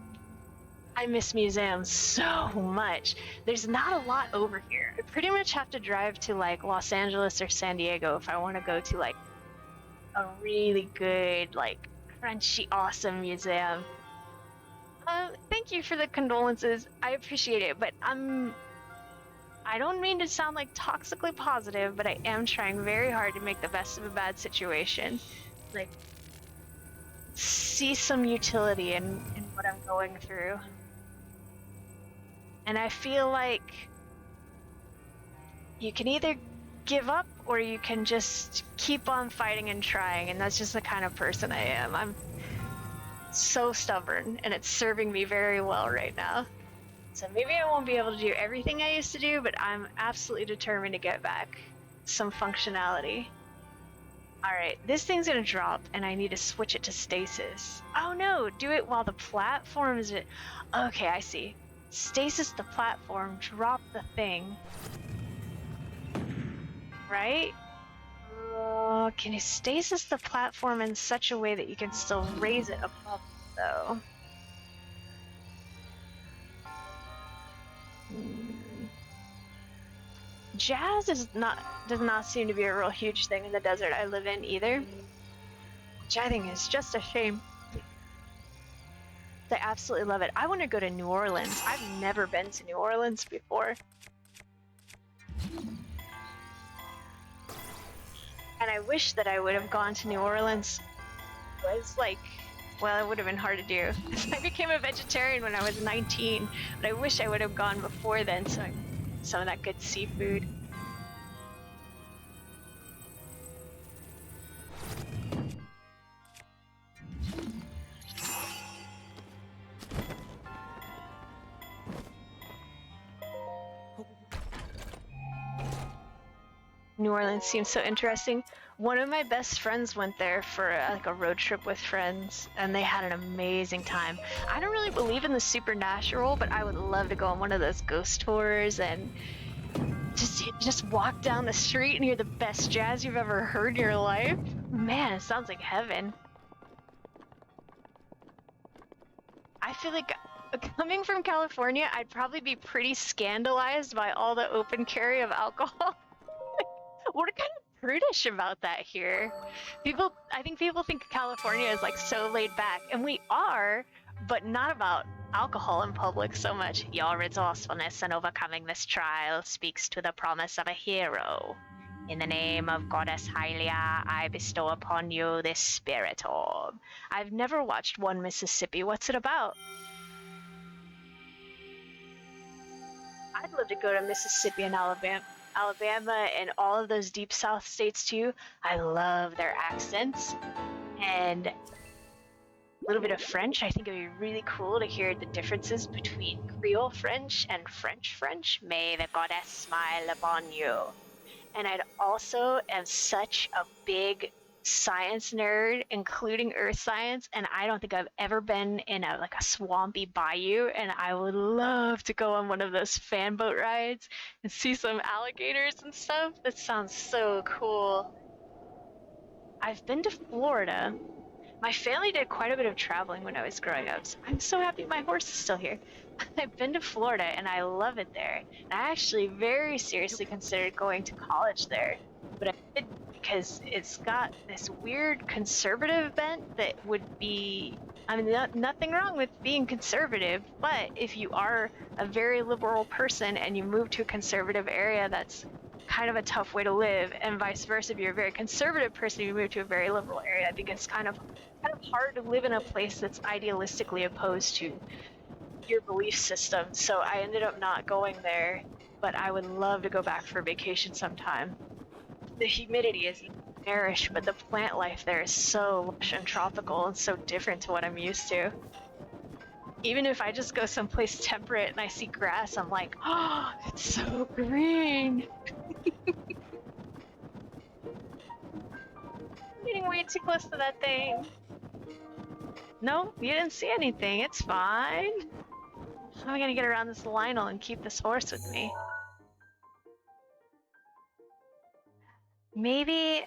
S1: I miss museums so much. There's not a lot over here. I pretty much have to drive to like Los Angeles or San Diego if I want to go to like a really good, like, crunchy, awesome museum. Thank you for the condolences. I appreciate it, but I don't mean to sound like toxically positive, but I am trying very hard to make the best of a bad situation. Like, see some utility in what I'm going through. And I feel like you can either give up or you can just keep on fighting and trying, and that's just the kind of person I am. I'm so stubborn, and it's serving me very well right now. So maybe I won't be able to do everything I used to do, but I'm absolutely determined to get back some functionality. Alright, this thing's gonna drop, and I need to switch it to stasis. Oh no, do it while the platform is... Okay, I see. Stasis the platform, drop the thing. Right? Can you stasis the platform in such a way that you can still raise it above, though? Jazz does not seem to be a real huge thing in the desert I live in either, which I think is just a shame. I absolutely love it. I want to go to New Orleans. I've never been to New Orleans before. And I wish that I would have gone to New Orleans. It was like, well, it would have been hard to do. I became a vegetarian when I was 19, but I wish I would have gone before then, so I some of that good seafood. New Orleans seems so interesting. One of my best friends went there for like a road trip with friends, and they had an amazing time. I don't really believe in the supernatural, but I would love to go on one of those ghost tours and just walk down the street and hear the best jazz you've ever heard in your life. Man, it sounds like heaven. I feel like coming from California, I'd probably be pretty scandalized by all the open carry of alcohol. We're kind of prudish about that here. I think people think California is like so laid back, and we are, but not about alcohol in public so much. Your resourcefulness in overcoming this trial speaks to the promise of a hero. In the name of Goddess Hylia, I bestow upon you this spirit orb. I've never watched One Mississippi. What's it about? I'd love to go to Mississippi and Alabama and all of those deep south states too. I love their accents and a little bit of French. I think it'd be really cool to hear the differences between Creole French and French French. May the goddess smile upon you. And I'd also am such a big science nerd, including earth science, and I don't think I've ever been in a swampy bayou, and I would love to go on one of those fan boat rides and see some alligators and stuff. That sounds so cool. I've been to Florida. My family did quite a bit of traveling when I was growing up, so I'm so happy my horse is still here. I've been to Florida and I love it there. And I actually very seriously considered going to college there, but I did because it's got this weird conservative bent that would be, I mean, nothing wrong with being conservative, but if you are a very liberal person and you move to a conservative area, that's kind of a tough way to live, and vice versa. If you're a very conservative person, you move to a very liberal area, I think it's kind of hard to live in a place that's idealistically opposed to your belief system. So I ended up not going there, but I would love to go back for vacation sometime. The humidity is nightmarish, but the plant life there is so lush and tropical and so different to what I'm used to. Even if I just go someplace temperate and I see grass, I'm like, oh, it's so green. Getting way too close to that thing. No, you didn't see anything. It's fine. How am I gonna get around this Lionel and keep this horse with me? Maybe...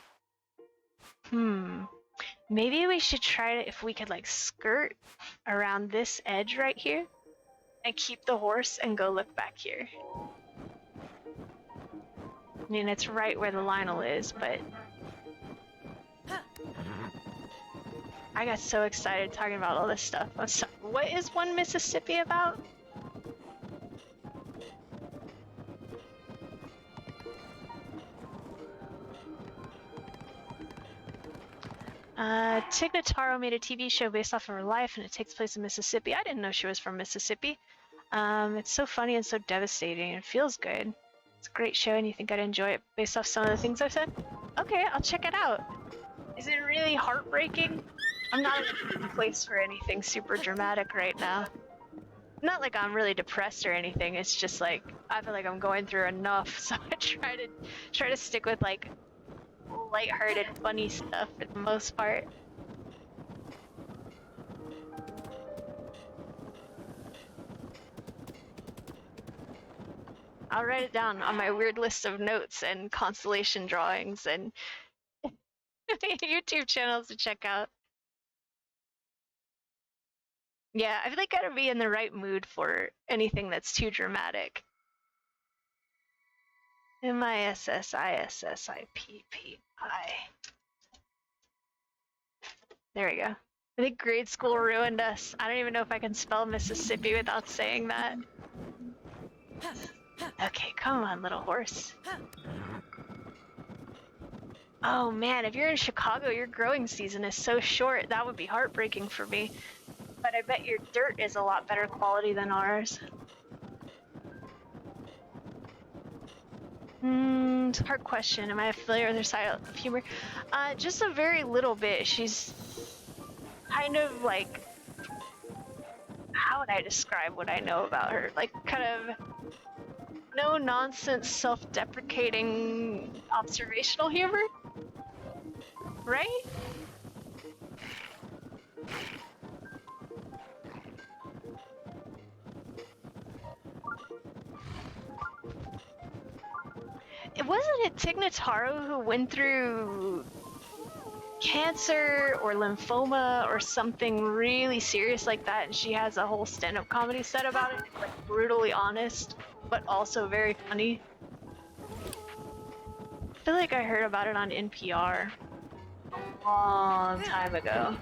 S1: Maybe we should try to, if we could skirt around this edge right here and keep the horse and go look back here. I mean, it's right where the Lionel is, but... I got so excited talking about all this stuff. I'm sorry. What is One Mississippi about? Tig Notaro made a TV show based off of her life, and it takes place in Mississippi. I didn't know she was from Mississippi. It's so funny and so devastating. It feels good. It's a great show, and you think I'd enjoy it based off some of the things I've said? Okay, I'll check it out. Is it really heartbreaking? I'm not in a place for anything super dramatic right now. Not like I'm really depressed or anything. It's just like I feel like I'm going through enough, so I try to stick with like lighthearted, funny stuff for the most part. I'll write it down on my weird list of notes and constellation drawings and YouTube channels to check out. Yeah, I feel like I gotta be in the right mood for anything that's too dramatic. MISSISSIPPI. There we go. I think grade school ruined us. I don't even know if I can spell Mississippi without saying that. Okay, come on, little horse. Oh man, if you're in Chicago, your growing season is so short, that would be heartbreaking for me. But I bet your dirt is a lot better quality than ours. It's a hard question. Am I familiar with her style of humor? Just a very little bit. She's kind of like, how would I describe what I know about her? Like kind of no nonsense, self-deprecating observational humor, right? Wasn't it Tig Notaro who went through cancer or lymphoma or something really serious like that, and she has a whole stand-up comedy set about it? It's like brutally honest, but also very funny. I feel like I heard about it on NPR a long time ago.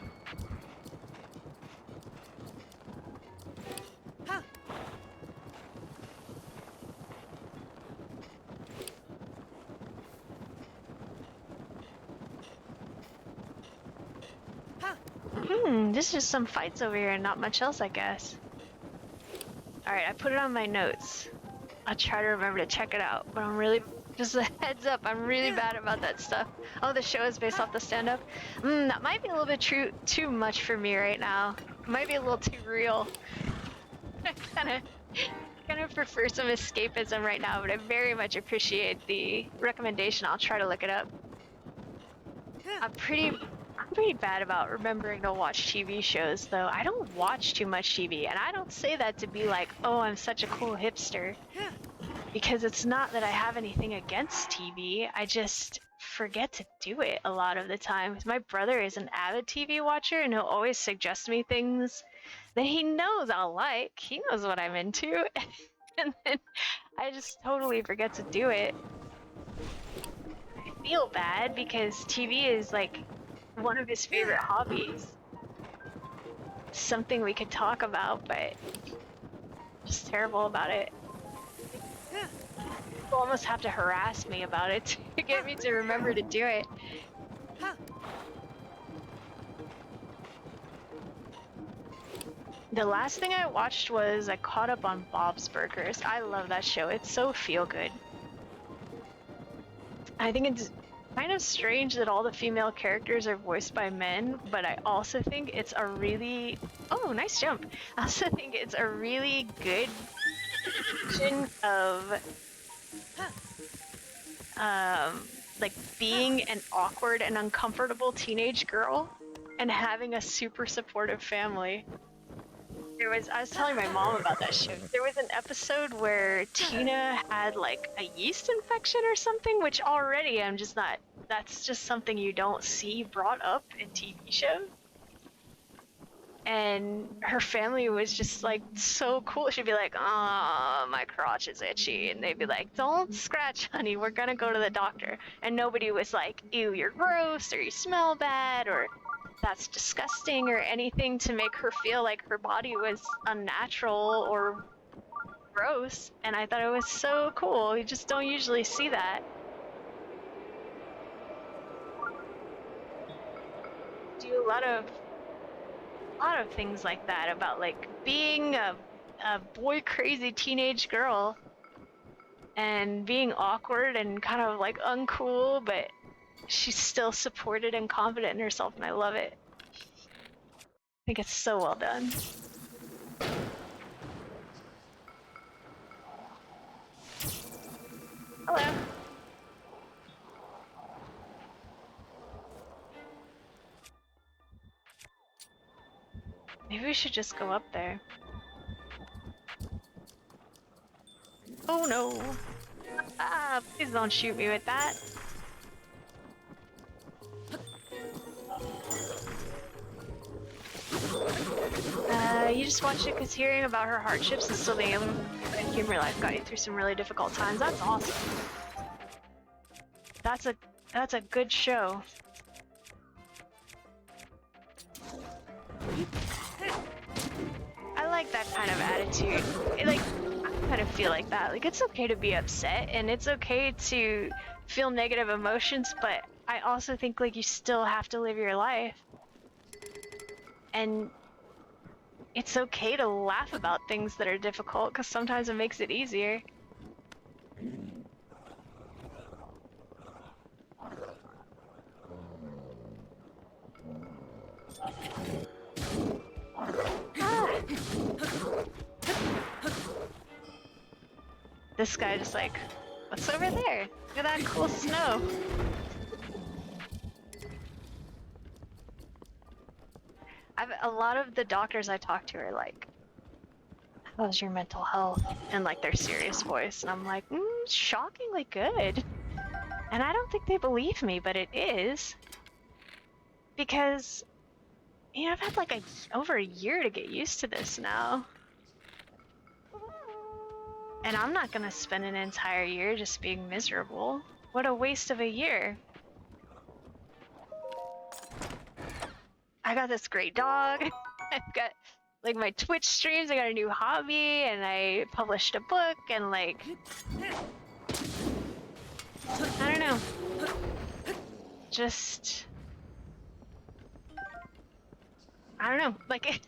S1: This is just some fights over here and not much else, I guess. Alright, I put it on my notes. I'll try to remember to check it out, but I'm really, just a heads up, I'm really bad about that stuff. Oh, the show is based off the stand-up? That might be a little bit too much for me right now. It might be a little too real. I kind of prefer some escapism right now, but I very much appreciate the recommendation. I'll try to look it up. I'm pretty bad about remembering to watch TV shows, though. I don't watch too much TV, and I don't say that to be like, oh, I'm such a cool hipster. Because it's not that I have anything against TV, I just forget to do it a lot of the time. My brother is an avid TV watcher, and he'll always suggest me things that he knows I'll like. He knows what I'm into, and then I just totally forget to do it. I feel bad because TV is like one of his favorite hobbies. Something we could talk about, but just terrible about it. People almost have to harass me about it to get me to remember to do it. The last thing I watched was I caught up on Bob's Burgers. I love that show. It's so feel good. I think it's kind of strange that all the female characters are voiced by men, but I also think it's a really... Oh, nice jump! I also think it's a really good depiction of like being an awkward and uncomfortable teenage girl and having a super supportive family. I was telling my mom about that show. There was an episode where Tina had like a yeast infection or something, which already I'm just not, that's just something you don't see brought up in TV shows. And her family was just like so cool. She'd be like, oh, my crotch is itchy. And they'd be like, don't scratch, honey, we're gonna go to the doctor. And nobody was like, ew, you're gross, or you smell bad, or that's disgusting or anything to make her feel like her body was unnatural or gross, and I thought it was so cool. You just don't usually see that. Do a lot of things like that about like being a boy crazy teenage girl and being awkward and kind of like uncool, but she's still supported and confident in herself, and I love it. I think it's so well done. Hello. Maybe we should just go up there. Oh no. Ah, please don't shoot me with that. You just watched it because hearing about her hardships and still being able to in human life got you through some really difficult times. That's awesome. That's a good show. I like that kind of attitude. I kind of feel like that. Like, it's okay to be upset and it's okay to feel negative emotions, but I also think like you still have to live your life. And it's okay to laugh about things that are difficult because sometimes it makes it easier. Ah. This guy just like, what's over there? Look at that cool snow. A lot of the doctors I talk to are like, how's your mental health? In like their serious voice. And I'm like, shockingly good. And I don't think they believe me, but it is. Because, you know, I've had like over a year to get used to this now. And I'm not gonna spend an entire year just being miserable. What a waste of a year. I got this great dog. I've got like my Twitch streams, I got a new hobby, and I published a book, and like, I don't know. Just, I don't know. Like,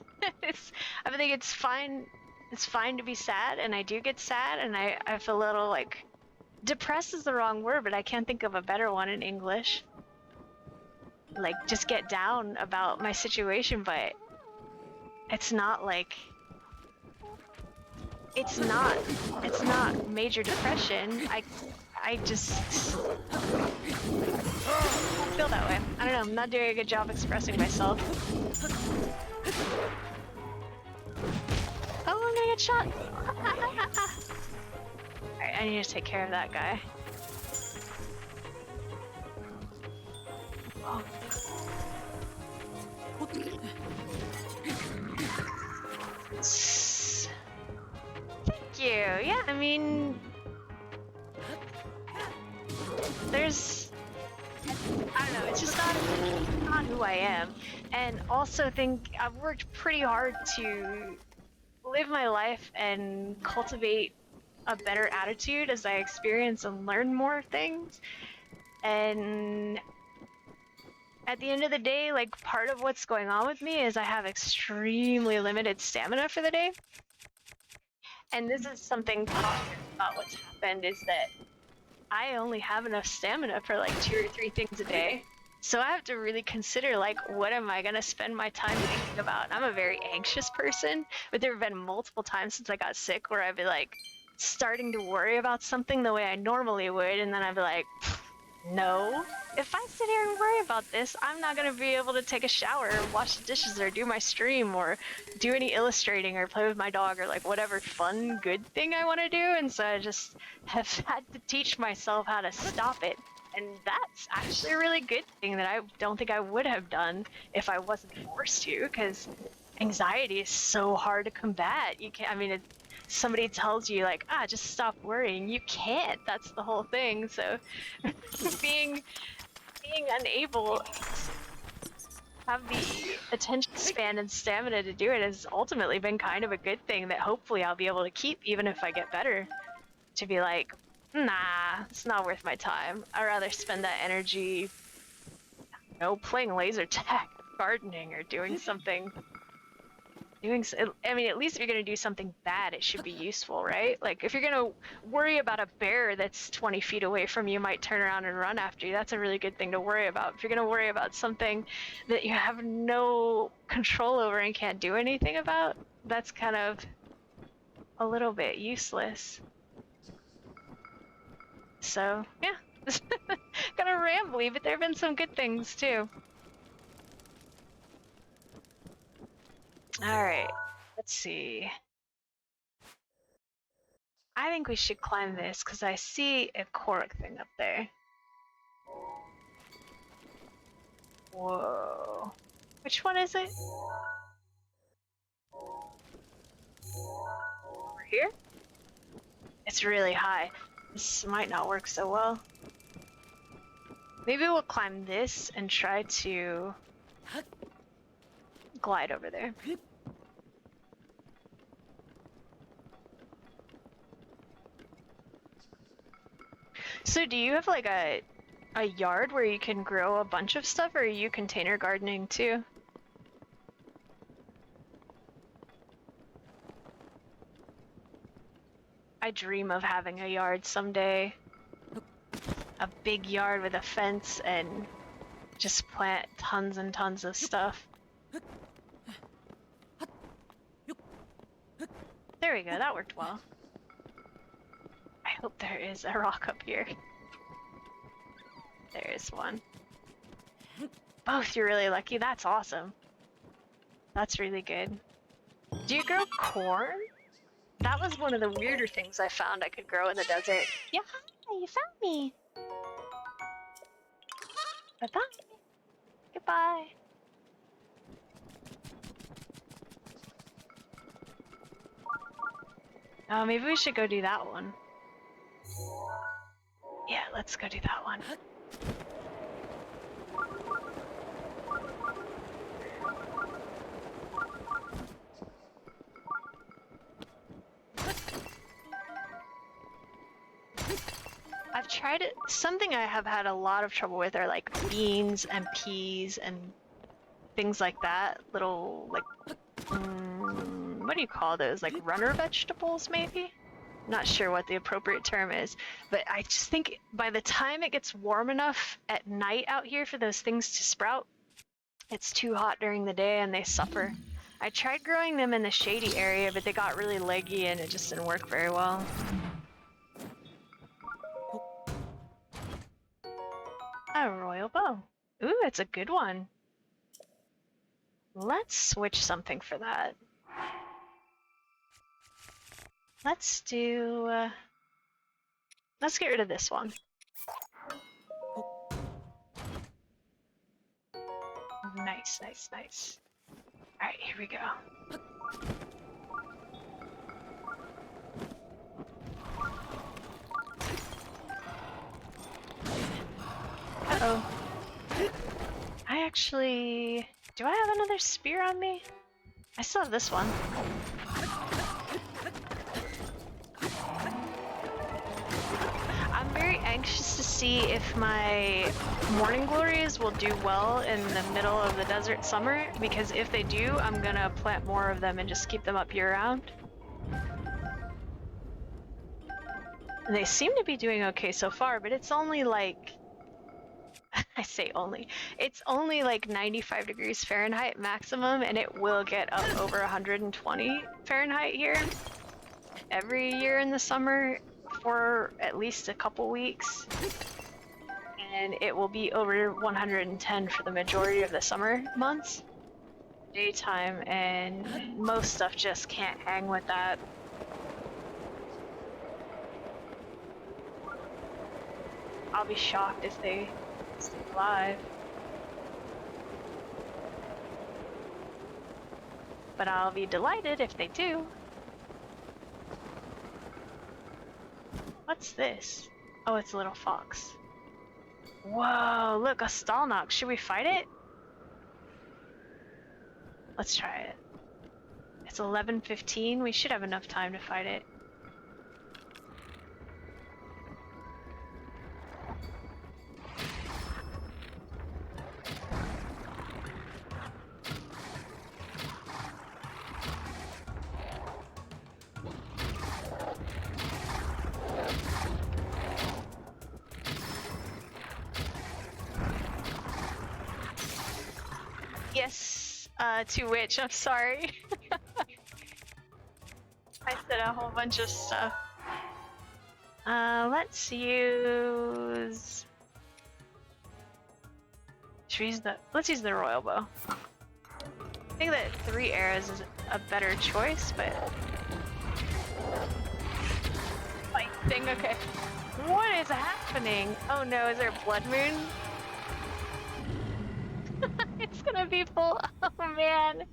S1: I think it's fine. It's fine to be sad, and I do get sad, and I feel a little like, depressed is the wrong word, but I can't think of a better one in English. Like, just get down about my situation, but it's not like, it's not major depression. I just feel that way. I don't know, I'm not doing a good job expressing myself. Oh, I'm gonna get shot! Alright, I need to take care of that guy. Oh. Thank you. Yeah, I mean, there's, I don't know, it's just not who I am. And also think I've worked pretty hard to live my life and cultivate a better attitude as I experience and learn more things. And at the end of the day, like, part of what's going on with me is I have extremely limited stamina for the day. And this is something positive about what's happened, is that I only have enough stamina for like 2 or 3 things a day. So I have to really consider, like, what am I gonna spend my time thinking about? And I'm a very anxious person, but there have been multiple times since I got sick where I'd be like starting to worry about something the way I normally would, and then I'd be like, no. If I sit here and worry about this, I'm not gonna be able to take a shower or wash the dishes or do my stream or do any illustrating or play with my dog or like whatever fun, good thing I want to do. And so I just have had to teach myself how to stop it. And that's actually a really good thing that I don't think I would have done if I wasn't forced to, because anxiety is so hard to combat. You can't, I mean, somebody tells you like, just stop worrying. You can't. That's the whole thing. So being unable have the attention span and stamina to do it has ultimately been kind of a good thing that hopefully I'll be able to keep even if I get better. To be like, nah, it's not worth my time. I'd rather spend that energy, you know, playing laser tag, gardening, or doing something. I mean, at least if you're gonna do something bad, it should be useful, right? Like, if you're gonna worry about a bear that's 20 feet away from you might turn around and run after you, that's a really good thing to worry about. If you're gonna worry about something that you have no control over and can't do anything about, that's kind of a little bit useless. So, yeah. Kind of rambly, but there have been some good things too. Alright, let's see. I think we should climb this because I see a Korok thing up there. Whoa. Which one is it? Over here? It's really high. This might not work so well. Maybe we'll climb this and try to glide over there. So do you have like a yard where you can grow a bunch of stuff, or are you container gardening too? I dream of having a yard someday. A big yard with a fence and just plant tons and tons of stuff. There we go, that worked well. I hope there is a rock up here. There is one. Both, you're really lucky. That's awesome. That's really good. Do you grow corn? That was one of the weirder things I found I could grow in the desert. Yeah, hi, you found me. Bye-bye. Goodbye. Oh, maybe we should go do that one. Yeah, let's go do that one. I've tried it. Something I have had a lot of trouble with are like beans and peas and things like that. Little, like, what do you call those? Like runner vegetables, maybe? Not sure what the appropriate term is, but I just think by the time it gets warm enough at night out here for those things to sprout, it's too hot during the day and they suffer. I tried growing them in the shady area, but they got really leggy and it just didn't work very well. A royal bow. Ooh, it's a good one. Let's switch something for that. Let's do... let's get rid of this one. Nice, nice, nice. Alright, here we go. Uh-oh. I actually... Do I have another spear on me? I still have this one. I'm very anxious to see if my morning glories will do well in the middle of the desert summer, because if they do, I'm gonna plant more of them and just keep them up year-round. And they seem to be doing okay so far, but it's only like... I say only. It's only like 95 degrees Fahrenheit maximum, and it will get up over 120 Fahrenheit here every year in the summer for at least a couple weeks. And it will be over 110 for the majority of the summer months. Daytime, and most stuff just can't hang with that. I'll be shocked if they stay alive. But I'll be delighted if they do. What's this? Oh, it's a little fox. Whoa, look, a Stalnox. Should we fight it? Let's try it. It's 11:15. We should have enough time to fight it. Yes, to which I'm sorry. I said a whole bunch of stuff. Let's use. Let's use the royal bow. I think that 3 arrows is a better choice, but fight thing. Okay. What is happening? Oh no, is there a blood moon? It's gonna be full. Oh man.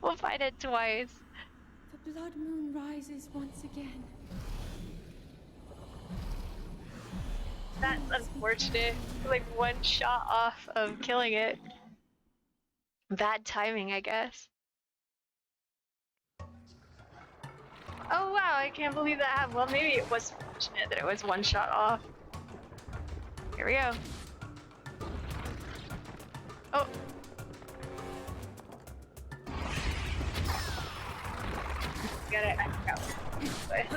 S1: We'll fight it twice.
S4: The blood moon rises once again.
S1: That's unfortunate. Like 1 shot off of killing it. Bad timing, I guess. Oh wow, I can't believe that happened. Well, maybe it was fortunate that it was 1 shot off. Here we go. Oh. Got it. I forgot. Wait.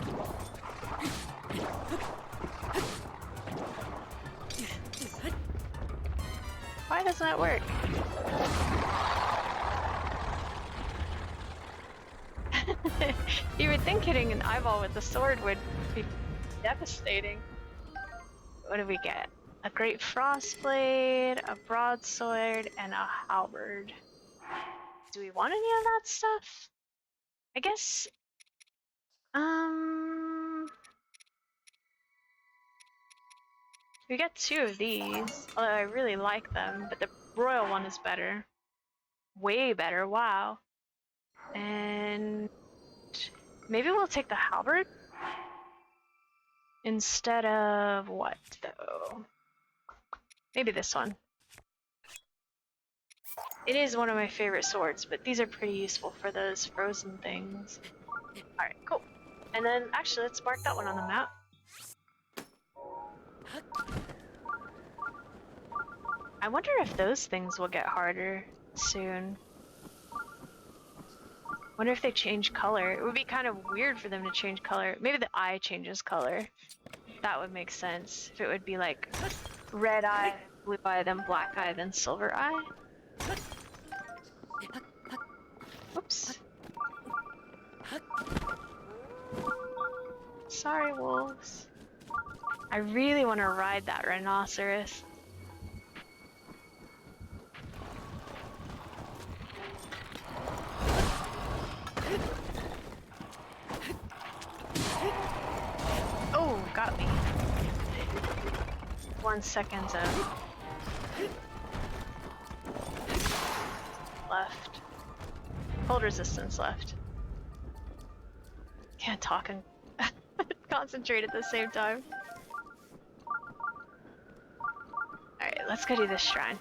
S1: Why doesn't it work? You would think hitting an eyeball with the sword would be devastating. What do we get? A great frostblade, a broadsword, and a halberd. Do we want any of that stuff? I guess. We got 2 of these, although I really like them, but the royal one is better. Way better, wow. And maybe we'll take the halberd instead of what, though? Maybe this one. It is one of my favorite swords, but these are pretty useful for those frozen things. Alright, cool. And then, actually, let's mark that one on the map. I wonder if those things will get harder soon. Wonder if they change color. It would be kind of weird for them to change color. Maybe the eye changes color. That would make sense. If it would be like red eye, blue eye, then black eye, then silver eye. Oops. Sorry, wolves. I really want to ride that rhinoceros. Oh, got me. 1 second left. Hold resistance left. Can't talk and concentrate at the same time. Alright, let's go do this shrine.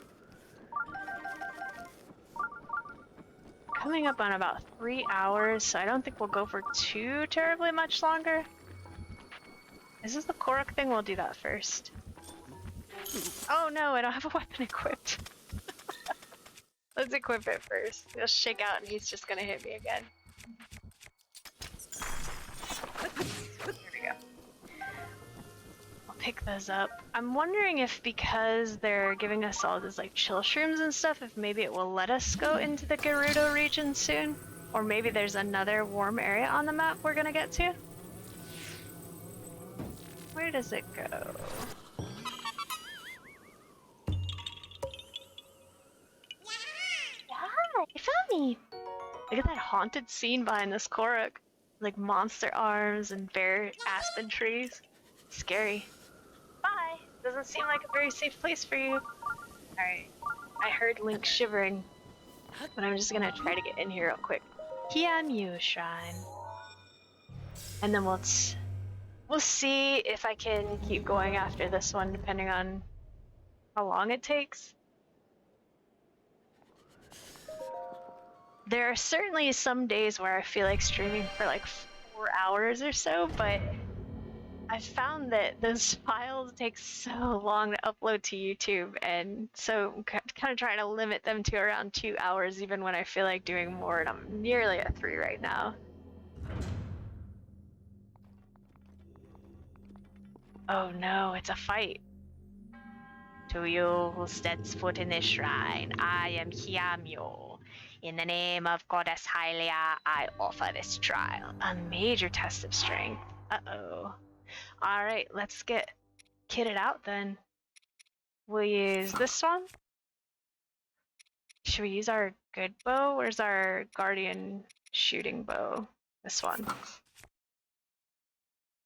S1: Coming up on about 3 hours, so I don't think we'll go for too terribly much longer. Is this the Korok thing? We'll do that first. Oh no, I don't have a weapon equipped. Let's equip it first. He'll shake out and he's just gonna hit me again. There we go. I'll pick those up. I'm wondering if because they're giving us all these like chill shrooms and stuff, if maybe it will let us go into the Gerudo region soon. Or maybe there's another warm area on the map we're gonna get to. Where does it go? Yeah, you found me! Look at that haunted scene behind this Korok. Like monster arms and bare aspen trees. Scary. Bye! Doesn't seem like a very safe place for you. Alright. I heard Link shivering. But I'm just gonna try to get in here real quick. Kianyu Shrine. And then we'll see if I can keep going after this one, depending on how long it takes. There are certainly some days where I feel like streaming for like 4 hours or so, but I found that those files take so long to upload to YouTube, and so I'm kind of trying to limit them to around 2 hours, even when I feel like doing more, and I'm nearly at 3 right now. Oh no, it's a fight. To you who steps foot in this shrine, I am Hyamyo. In the name of Goddess Hylia, I offer this trial. A major test of strength. Uh-oh. Alright, let's get kitted out then. We'll use this one. Should we use our good bow? Where's our guardian shooting bow? This one.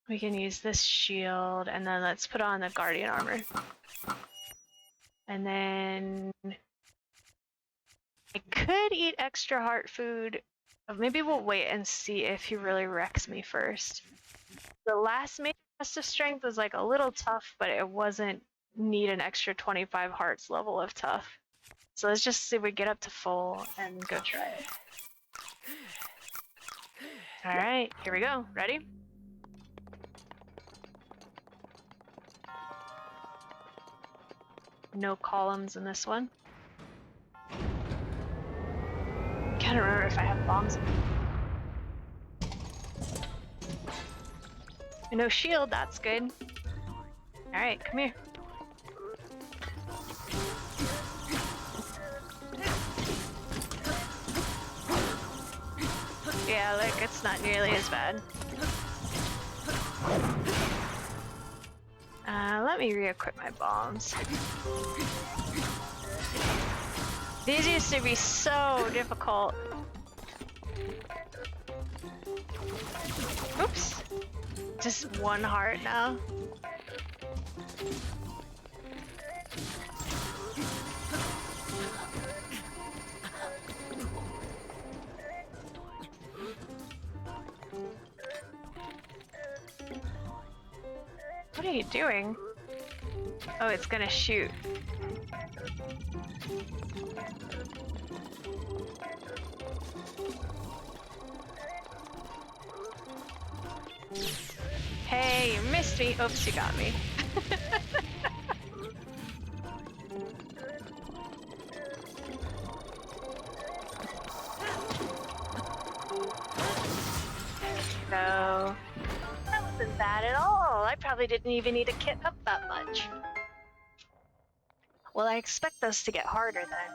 S1: We can use this shield, and then let's put on the guardian armor. And then I could eat extra heart food. But maybe we'll wait and see if he really wrecks me first. The last major test of strength was like a little tough, but it wasn't need an extra 25 hearts level of tough. So let's just see if we get up to full and go try it. Alright, here we go. Ready? No columns in this one. Can't remember if I have bombs. No shield, that's good. Alright, come here. Yeah, look, it's not nearly as bad. Let me re-equip my bombs. These used to be so difficult. Oops. Just one heart now. What are you doing? Oh, it's gonna shoot. Hey, you missed me. Oops, you got me. No. That wasn't bad at all. I probably didn't even need to kit up that much. Well, I expect those to get harder then.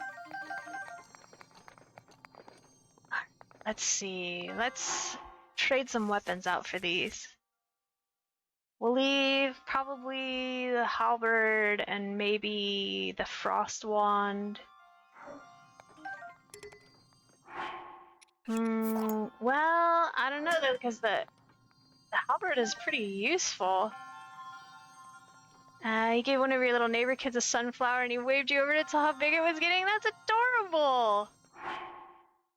S1: Let's see. Let's trade some weapons out for these. We'll leave probably the halberd and maybe the frost wand. Well, I don't know though, because the halberd is pretty useful. You gave one of your little neighbor kids a sunflower and he waved you over to tell how big it was getting. That's adorable!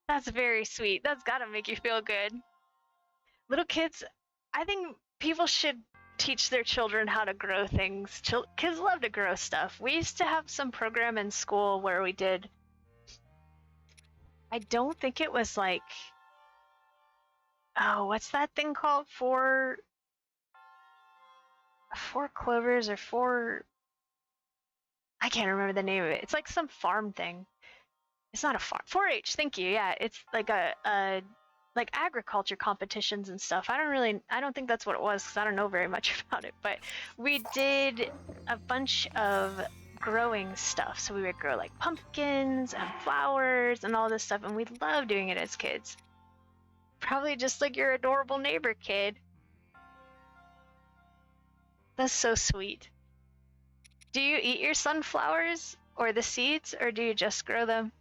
S1: That's very sweet. That's gotta make you feel good. Little kids, I think people should teach their children how to grow things. Kids love to grow stuff. We used to have some program in school where we did, I don't think it was like, oh, what's that thing called? Four clovers or four, I can't remember the name of it. It's like some farm thing. It's not a farm. 4-H, thank you. Yeah, it's like a like agriculture competitions and stuff. I don't think that's what it was because I don't know very much about it, but we did a bunch of growing stuff. So we would grow like pumpkins and flowers and all this stuff, and we loved doing it as kids. Probably just like your adorable neighbor kid. That's so sweet. Do you eat your sunflowers or the seeds, or do you just grow them?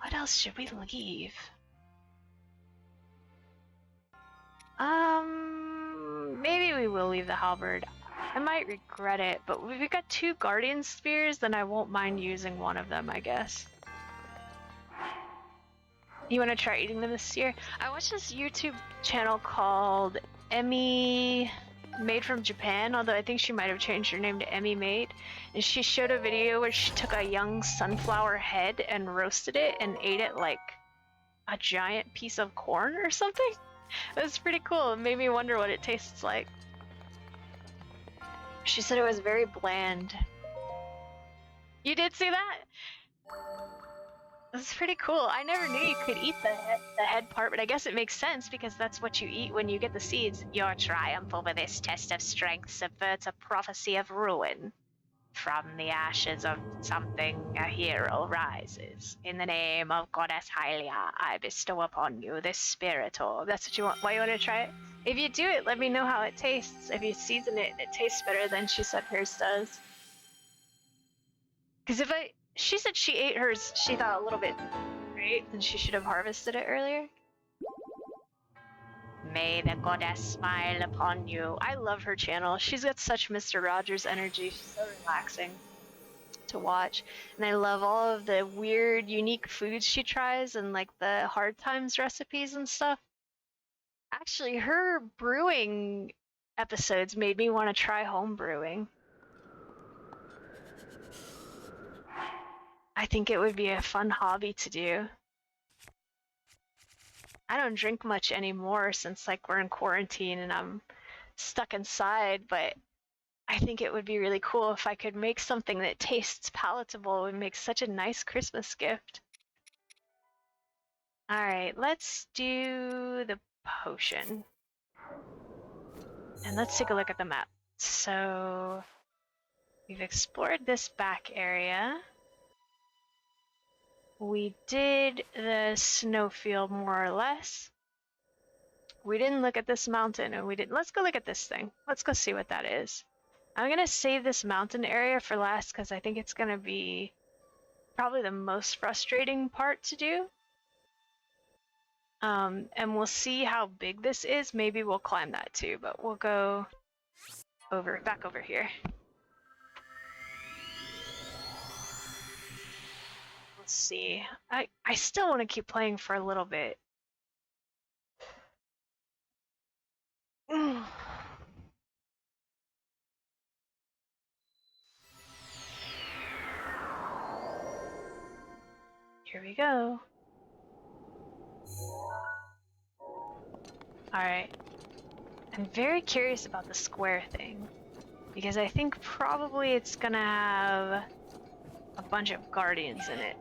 S1: What else should we leave? Maybe we will leave the halberd. I might regret it, but if we've got 2 guardian spears, then I won't mind using one of them, I guess. You want to try eating them this year? I watched this YouTube channel called Emmy made from Japan, although I think she might have changed her name to Emmy Made. And she showed a video where she took a young sunflower head and roasted it and ate it like a giant piece of corn or something. It was pretty cool. It made me wonder what it tastes like. She said it was very bland. You did see that? That's pretty cool. I never knew you could eat the head part, but I guess it makes sense because that's what you eat when you get the seeds. Your triumph over this test of strength subverts a prophecy of ruin. From the ashes of something, a hero rises. In the name of Goddess Hylia, I bestow upon you this spirit orb. That's what you want. Why you want to try it? If you do it, let me know how it tastes. If you season it and it tastes better than she said hers does. Because she said she ate hers, she thought a little bit right, and she should have harvested it earlier. May the goddess smile upon you. I love her channel. She's got such Mr. Rogers energy. She's so relaxing to watch. And I love all of the weird, unique foods she tries and like the hard times recipes and stuff. Actually, her brewing episodes made me want to try home brewing. I think it would be a fun hobby to do. I don't drink much anymore since like we're in quarantine and I'm stuck inside, but I think it would be really cool if I could make something that tastes palatable and makes such a nice Christmas gift. Alright, let's do the potion. And let's take a look at the map. So we've explored this back area. We did the snowfield more or less. We didn't look at this mountain and we didn't. Let's go look at this thing. Let's go see what that is. I'm gonna save this mountain area for last because I think it's gonna be probably the most frustrating part to do. And we'll see how big this is. Maybe we'll climb that too, but we'll go back over here. Let's see. I still want to keep playing for a little bit. Here we go. Alright. I'm very curious about the square thing, because I think probably it's gonna have a bunch of guardians in it.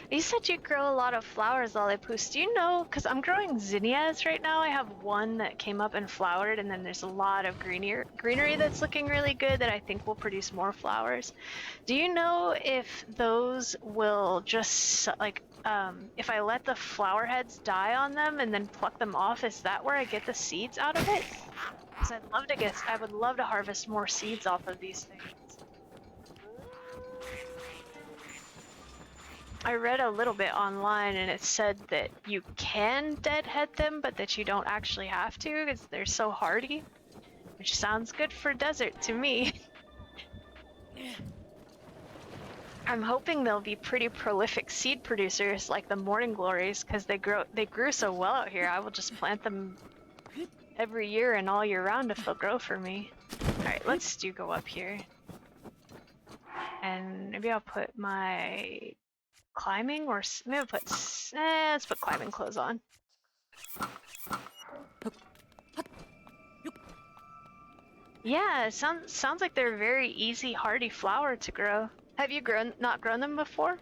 S1: You said you grow a lot of flowers, Lollipus. Do you know, because I'm growing zinnias right now, I have one that came up and flowered, and then there's a lot of greenery that's looking really good that I think will produce more flowers. Do you know if those will just, like, if I let the flower heads die on them and then pluck them off, is that where I get the seeds out of it? Because I would love to harvest more seeds off of these things. I read a little bit online and it said that you can deadhead them, but that you don't actually have to because they're so hardy, which sounds good for desert to me. I'm hoping they'll be pretty prolific seed producers like the Morning Glories because they grew so well out here. I will just plant them every year and all year round if they'll grow for me. Alright, let's go up here. And maybe I'll put my climbing or maybe I'll let's put climbing clothes on. Yeah, it sounds like they're a very easy, hardy flower to grow. Have you not grown them before?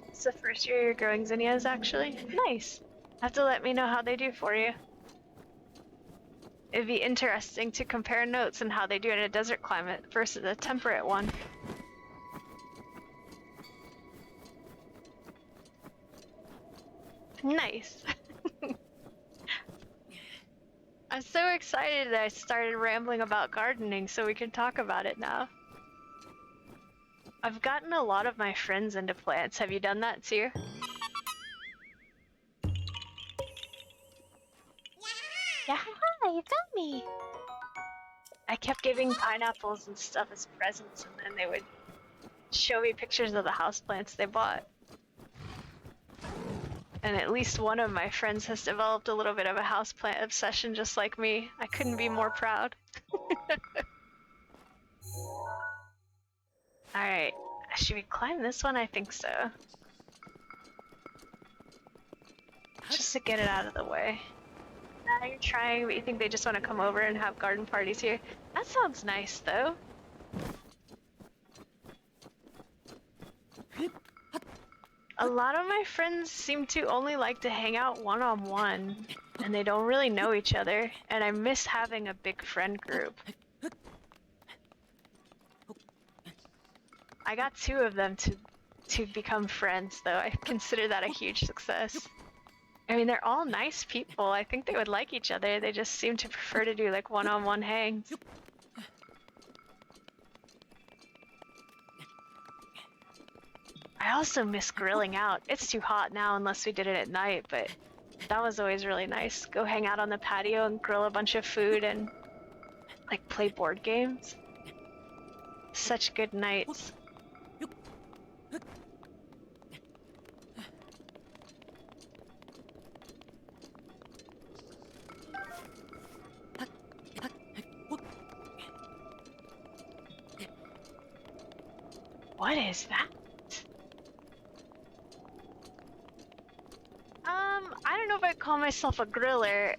S1: It's the first year you're growing zinnias, actually. Nice. Have to let me know how they do for you. It'd be interesting to compare notes and how they do in a desert climate versus a temperate one. Nice. I'm so excited that I started rambling about gardening so we can talk about it now. I've gotten a lot of my friends into plants. Have you done that too? you got me. I kept giving pineapples and stuff as presents, and then they would show me pictures of the houseplants they bought. And at least one of my friends has developed a little bit of a houseplant obsession just like me. I couldn't be more proud. Alright, should we climb this one? I think so. Just to get it out of the way. Now you're trying, but you think they just want to come over and have garden parties here? That sounds nice, though. A lot of my friends seem to only like to hang out one-on-one, and they don't really know each other, and I miss having a big friend group. I got 2 of them to become friends, though. I consider that a huge success. I mean, they're all nice people. I think they would like each other. They just seem to prefer to do like one-on-one hangs. I also miss grilling out. It's too hot now unless we did it at night, but that was always really nice. Go hang out on the patio and grill a bunch of food and like play board games. Such good nights. What is that? I don't know if I'd call myself a griller.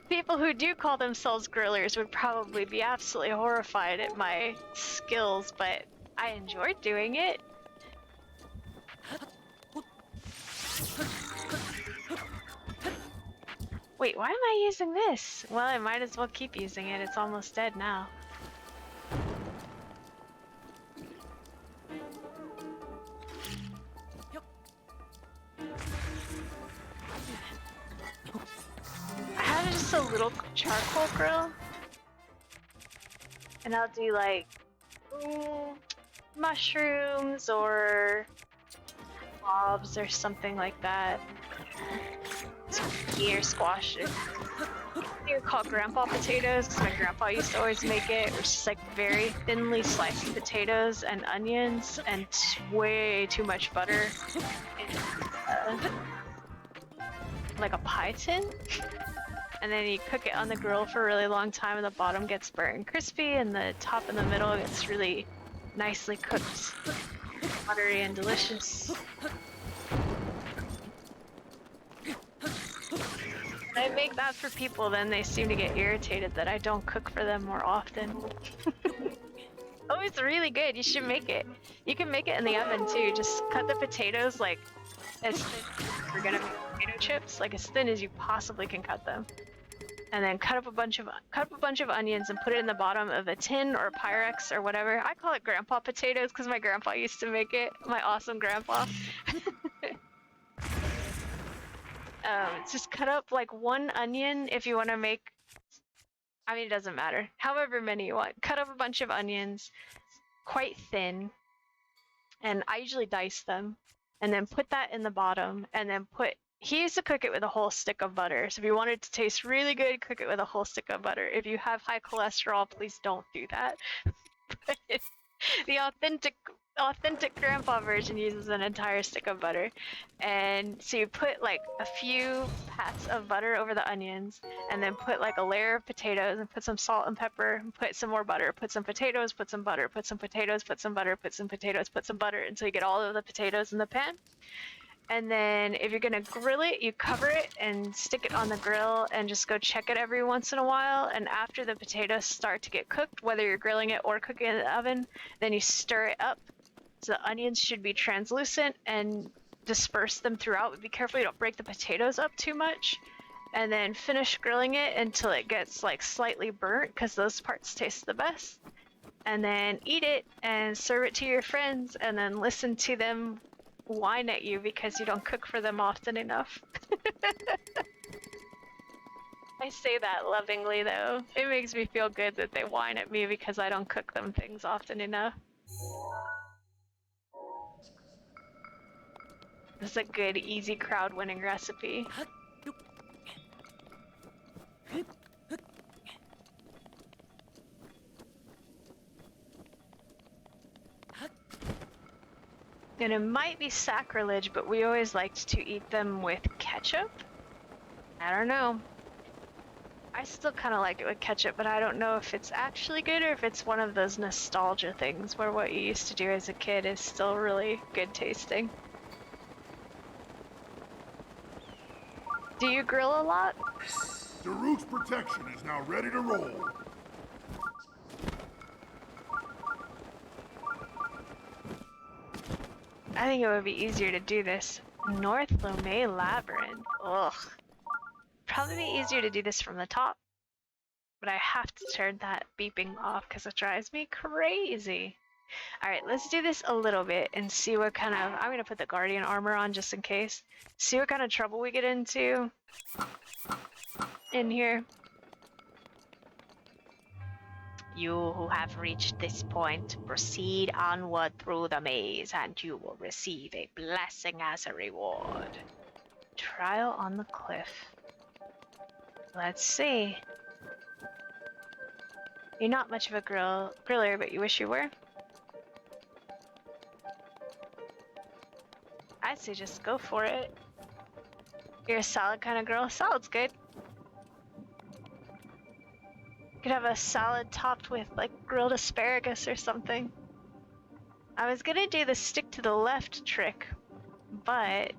S1: People who do call themselves grillers would probably be absolutely horrified at my skills, but I enjoyed doing it. Wait, why am I using this? Well, I might as well keep using it. It's almost dead now. I have just a little charcoal grill, and I'll do like mushrooms or lobs or something like that. Zucchini or squash. They're called grandpa potatoes because my grandpa used to always make it, which is like very thinly sliced potatoes and onions and way too much butter. And, like a pie tin. And then you cook it on the grill for a really long time and the bottom gets burnt and crispy and the top and the middle gets really nicely cooked. Buttery and delicious. When I make that for people, then they seem to get irritated that I don't cook for them more often. Oh, it's really good. You should make it. You can make it in the oven too. Just cut the potatoes like as thin as we're gonna make potato chips, like as thin as you possibly can cut them. And then cut up a bunch of onions and put it in the bottom of a tin or a Pyrex or whatever. I call it grandpa potatoes because my grandpa used to make it. My awesome grandpa. Just cut up like 1 onion if you want to make. I mean, it doesn't matter. However many you want. Cut up a bunch of onions, quite thin, and I usually dice them, and then put that in the bottom, and then he used to cook it with a whole stick of butter. So if you want it to taste really good, cook it with a whole stick of butter. If you have high cholesterol, please don't do that. But the authentic grandpa version uses an entire stick of butter. And so you put like a few pats of butter over the onions, and then put like a layer of potatoes and put some salt and pepper, and put some more butter, put some potatoes, put some butter, put some potatoes, put some butter, put some potatoes, put some butter until you get all of the potatoes in the pan. And then if you're gonna grill it, you cover it and stick it on the grill and just go check it every once in a while. And after the potatoes start to get cooked, whether you're grilling it or cooking it in the oven, then you stir it up. So the onions should be translucent and disperse them throughout, but be careful you don't break the potatoes up too much. And then finish grilling it until it gets like slightly burnt, because those parts taste the best. And then eat it and serve it to your friends, and then listen to them whine at you because you don't cook for them often enough. I say that lovingly though. It makes me feel good that they whine at me because I don't cook them things often enough. This is a good, easy crowd winning recipe. And it might be sacrilege, but we always liked to eat them with ketchup. I don't know. I still kind of like it with ketchup, but I don't know if it's actually good or if it's one of those nostalgia things where what you used to do as a kid is still really good tasting. Do you grill a lot?
S2: Daruk's protection is now ready to roll.
S1: I think it would be easier to do this. North Lomé Labyrinth. Ugh. Probably be easier to do this from the top. But I have to turn that beeping off because it drives me crazy. Alright, let's do this a little bit and see what kind of... I'm going to put the Guardian armor on just in case. See what kind of trouble we get into in here. You who have reached this point, proceed onward through the maze and you will receive a blessing as a reward. Trial on the cliff. Let's see. You're not much of a griller, but you wish you were. I'd say just go for it. You're a salad kind of girl. Salad's good. You could have a salad topped with like grilled asparagus or something. I was gonna do the stick to the left trick, but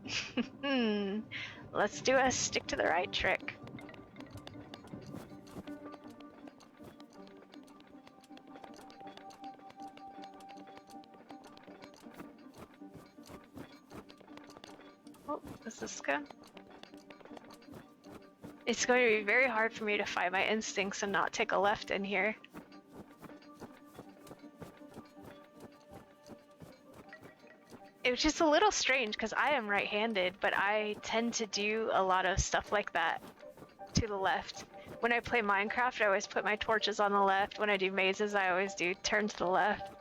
S1: let's do a stick to the right trick. Oh, does this go? It's going to be very hard for me to fight my instincts and not take a left in here. It was just a little strange because I am right-handed, but I tend to do a lot of stuff like that to the left. When I play Minecraft, I always put my torches on the left. When I do mazes, I always do turn to the left.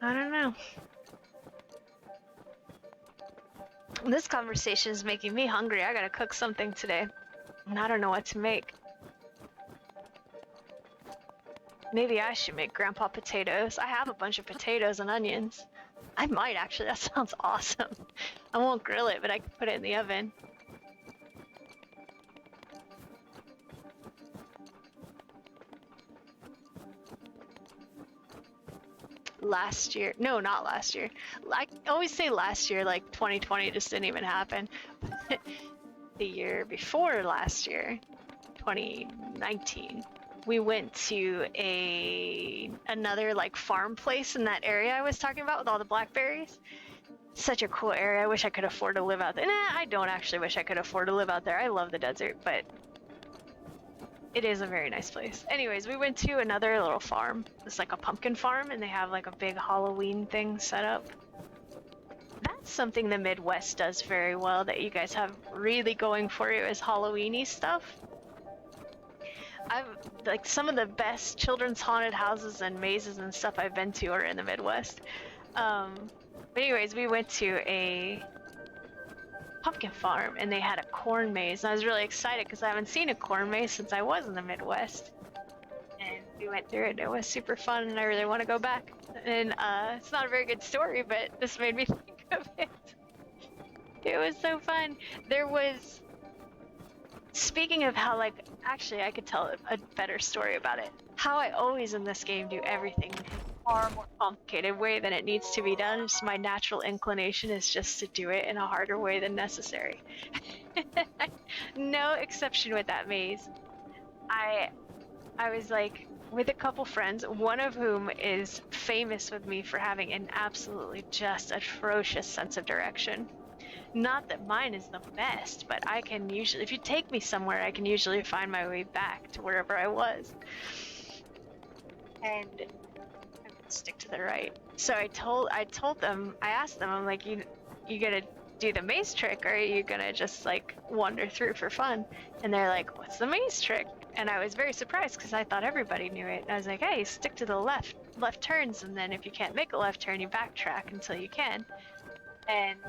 S1: I don't know. This conversation is making me hungry. I gotta cook something today. And I don't know what to make. Maybe I should make grandpa potatoes. I have a bunch of potatoes and onions. I might actually, that sounds awesome. I won't grill it, but I can put it in the oven. Last year, no, not last year. I always say last year, like 2020 just didn't even happen. The year before last year, 2019, we went to another like farm place in that area I was talking about with all the blackberries. Such a cool area. I wish I could afford to live out there. Nah, I don't actually wish I could afford to live out there. I love the desert, but it is a very nice place. Anyways, we went to another little farm. It's like a pumpkin farm, and they have like a big Halloween thing set up. That's something the Midwest does very well that you guys have really going for you is Halloween-y stuff. I've like some of the best children's haunted houses and mazes and stuff I've been to are in the Midwest. But anyways, we went to a pumpkin farm and they had a corn maze, and I was really excited because I haven't seen a corn maze since I was in the Midwest. And we went through it and it was super fun and I really want to go back. And it's not a very good story, but this made me think of it. It was so fun. There was, speaking of how like, actually I could tell a better story about it. How I always in this game do everything in a far more complicated way than it needs to be done. Just my natural inclination is just to do it in a harder way than necessary. No exception with that maze. I was like with a couple friends, one of whom is famous with me for having an absolutely just atrocious sense of direction. Not that mine is the best, but I can usually, if you take me somewhere, I can usually find my way back to wherever I was. And I'm gonna stick to the right. So I told them, I asked them, I'm like, you gonna do the maze trick, or are you gonna just like wander through for fun? And they're like, what's the maze trick? And I was very surprised because I thought everybody knew it. And I was like, hey, stick to the left turns, and then if you can't make a left turn, you backtrack until you can. And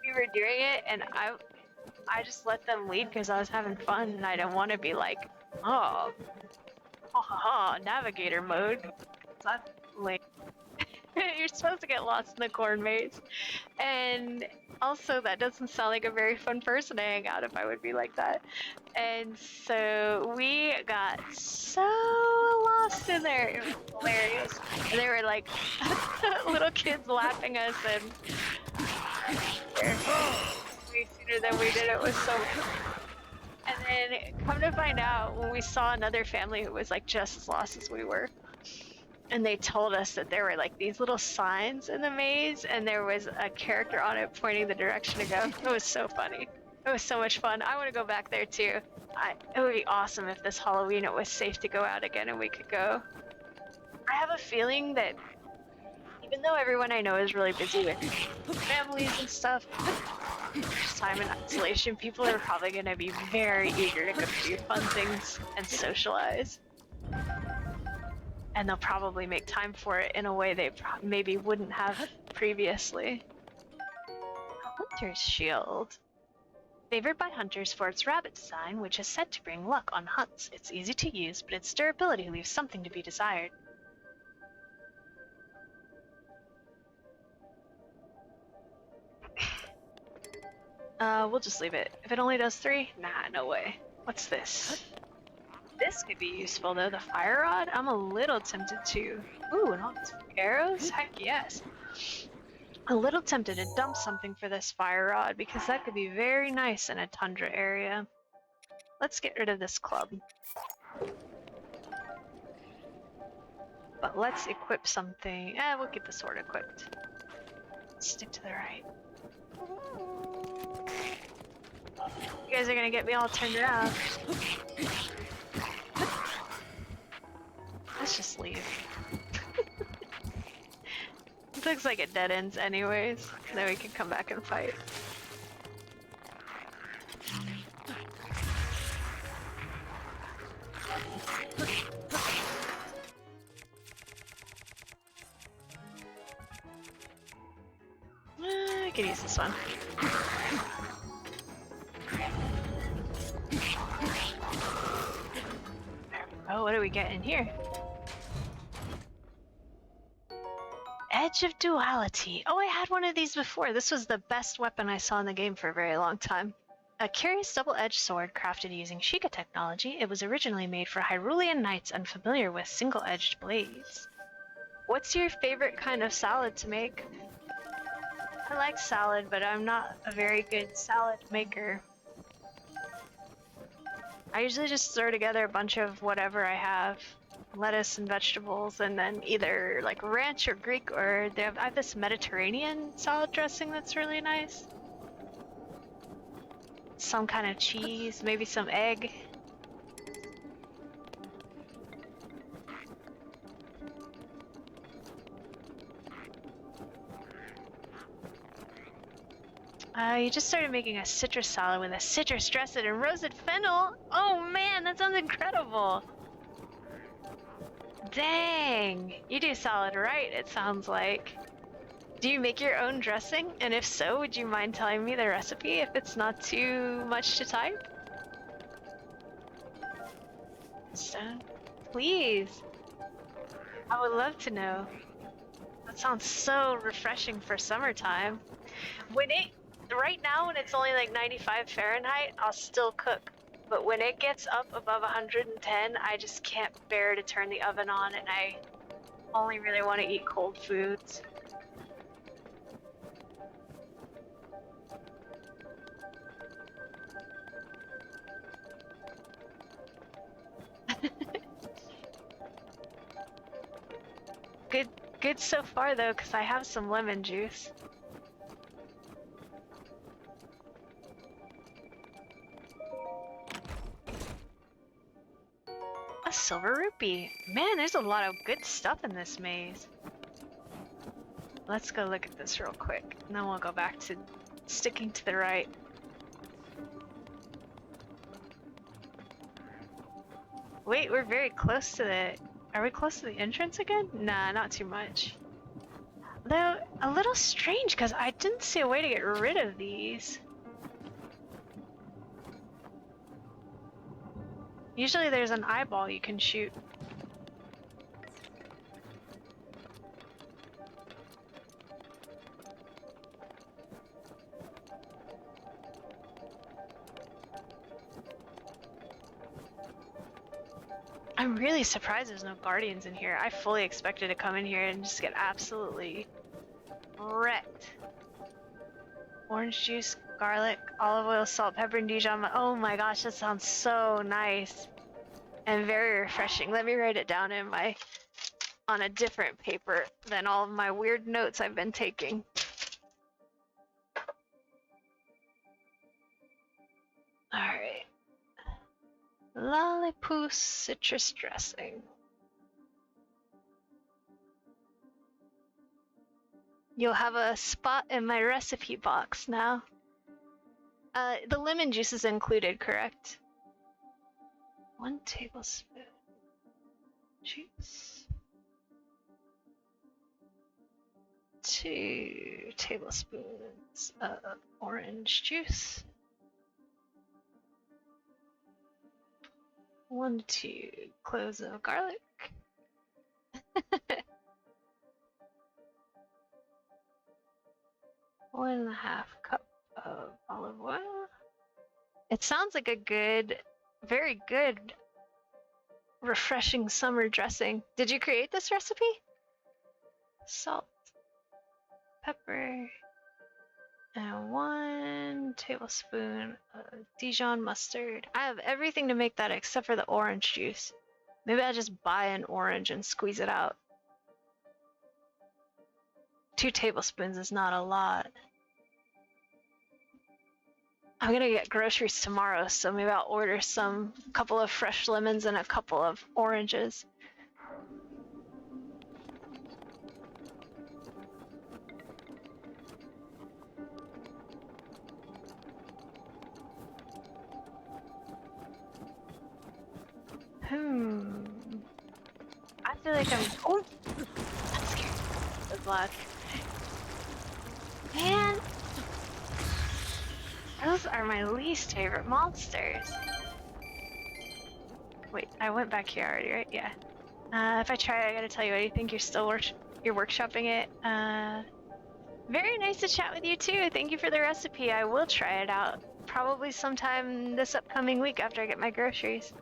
S1: we were doing it, and I just let them lead because I was having fun, and I didn't want to be like, oh, ha ha ha, navigator mode. That's like, You're supposed to get lost in the corn maze. And also, that doesn't sound like a very fun person to hang out if I would be like that. And so we got so lost in there. It was hilarious. And they were like little kids laughing us, and way sooner than we did. It was so funny. And then come to find out, when we saw another family who was like just as lost as we were, and they told us that there were like these little signs in the maze, and there was a character on it pointing the direction to go. It was so funny. It was so much fun. I want to go back there too. It would be awesome if this Halloween it was safe to go out again and we could go. I have a feeling that even though everyone I know is really busy with families and stuff, this time in isolation, people are probably going to be very eager to go do fun things and socialize. And they'll probably make time for it in a way they maybe wouldn't have previously. A hunter's shield. Favored by hunters for its rabbit design, which is said to bring luck on hunts. It's easy to use, but its durability leaves something to be desired. We'll just leave it. If it only does 3? Nah, no way. What's this? This could be useful though, the fire rod? I'm a little tempted to. Ooh, and all these arrows? Heck yes. A little tempted to dump something for this fire rod because that could be very nice in a tundra area. Let's get rid of this club. But let's equip something. We'll keep the sword equipped. Stick to the right. You guys are gonna get me all turned around. Let's just leave. It looks like it dead ends anyways. Then we can come back and fight. I could use this one. Oh, what do we get in here? Edge of Duality. Oh, I had one of these before. This was the best weapon I saw in the game for a very long time. A curious double-edged sword crafted using Sheikah technology. It was originally made for Hyrulean knights unfamiliar with single-edged blades. What's your favorite kind of salad to make? I like salad, but I'm not a very good salad maker. I usually just throw together a bunch of whatever I have. Lettuce and vegetables, and then either like ranch or Greek, or I have this Mediterranean salad dressing that's really nice. Some kind of cheese, maybe some egg. You just started making a citrus salad with a citrus dressing and roasted fennel. Oh man, that sounds incredible. Dang, you do salad right, it sounds like. Do you make your own dressing? And if so, would you mind telling me the recipe if it's not too much to type? So, please. I would love to know. That sounds so refreshing for summertime. Right now when it's only like 95 Fahrenheit, I'll still cook. But when it gets up above 110, I just can't bear to turn the oven on, and I only really want to eat cold foods. Good so far though, because I have some lemon juice. A silver rupee. Man, there's a lot of good stuff in this maze. Let's go look at this real quick, and then we'll go back to sticking to the right. Wait, we're very close to the... Are we close to the entrance again? Nah, not too much. Though, a little strange, because I didn't see a way to get rid of these. Usually there's an eyeball you can shoot. I'm really surprised there's no guardians in here. I fully expected to come in here and just get absolutely wrecked. Orange juice, garlic, olive oil, salt, pepper, and Dijon. Oh my gosh, that sounds so nice and very refreshing. Let me write it down in my on a different paper than all of my weird notes I've been taking. Alright. Lollipoo citrus dressing. You'll have a spot in my recipe box now. The lemon juice is included, correct? 1 tablespoon juice. 2 tablespoons of orange juice. 1 to 2 cloves of garlic. 1.5 cup of olive oil. It sounds like a good, very good, refreshing summer dressing. Did you create this recipe? Salt, pepper, and 1 tablespoon of Dijon mustard. I have everything to make that except for the orange juice. Maybe I'll just buy an orange and squeeze it out. 2 tablespoons is not a lot. I'm gonna get groceries tomorrow, so maybe I'll order a couple of fresh lemons and a couple of oranges. I feel like I'm. Oh! I'm scared. Good luck. Man! Those are my least favorite monsters. Wait, I went back here already, right? Yeah. If I try, I gotta tell you what do you think. You're still you're workshopping it. Very nice to chat with you too. Thank you for the recipe. I will try it out. Probably sometime this upcoming week after I get my groceries.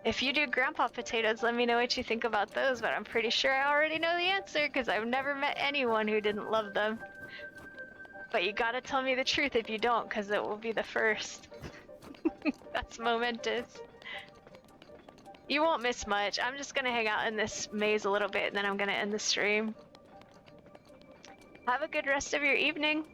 S1: If you do grandpa potatoes, let me know what you think about those, but I'm pretty sure I already know the answer because I've never met anyone who didn't love them. But you gotta tell me the truth if you don't, because it will be the first. That's momentous. You won't miss much. I'm just gonna hang out in this maze a little bit and then I'm gonna end the stream. Have a good rest of your evening.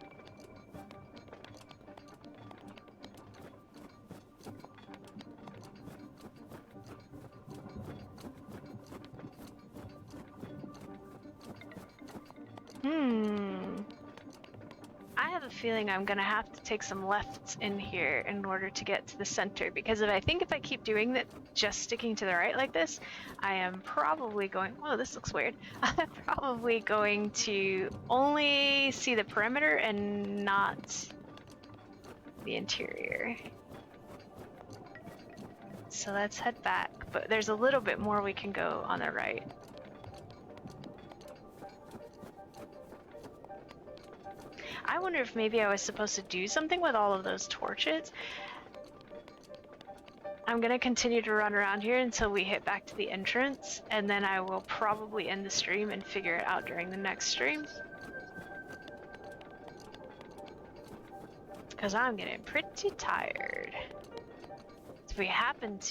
S1: I have a feeling I'm gonna have to take some lefts in here in order to get to the center, because if I keep doing that, just sticking to the right like this, I am probably going, oh, this looks weird. I'm probably going to only see the perimeter and not the interior. So let's head back, but there's a little bit more we can go on the right. I wonder if maybe I was supposed to do something with all of those torches. I'm gonna continue to run around here until we hit back to the entrance, and then I will probably end the stream and figure it out during the next stream. Because I'm getting pretty tired. If it happens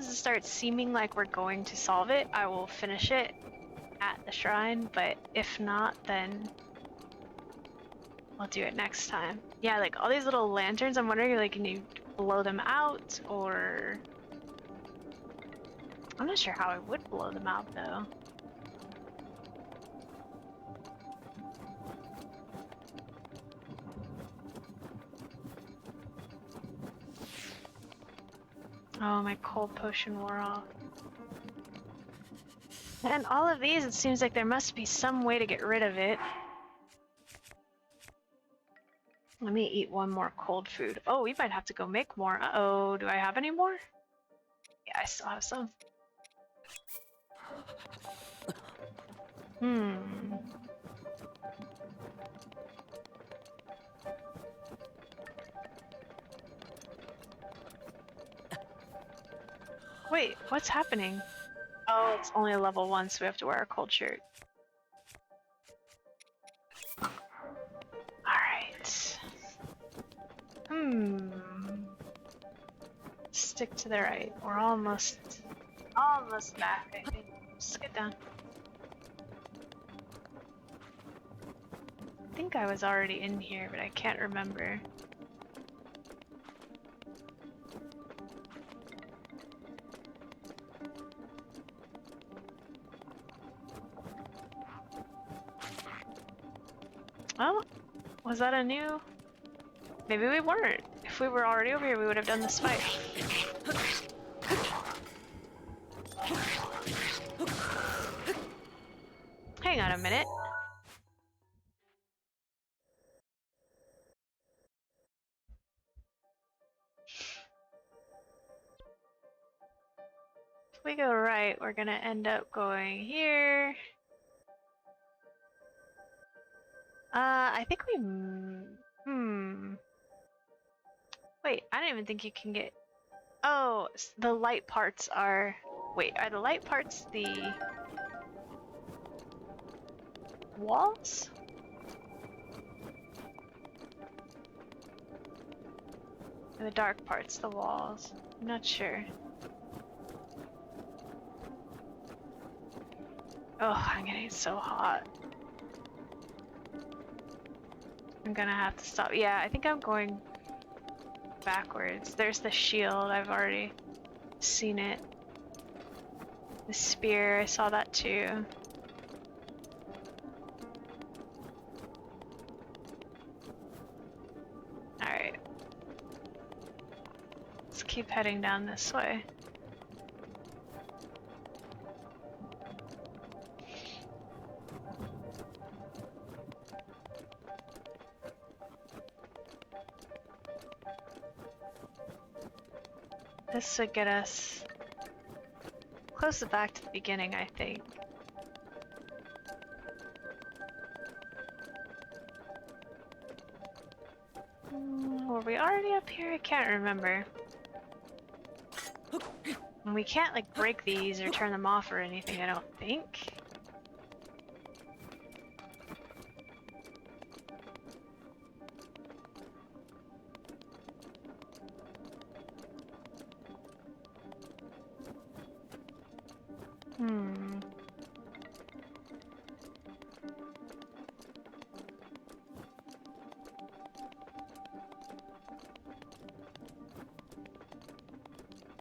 S1: to start seeming like we're going to solve it, I will finish it at the shrine, but if not, then I'll do it next time. Yeah, like all these little lanterns, I'm wondering, like, can you blow them out, or... I'm not sure how I would blow them out, though. Oh, my cold potion wore off. And all of these, it seems like there must be some way to get rid of it. Let me eat one more cold food. Oh, we might have to go make more. Uh-oh, do I have any more? Yeah, I still have some. Wait, what's happening? Oh, it's only a level 1, so we have to wear our cold shirt. Alright. Stick to the right. We're almost back, I think. Just get down. I think I was already in here, but I can't remember. Oh, was that a new? Maybe we weren't. If we were already over here, we would have done this fight. Hang on a minute. If we go right, we're gonna end up going here. I think we... Wait, I don't even think you can get... Oh, the light parts are... Wait, are the light parts the... walls? Or the dark parts the walls? I'm not sure. Oh, I'm getting so hot. I'm gonna have to stop. Yeah, I think I'm going backwards. There's the shield. I've already seen it. The spear, I saw that too. Alright. Let's keep heading down this way. This would get us closer back to the beginning, I think. Were we already up here? I can't remember. And we can't like break these or turn them off or anything, I don't think.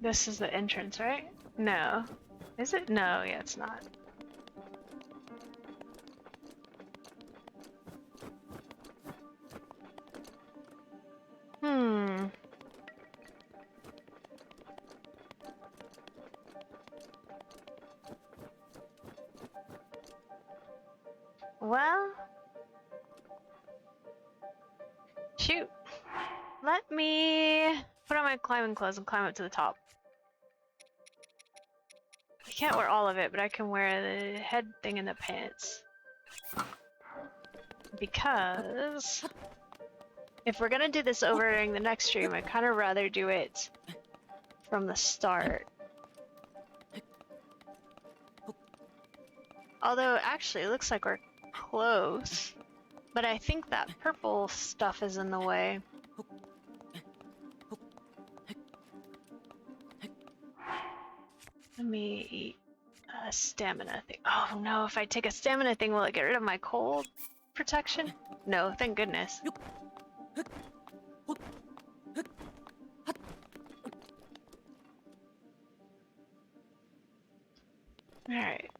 S1: This is the entrance, right? No. Is it? No, yeah, it's not. Well... Shoot. Let me put on my climbing clothes and climb up to the top. I can't wear all of it, but I can wear the head thing and the pants. Because... if we're gonna do this over during the next stream, I'd kind of rather do it from the start. Although, actually, it looks like we're close. But I think that purple stuff is in the way. Let me eat a stamina thing. Oh no, if I take a stamina thing, will it get rid of my cold protection? No, thank goodness. Alright.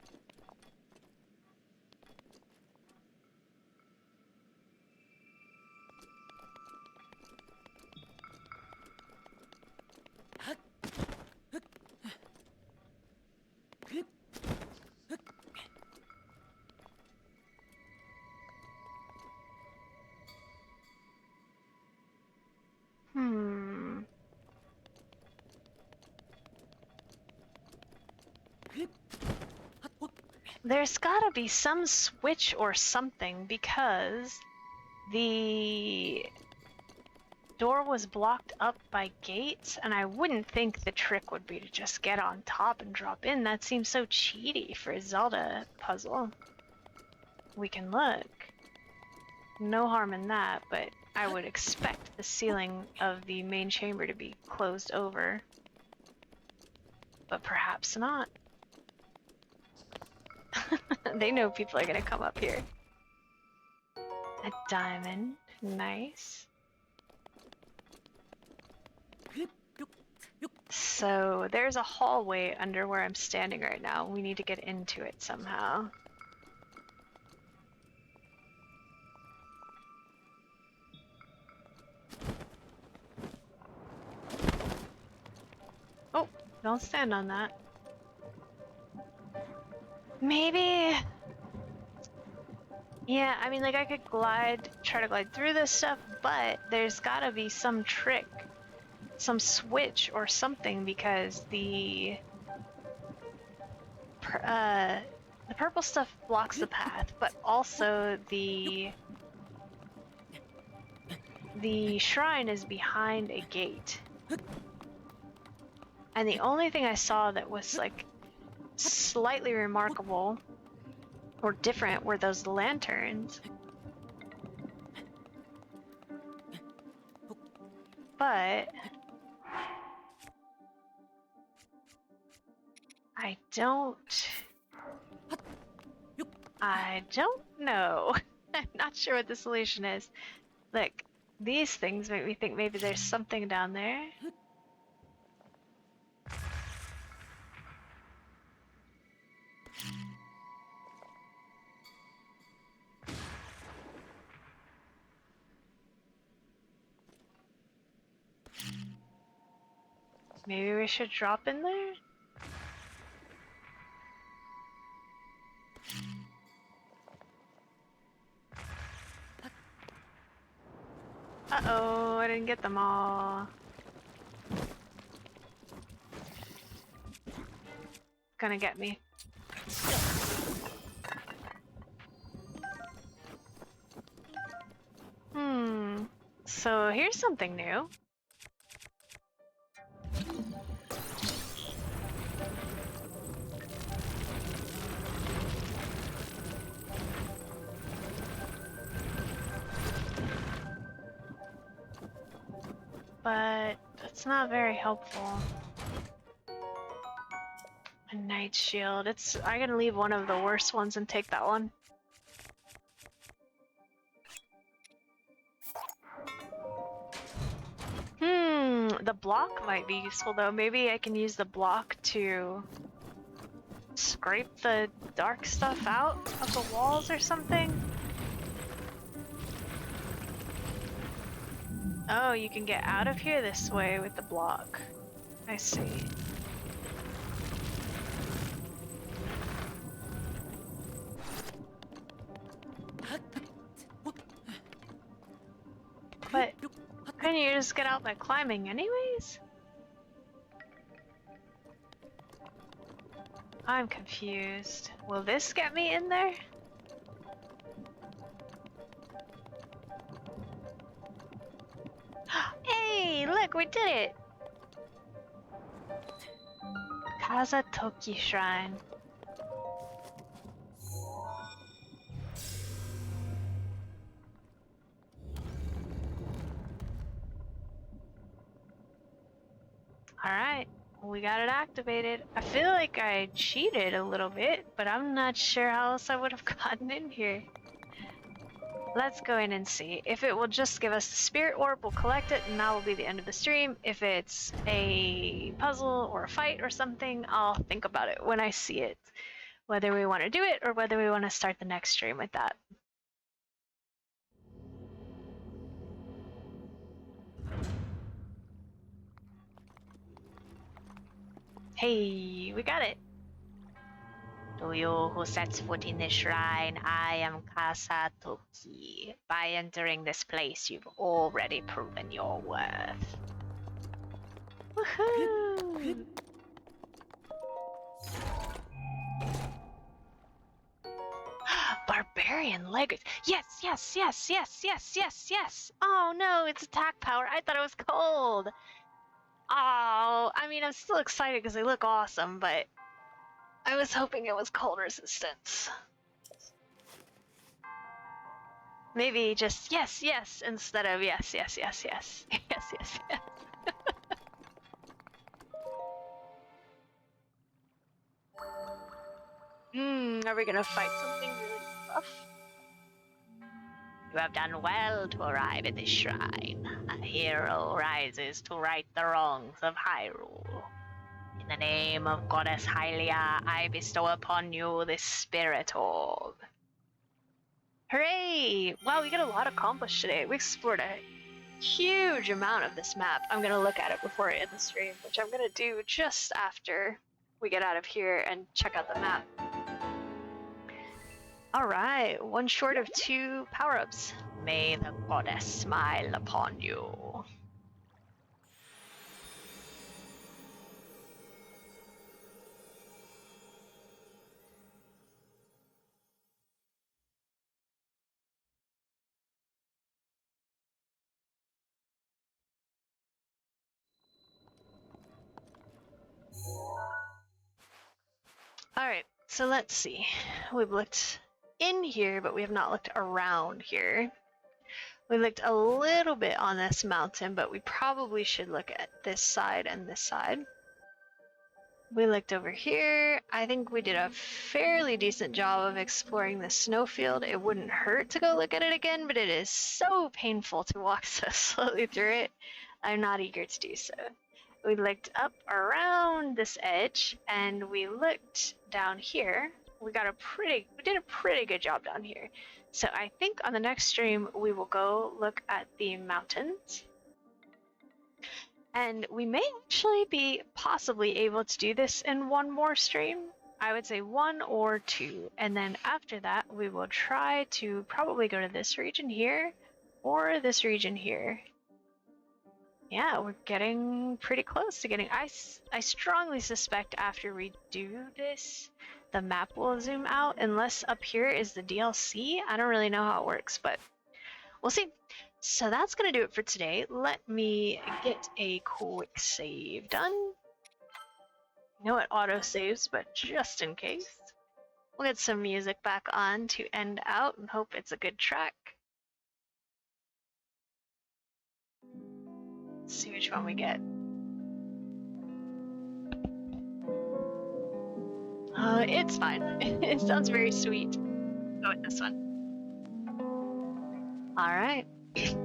S1: There's gotta be some switch or something because the door was blocked up by gates, and I wouldn't think the trick would be to just get on top and drop in. That seems so cheaty for a Zelda puzzle. We can look. No harm in that, but I would expect the ceiling of the main chamber to be closed over. But perhaps not. They know people are gonna come up here. A diamond. Nice. So there's a hallway under where I'm standing right now. We need to get into it somehow. Oh, don't stand on that. Maybe... Yeah, I mean, like, I could try to glide through this stuff, but there's gotta be some trick, some switch or something, because the purple stuff blocks the path, but also the shrine is behind a gate. And the only thing I saw that was, like, slightly remarkable or different were those lanterns. But I don't know. I'm not sure what the solution is. Like, these things make me think maybe there's something down there. Maybe we should drop in there? Uh-oh, I didn't get them all. Gonna get me. So here's something new. But that's not very helpful. A knight shield. I'm gonna leave one of the worst ones and take that one. The block might be useful though. Maybe I can use the block to scrape the dark stuff out of the walls or something. Oh, you can get out of here this way with the block. I see. But couldn't you just get out by climbing anyways? I'm confused. Will this get me in there? Hey, look, we did it! Kaza Toki Shrine. Alright, we got it activated. I feel like I cheated a little bit, but I'm not sure how else I would have gotten in here. Let's go in and see. If it will just give us the spirit orb, we'll collect it, and that will be the end of the stream. If it's a puzzle or a fight or something, I'll think about it when I see it. Whether we want to do it or whether we want to start the next stream with that. Hey, we got it. To you who sets foot in this shrine, I am Kasa Toki. By entering this place, you've already proven your worth. Woohoo! Barbarian leggings. Yes, yes, yes, yes, yes, yes, yes. Oh no, it's attack power. I thought it was cold. Oh, I mean, I'm still excited because they look awesome, but I was hoping it was cold resistance. Maybe just yes, yes, instead of yes, yes, yes, yes. Yes, yes, yes. Are we gonna fight something really tough? You have done well to arrive at this shrine. A hero rises to right the wrongs of Hyrule. In the name of Goddess Hylia, I bestow upon you this spirit orb. Hooray! Wow, we got a lot accomplished today. We explored a huge amount of this map. I'm gonna look at it before I end the stream, which I'm gonna do just after we get out of here and check out the map. Alright, one short of 2 power-ups. May the goddess smile upon you. Alright, so let's see. We've looked in here, but we have not looked around here. We looked a little bit on this mountain, but we probably should look at this side and this side. We looked over here. I think we did a fairly decent job of exploring the snowfield. It wouldn't hurt to go look at it again, but it is so painful to walk so slowly through it. I'm not eager to do so. We looked up around this edge, and we looked down here. We did a pretty good job down here. So I think on the next stream, we will go look at the mountains. And we may actually be possibly able to do this in one more stream. I would say 1 or 2. And then after that, we will try to probably go to this region here or this region here. Yeah, we're getting pretty close to getting... I strongly suspect after we do this, the map will zoom out, unless up here is the DLC. I don't really know how it works, but we'll see. So that's going to do it for today. Let me get a quick save done. I know it auto-saves, but just in case. We'll get some music back on to end out and hope it's a good track. Let's see which one we get. It's fine. It sounds very sweet. Go with this one. Alright,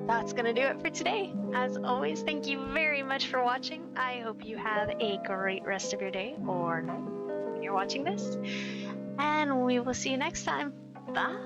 S1: that's gonna do it for today. As always, thank you very much for watching. I hope you have a great rest of your day or night when you're watching this. And we will see you next time. Bye!